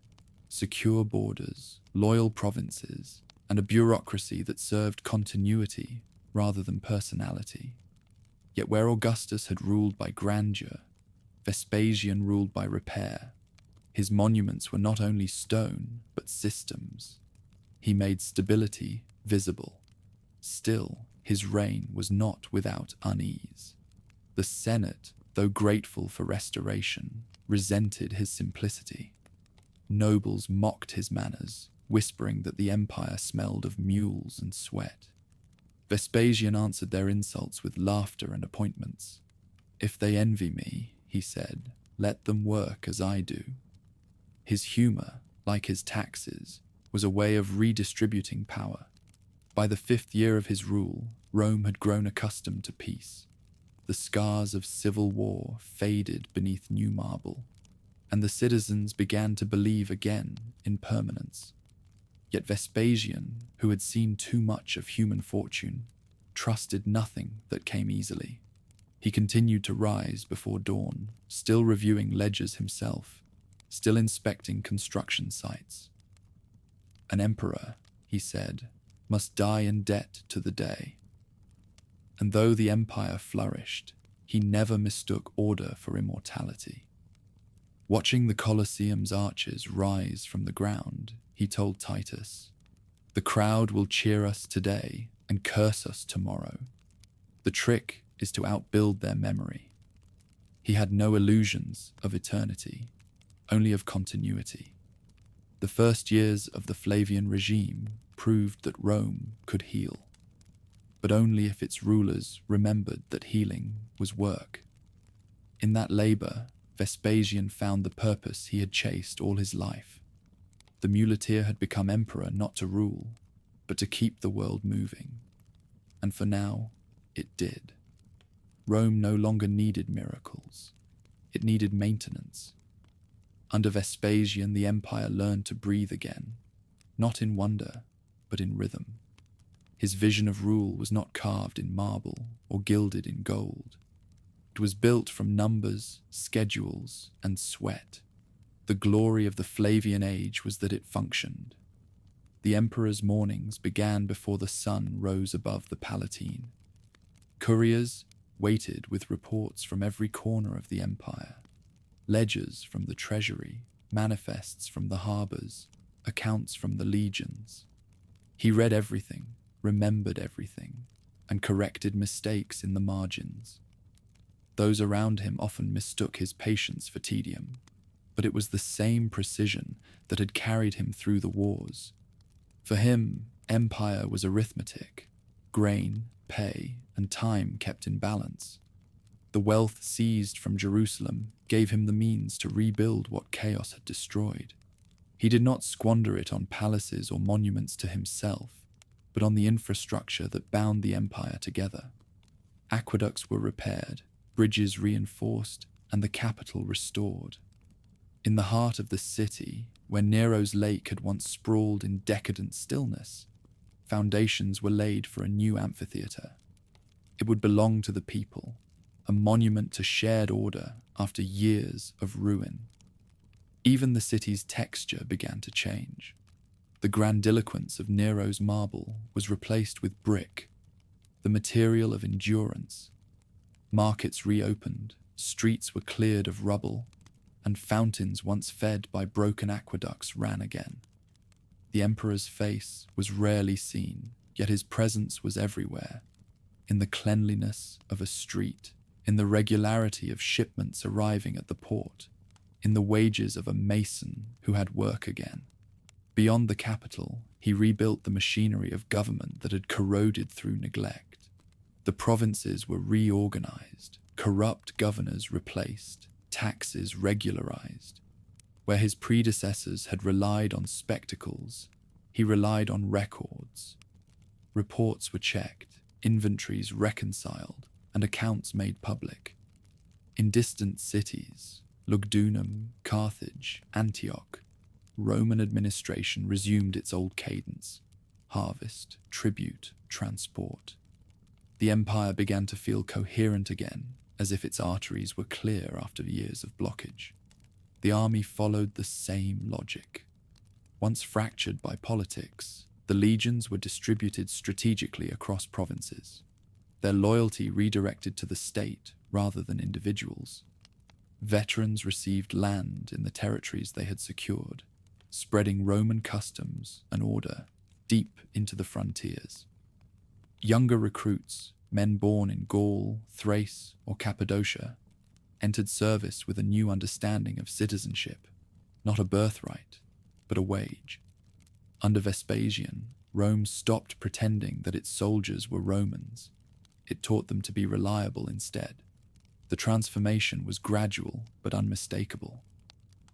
Speaker 1: Secure borders, loyal provinces, and a bureaucracy that served continuity rather than personality. Yet where Augustus had ruled by grandeur, Vespasian ruled by repair. His monuments were not only stone, but systems. He made stability visible. Still, his reign was not without unease. The Senate, though grateful for restoration, resented his simplicity. Nobles mocked his manners, whispering that the empire smelled of mules and sweat. Vespasian answered their insults with laughter and appointments. "If they envy me," he said, "let them work as I do." His humor, like his taxes, was a way of redistributing power. By the 5th year of his rule, Rome had grown accustomed to peace. The scars of civil war faded beneath new marble, and the citizens began to believe again in permanence. Yet Vespasian, who had seen too much of human fortune, trusted nothing that came easily. He continued to rise before dawn, still reviewing ledgers himself, still inspecting construction sites. "An emperor," he said, "must die in debt to the day." And though the empire flourished, he never mistook order for immortality. Watching the Colosseum's arches rise from the ground, he told Titus, "The crowd will cheer us today and curse us tomorrow. The trick is to outbuild their memory." He had no illusions of eternity, only of continuity. The first years of the Flavian regime proved that Rome could heal, but only if its rulers remembered that healing was work. In that labor, Vespasian found the purpose he had chased all his life. The muleteer had become emperor not to rule, but to keep the world moving. And for now, it did. Rome no longer needed miracles. It needed maintenance. Under Vespasian, the empire learned to breathe again, not in wonder, but in rhythm. His vision of rule was not carved in marble or gilded in gold. It was built from numbers, schedules, and sweat. The glory of the Flavian age was that it functioned. The emperor's mornings began before the sun rose above the Palatine. Couriers waited with reports from every corner of the empire. Ledgers from the treasury, manifests from the harbors, accounts from the legions. He read everything, remembered everything, and corrected mistakes in the margins. Those around him often mistook his patience for tedium, but it was the same precision that had carried him through the wars. For him, empire was arithmetic, grain, pay, and time kept in balance. The wealth seized from Jerusalem gave him the means to rebuild what chaos had destroyed. He did not squander it on palaces or monuments to himself, but on the infrastructure that bound the empire together. Aqueducts were repaired, bridges reinforced, and the capital restored. In the heart of the city, where Nero's lake had once sprawled in decadent stillness, foundations were laid for a new amphitheater. It would belong to the people, a monument to shared order after years of ruin. Even the city's texture began to change. The grandiloquence of Nero's marble was replaced with brick, the material of endurance. Markets reopened, streets were cleared of rubble, and fountains once fed by broken aqueducts ran again. The emperor's face was rarely seen, yet his presence was everywhere, in the cleanliness of a street, in the regularity of shipments arriving at the port, in the wages of a mason who had work again. Beyond the capital, he rebuilt the machinery of government that had corroded through neglect. The provinces were reorganized, corrupt governors replaced, taxes regularized. Where his predecessors had relied on spectacles, he relied on records. Reports were checked, inventories reconciled, and accounts made public. In distant cities, Lugdunum, Carthage, Antioch, Roman administration resumed its old cadence: harvest, tribute, transport. The empire began to feel coherent again, as if its arteries were clear after years of blockage. The army followed the same logic. Once fractured by politics, the legions were distributed strategically across provinces, their loyalty redirected to the state rather than individuals. Veterans received land in the territories they had secured, spreading Roman customs and order deep into the frontiers. Younger recruits, men born in Gaul, Thrace, or Cappadocia, entered service with a new understanding of citizenship, not a birthright, but a wage. Under Vespasian, Rome stopped pretending that its soldiers were Romans. It taught them to be reliable instead. The transformation was gradual but unmistakable.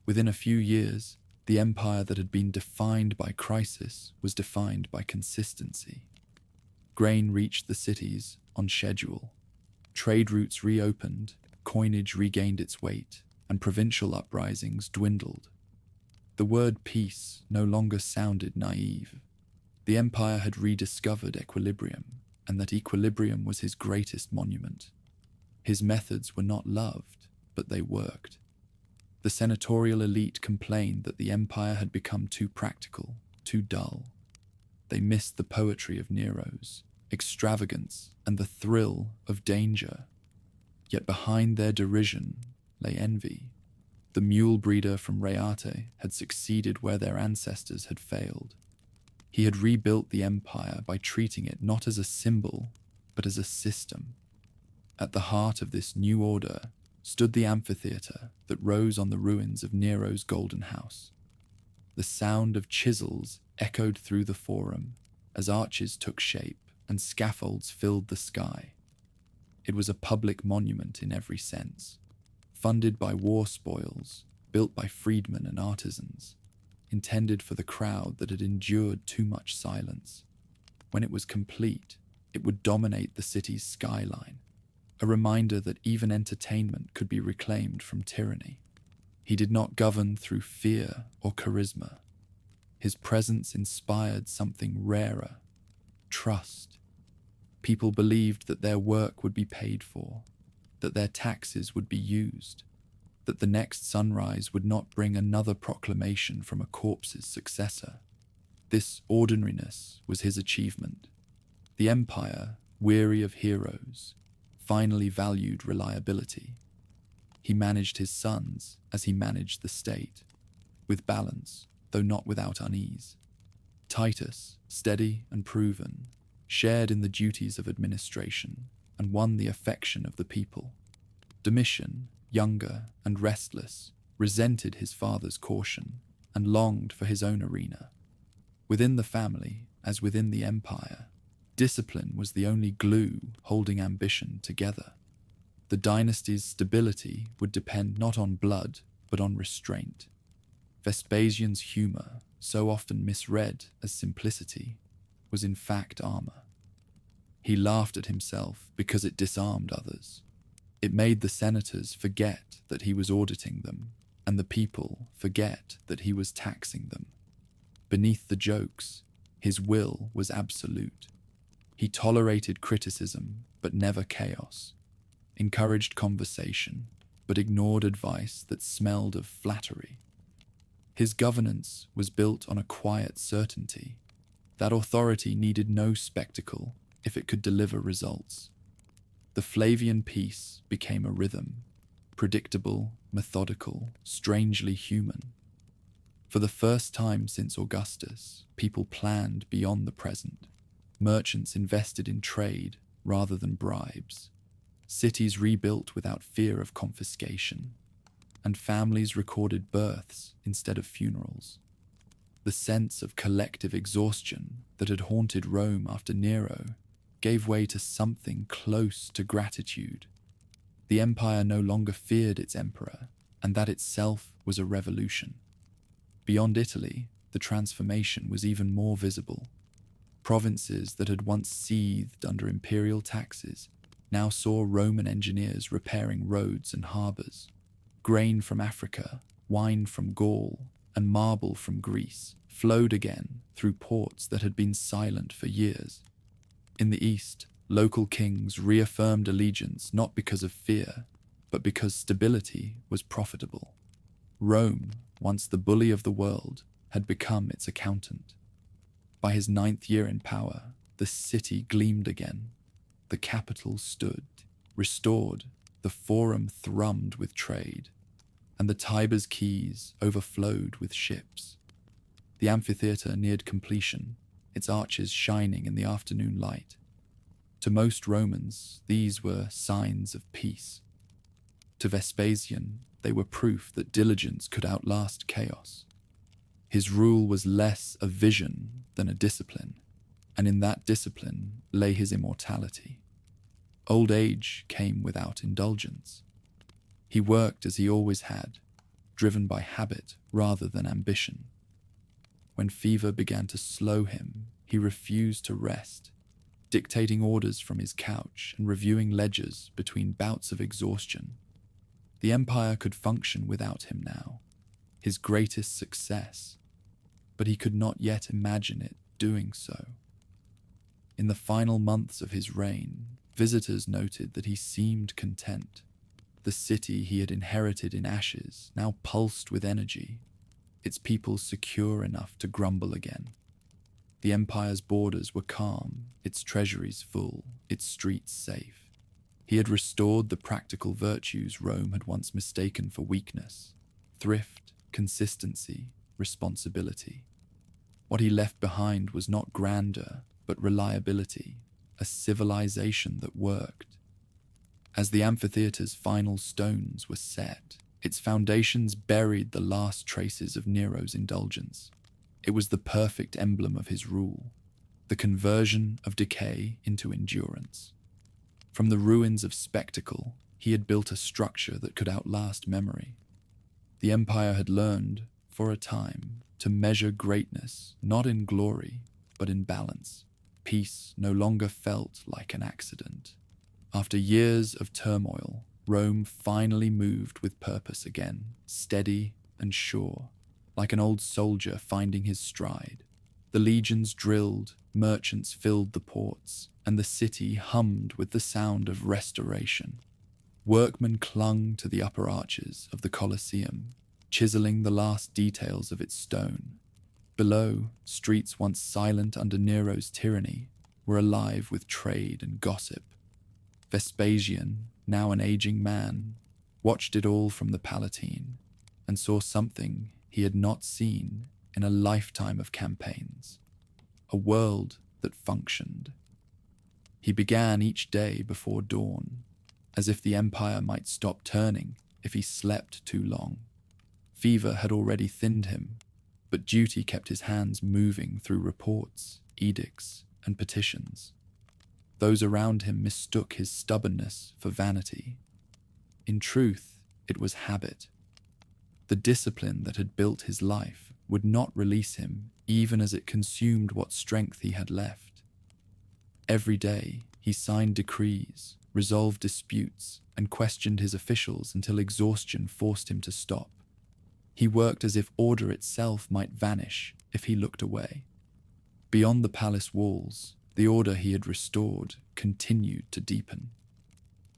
Speaker 1: Within a few years, the empire that had been defined by crisis was defined by consistency. Grain reached the cities on schedule. Trade routes reopened, coinage regained its weight, and provincial uprisings dwindled. The word peace no longer sounded naive. The empire had rediscovered equilibrium, and that equilibrium was his greatest monument. His methods were not loved, but they worked. The senatorial elite complained that the empire had become too practical, too dull. They missed the poetry of Nero's, extravagance, and the thrill of danger. Yet behind their derision lay envy. The mule breeder from Reate had succeeded where their ancestors had failed. He had rebuilt the empire by treating it not as a symbol, but as a system. At the heart of this new order stood the amphitheater that rose on the ruins of Nero's golden house. The sound of chisels echoed through the forum as arches took shape and scaffolds filled the sky. It was a public monument in every sense, funded by war spoils, built by freedmen and artisans, intended for the crowd that had endured too much silence. When it was complete, it would dominate the city's skyline, a reminder that even entertainment could be reclaimed from tyranny. He did not govern through fear or charisma. His presence inspired something rarer: trust. People believed that their work would be paid for, that their taxes would be used, that the next sunrise would not bring another proclamation from a corpse's successor. This ordinariness was his achievement. The empire, weary of heroes, finally valued reliability. He managed his sons as he managed the state, with balance, though not without unease. Titus, steady and proven, shared in the duties of administration and won the affection of the people. Domitian, younger and restless, resented his father's caution and longed for his own arena. Within the family, as within the empire, discipline was the only glue holding ambition together. The dynasty's stability would depend not on blood, but on restraint. Vespasian's humor, so often misread as simplicity, was in fact armor. He laughed at himself because it disarmed others. It made the senators forget that he was auditing them, and the people forget that he was taxing them. Beneath the jokes, his will was absolute. He tolerated criticism, but never chaos, encouraged conversation, but ignored advice that smelled of flattery. His governance was built on a quiet certainty. That authority needed no spectacle if it could deliver results. The Flavian peace became a rhythm, predictable, methodical, strangely human. For the first time since Augustus, people planned beyond the present. Merchants invested in trade rather than bribes. Cities rebuilt without fear of confiscation, and families recorded births instead of funerals. The sense of collective exhaustion that had haunted Rome after Nero gave way to something close to gratitude. The empire no longer feared its emperor, and that itself was a revolution. Beyond Italy, the transformation was even more visible. Provinces that had once seethed under imperial taxes now saw Roman engineers repairing roads and harbours. Grain from Africa, wine from Gaul, and marble from Greece flowed again through ports that had been silent for years. In the east, local kings reaffirmed allegiance not because of fear, but because stability was profitable. Rome, once the bully of the world, had become its accountant. By his 9th year in power, the city gleamed again. The capital stood, restored, the forum thrummed with trade, and the Tiber's quays overflowed with ships. The amphitheatre neared completion, its arches shining in the afternoon light. To most Romans, these were signs of peace. To Vespasian, they were proof that diligence could outlast chaos. His rule was less a vision than a discipline, and in that discipline lay his immortality. Old age came without indulgence. He worked as he always had, driven by habit rather than ambition. When fever began to slow him, he refused to rest, dictating orders from his couch and reviewing ledgers between bouts of exhaustion. The empire could function without him now, his greatest success, but he could not yet imagine it doing so. In the final months of his reign, visitors noted that he seemed content. The city he had inherited in ashes now pulsed with energy, its people secure enough to grumble again. The empire's borders were calm, its treasuries full, its streets safe. He had restored the practical virtues Rome had once mistaken for weakness: thrift, consistency, responsibility. What he left behind was not grandeur, but reliability, a civilization that worked. As the amphitheatre's final stones were set, its foundations buried the last traces of Nero's indulgence. It was the perfect emblem of his rule, the conversion of decay into endurance. From the ruins of spectacle, he had built a structure that could outlast memory. The empire had learned, for a time, to measure greatness not in glory, but in balance. Peace no longer felt like an accident. After years of turmoil, Rome finally moved with purpose again, steady and sure, like an old soldier finding his stride. The legions drilled, merchants filled the ports, and the city hummed with the sound of restoration. Workmen clung to the upper arches of the Colosseum, chiseling the last details of its stone. Below, streets once silent under Nero's tyranny were alive with trade and gossip. Vespasian, now an aging man, watched it all from the Palatine and saw something he had not seen in a lifetime of campaigns: a world that functioned. He began each day before dawn, as if the empire might stop turning if he slept too long. Fever had already thinned him, but duty kept his hands moving through reports, edicts, and petitions. Those around him mistook his stubbornness for vanity. In truth, it was habit. The discipline that had built his life would not release him even as it consumed what strength he had left. Every day, he signed decrees, resolved disputes, and questioned his officials until exhaustion forced him to stop. He worked as if order itself might vanish if he looked away. Beyond the palace walls, the order he had restored continued to deepen.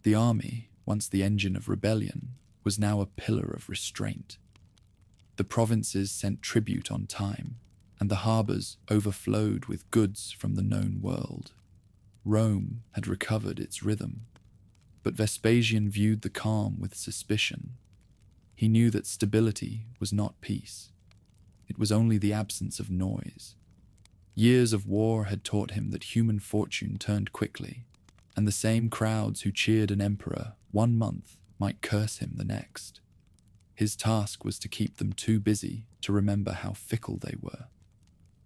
Speaker 1: The army, once the engine of rebellion, was now a pillar of restraint. The provinces sent tribute on time, and the harbours overflowed with goods from the known world. Rome had recovered its rhythm, but Vespasian viewed the calm with suspicion. He knew that stability was not peace. It was only the absence of noise. Years of war had taught him that human fortune turned quickly, and the same crowds who cheered an emperor 1 month might curse him the next. His task was to keep them too busy to remember how fickle they were.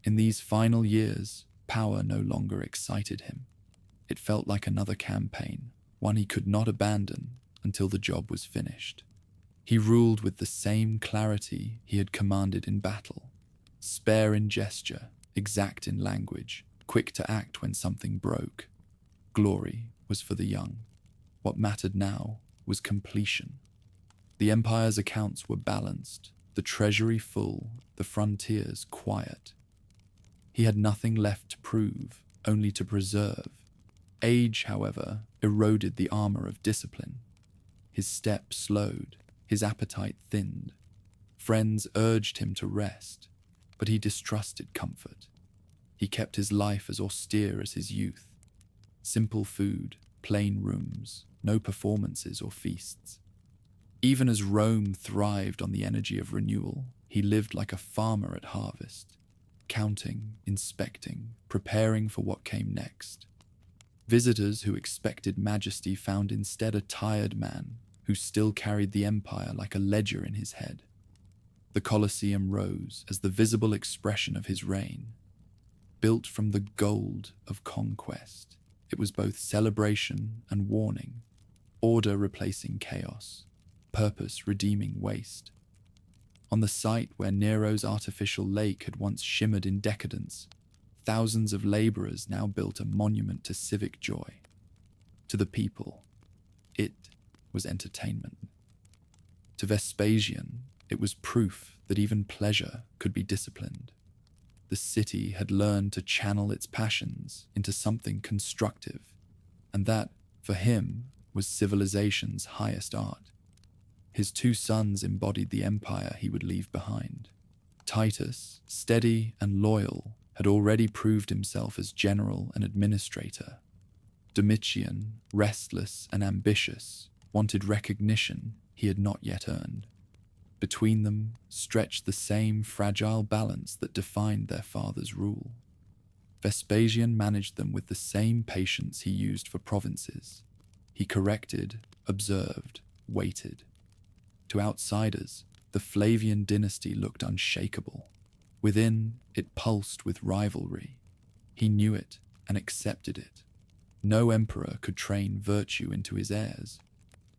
Speaker 1: In these final years, power no longer excited him. It felt like another campaign, one he could not abandon, until the job was finished. He ruled with the same clarity he had commanded in battle, spare in gesture, exact in language, quick to act when something broke. Glory was for the young. What mattered now was completion. The empire's accounts were balanced, the treasury full, the frontiers quiet. He had nothing left to prove, only to preserve. Age, however, eroded the armor of discipline. His step slowed, his appetite thinned. Friends urged him to rest, but he distrusted comfort. He kept his life as austere as his youth. Simple food, plain rooms, no performances or feasts. Even as Rome thrived on the energy of renewal, he lived like a farmer at harvest, counting, inspecting, preparing for what came next. Visitors who expected majesty found instead a tired man who still carried the empire like a ledger in his head. The Colosseum rose as the visible expression of his reign. Built from the gold of conquest, it was both celebration and warning, order replacing chaos, purpose redeeming waste. On the site where Nero's artificial lake had once shimmered in decadence, thousands of laborers now built a monument to civic joy. To the people, it was entertainment. To Vespasian, it was proof that even pleasure could be disciplined. The city had learned to channel its passions into something constructive, and that, for him, was civilization's highest art. His two sons embodied the empire he would leave behind. Titus, steady and loyal, had already proved himself as general and administrator. Domitian, restless and ambitious, wanted recognition he had not yet earned. Between them stretched the same fragile balance that defined their father's rule. Vespasian managed them with the same patience he used for provinces. He corrected, observed, waited. To outsiders, the Flavian dynasty looked unshakable. Within, it pulsed with rivalry. He knew it and accepted it. No emperor could train virtue into his heirs,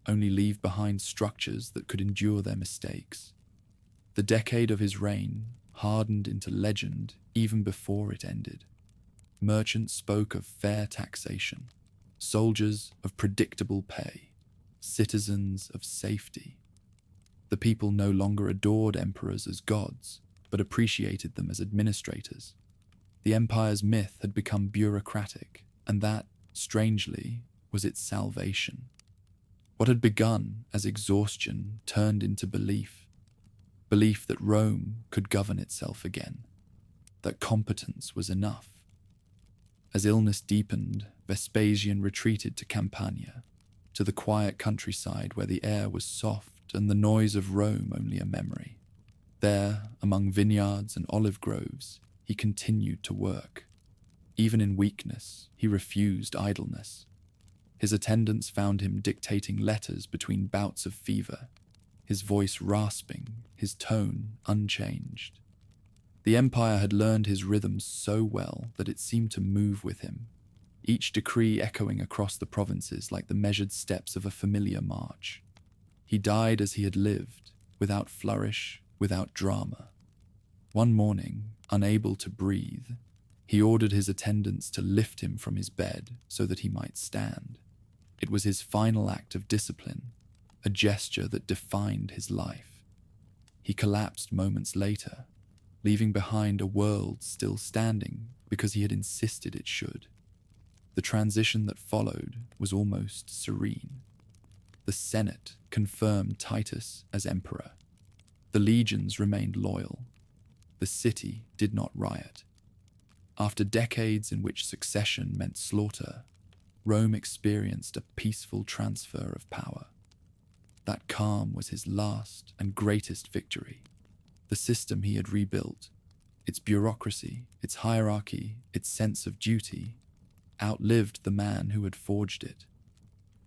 Speaker 1: only leave behind structures that could endure their mistakes. The decade of his reign hardened into legend even before it ended. Merchants spoke of fair taxation, soldiers of predictable pay, citizens of safety. The people no longer adored emperors as gods, but appreciated them as administrators. The empire's myth had become bureaucratic, and that, strangely, was its salvation. What had begun as exhaustion turned into belief. Belief that Rome could govern itself again, that competence was enough. As illness deepened, Vespasian retreated to Campania, to the quiet countryside where the air was soft and the noise of Rome only a memory. There, among vineyards and olive groves, he continued to work. Even in weakness, he refused idleness. His attendants found him dictating letters between bouts of fever, his voice rasping, his tone unchanged. The empire had learned his rhythms so well that it seemed to move with him, each decree echoing across the provinces like the measured steps of a familiar march. He died as he had lived, without flourish, without drama. One morning, unable to breathe, he ordered his attendants to lift him from his bed so that he might stand. It was his final act of discipline, a gesture that defined his life. He collapsed moments later, leaving behind a world still standing because he had insisted it should. The transition that followed was almost serene. The Senate confirmed Titus as emperor. The legions remained loyal. The city did not riot. After decades in which succession meant slaughter, Rome experienced a peaceful transfer of power. That calm was his last and greatest victory. The system he had rebuilt, its bureaucracy, its hierarchy, its sense of duty, outlived the man who had forged it.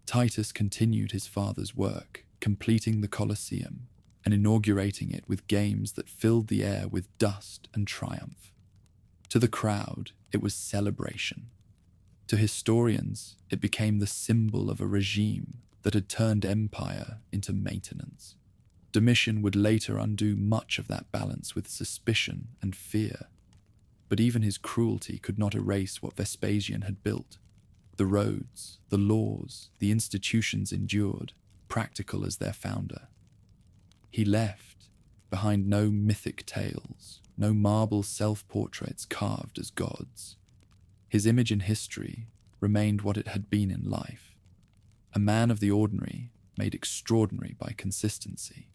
Speaker 1: Titus continued his father's work, completing the Colosseum and inaugurating it with games that filled the air with dust and triumph. To the crowd, it was celebration. To historians, it became the symbol of a regime that had turned empire into maintenance. Domitian would later undo much of that balance with suspicion and fear. But even his cruelty could not erase what Vespasian had built. The roads, the laws, the institutions endured, practical as their founder. He left behind no mythic tales, no marble self-portraits carved as gods. His image in history remained what it had been in life. A man of the ordinary made extraordinary by consistency.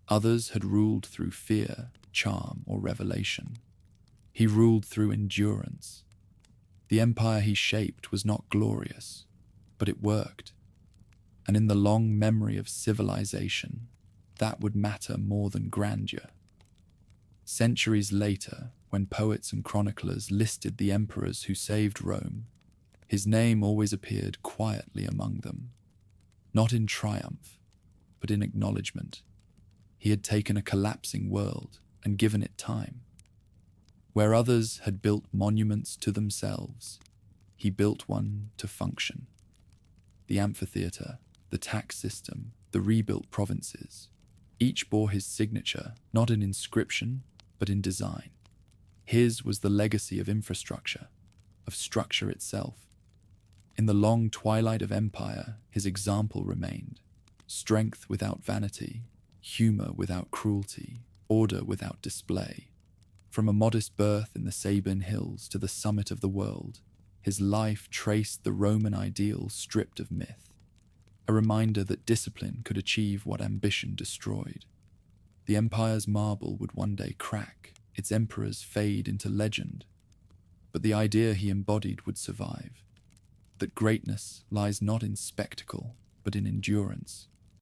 Speaker 1: Others had ruled through fear, charm, or revelation. He ruled through endurance. The empire he shaped was not glorious, but it worked. And in the long memory of civilization, that would matter more than grandeur. Centuries later, when poets and chroniclers listed the emperors who saved Rome, his name always appeared quietly among them, not in triumph, but in acknowledgement. He had taken a collapsing world and given it time. Where others had built monuments to themselves, he built one to function. The amphitheater, the tax system, the rebuilt provinces, each bore his signature, not in inscription, but in design. His was the legacy of infrastructure, of structure itself. In the long twilight of empire, his example remained: strength without vanity, humor without cruelty, order without display. From a modest birth in the Sabine Hills to the summit of the world, his life traced the Roman ideal stripped of myth, a reminder that discipline could achieve what ambition destroyed. The empire's marble would one day crack, its emperors fade into legend, but the idea he embodied would survive, that greatness lies not in spectacle, but in endurance.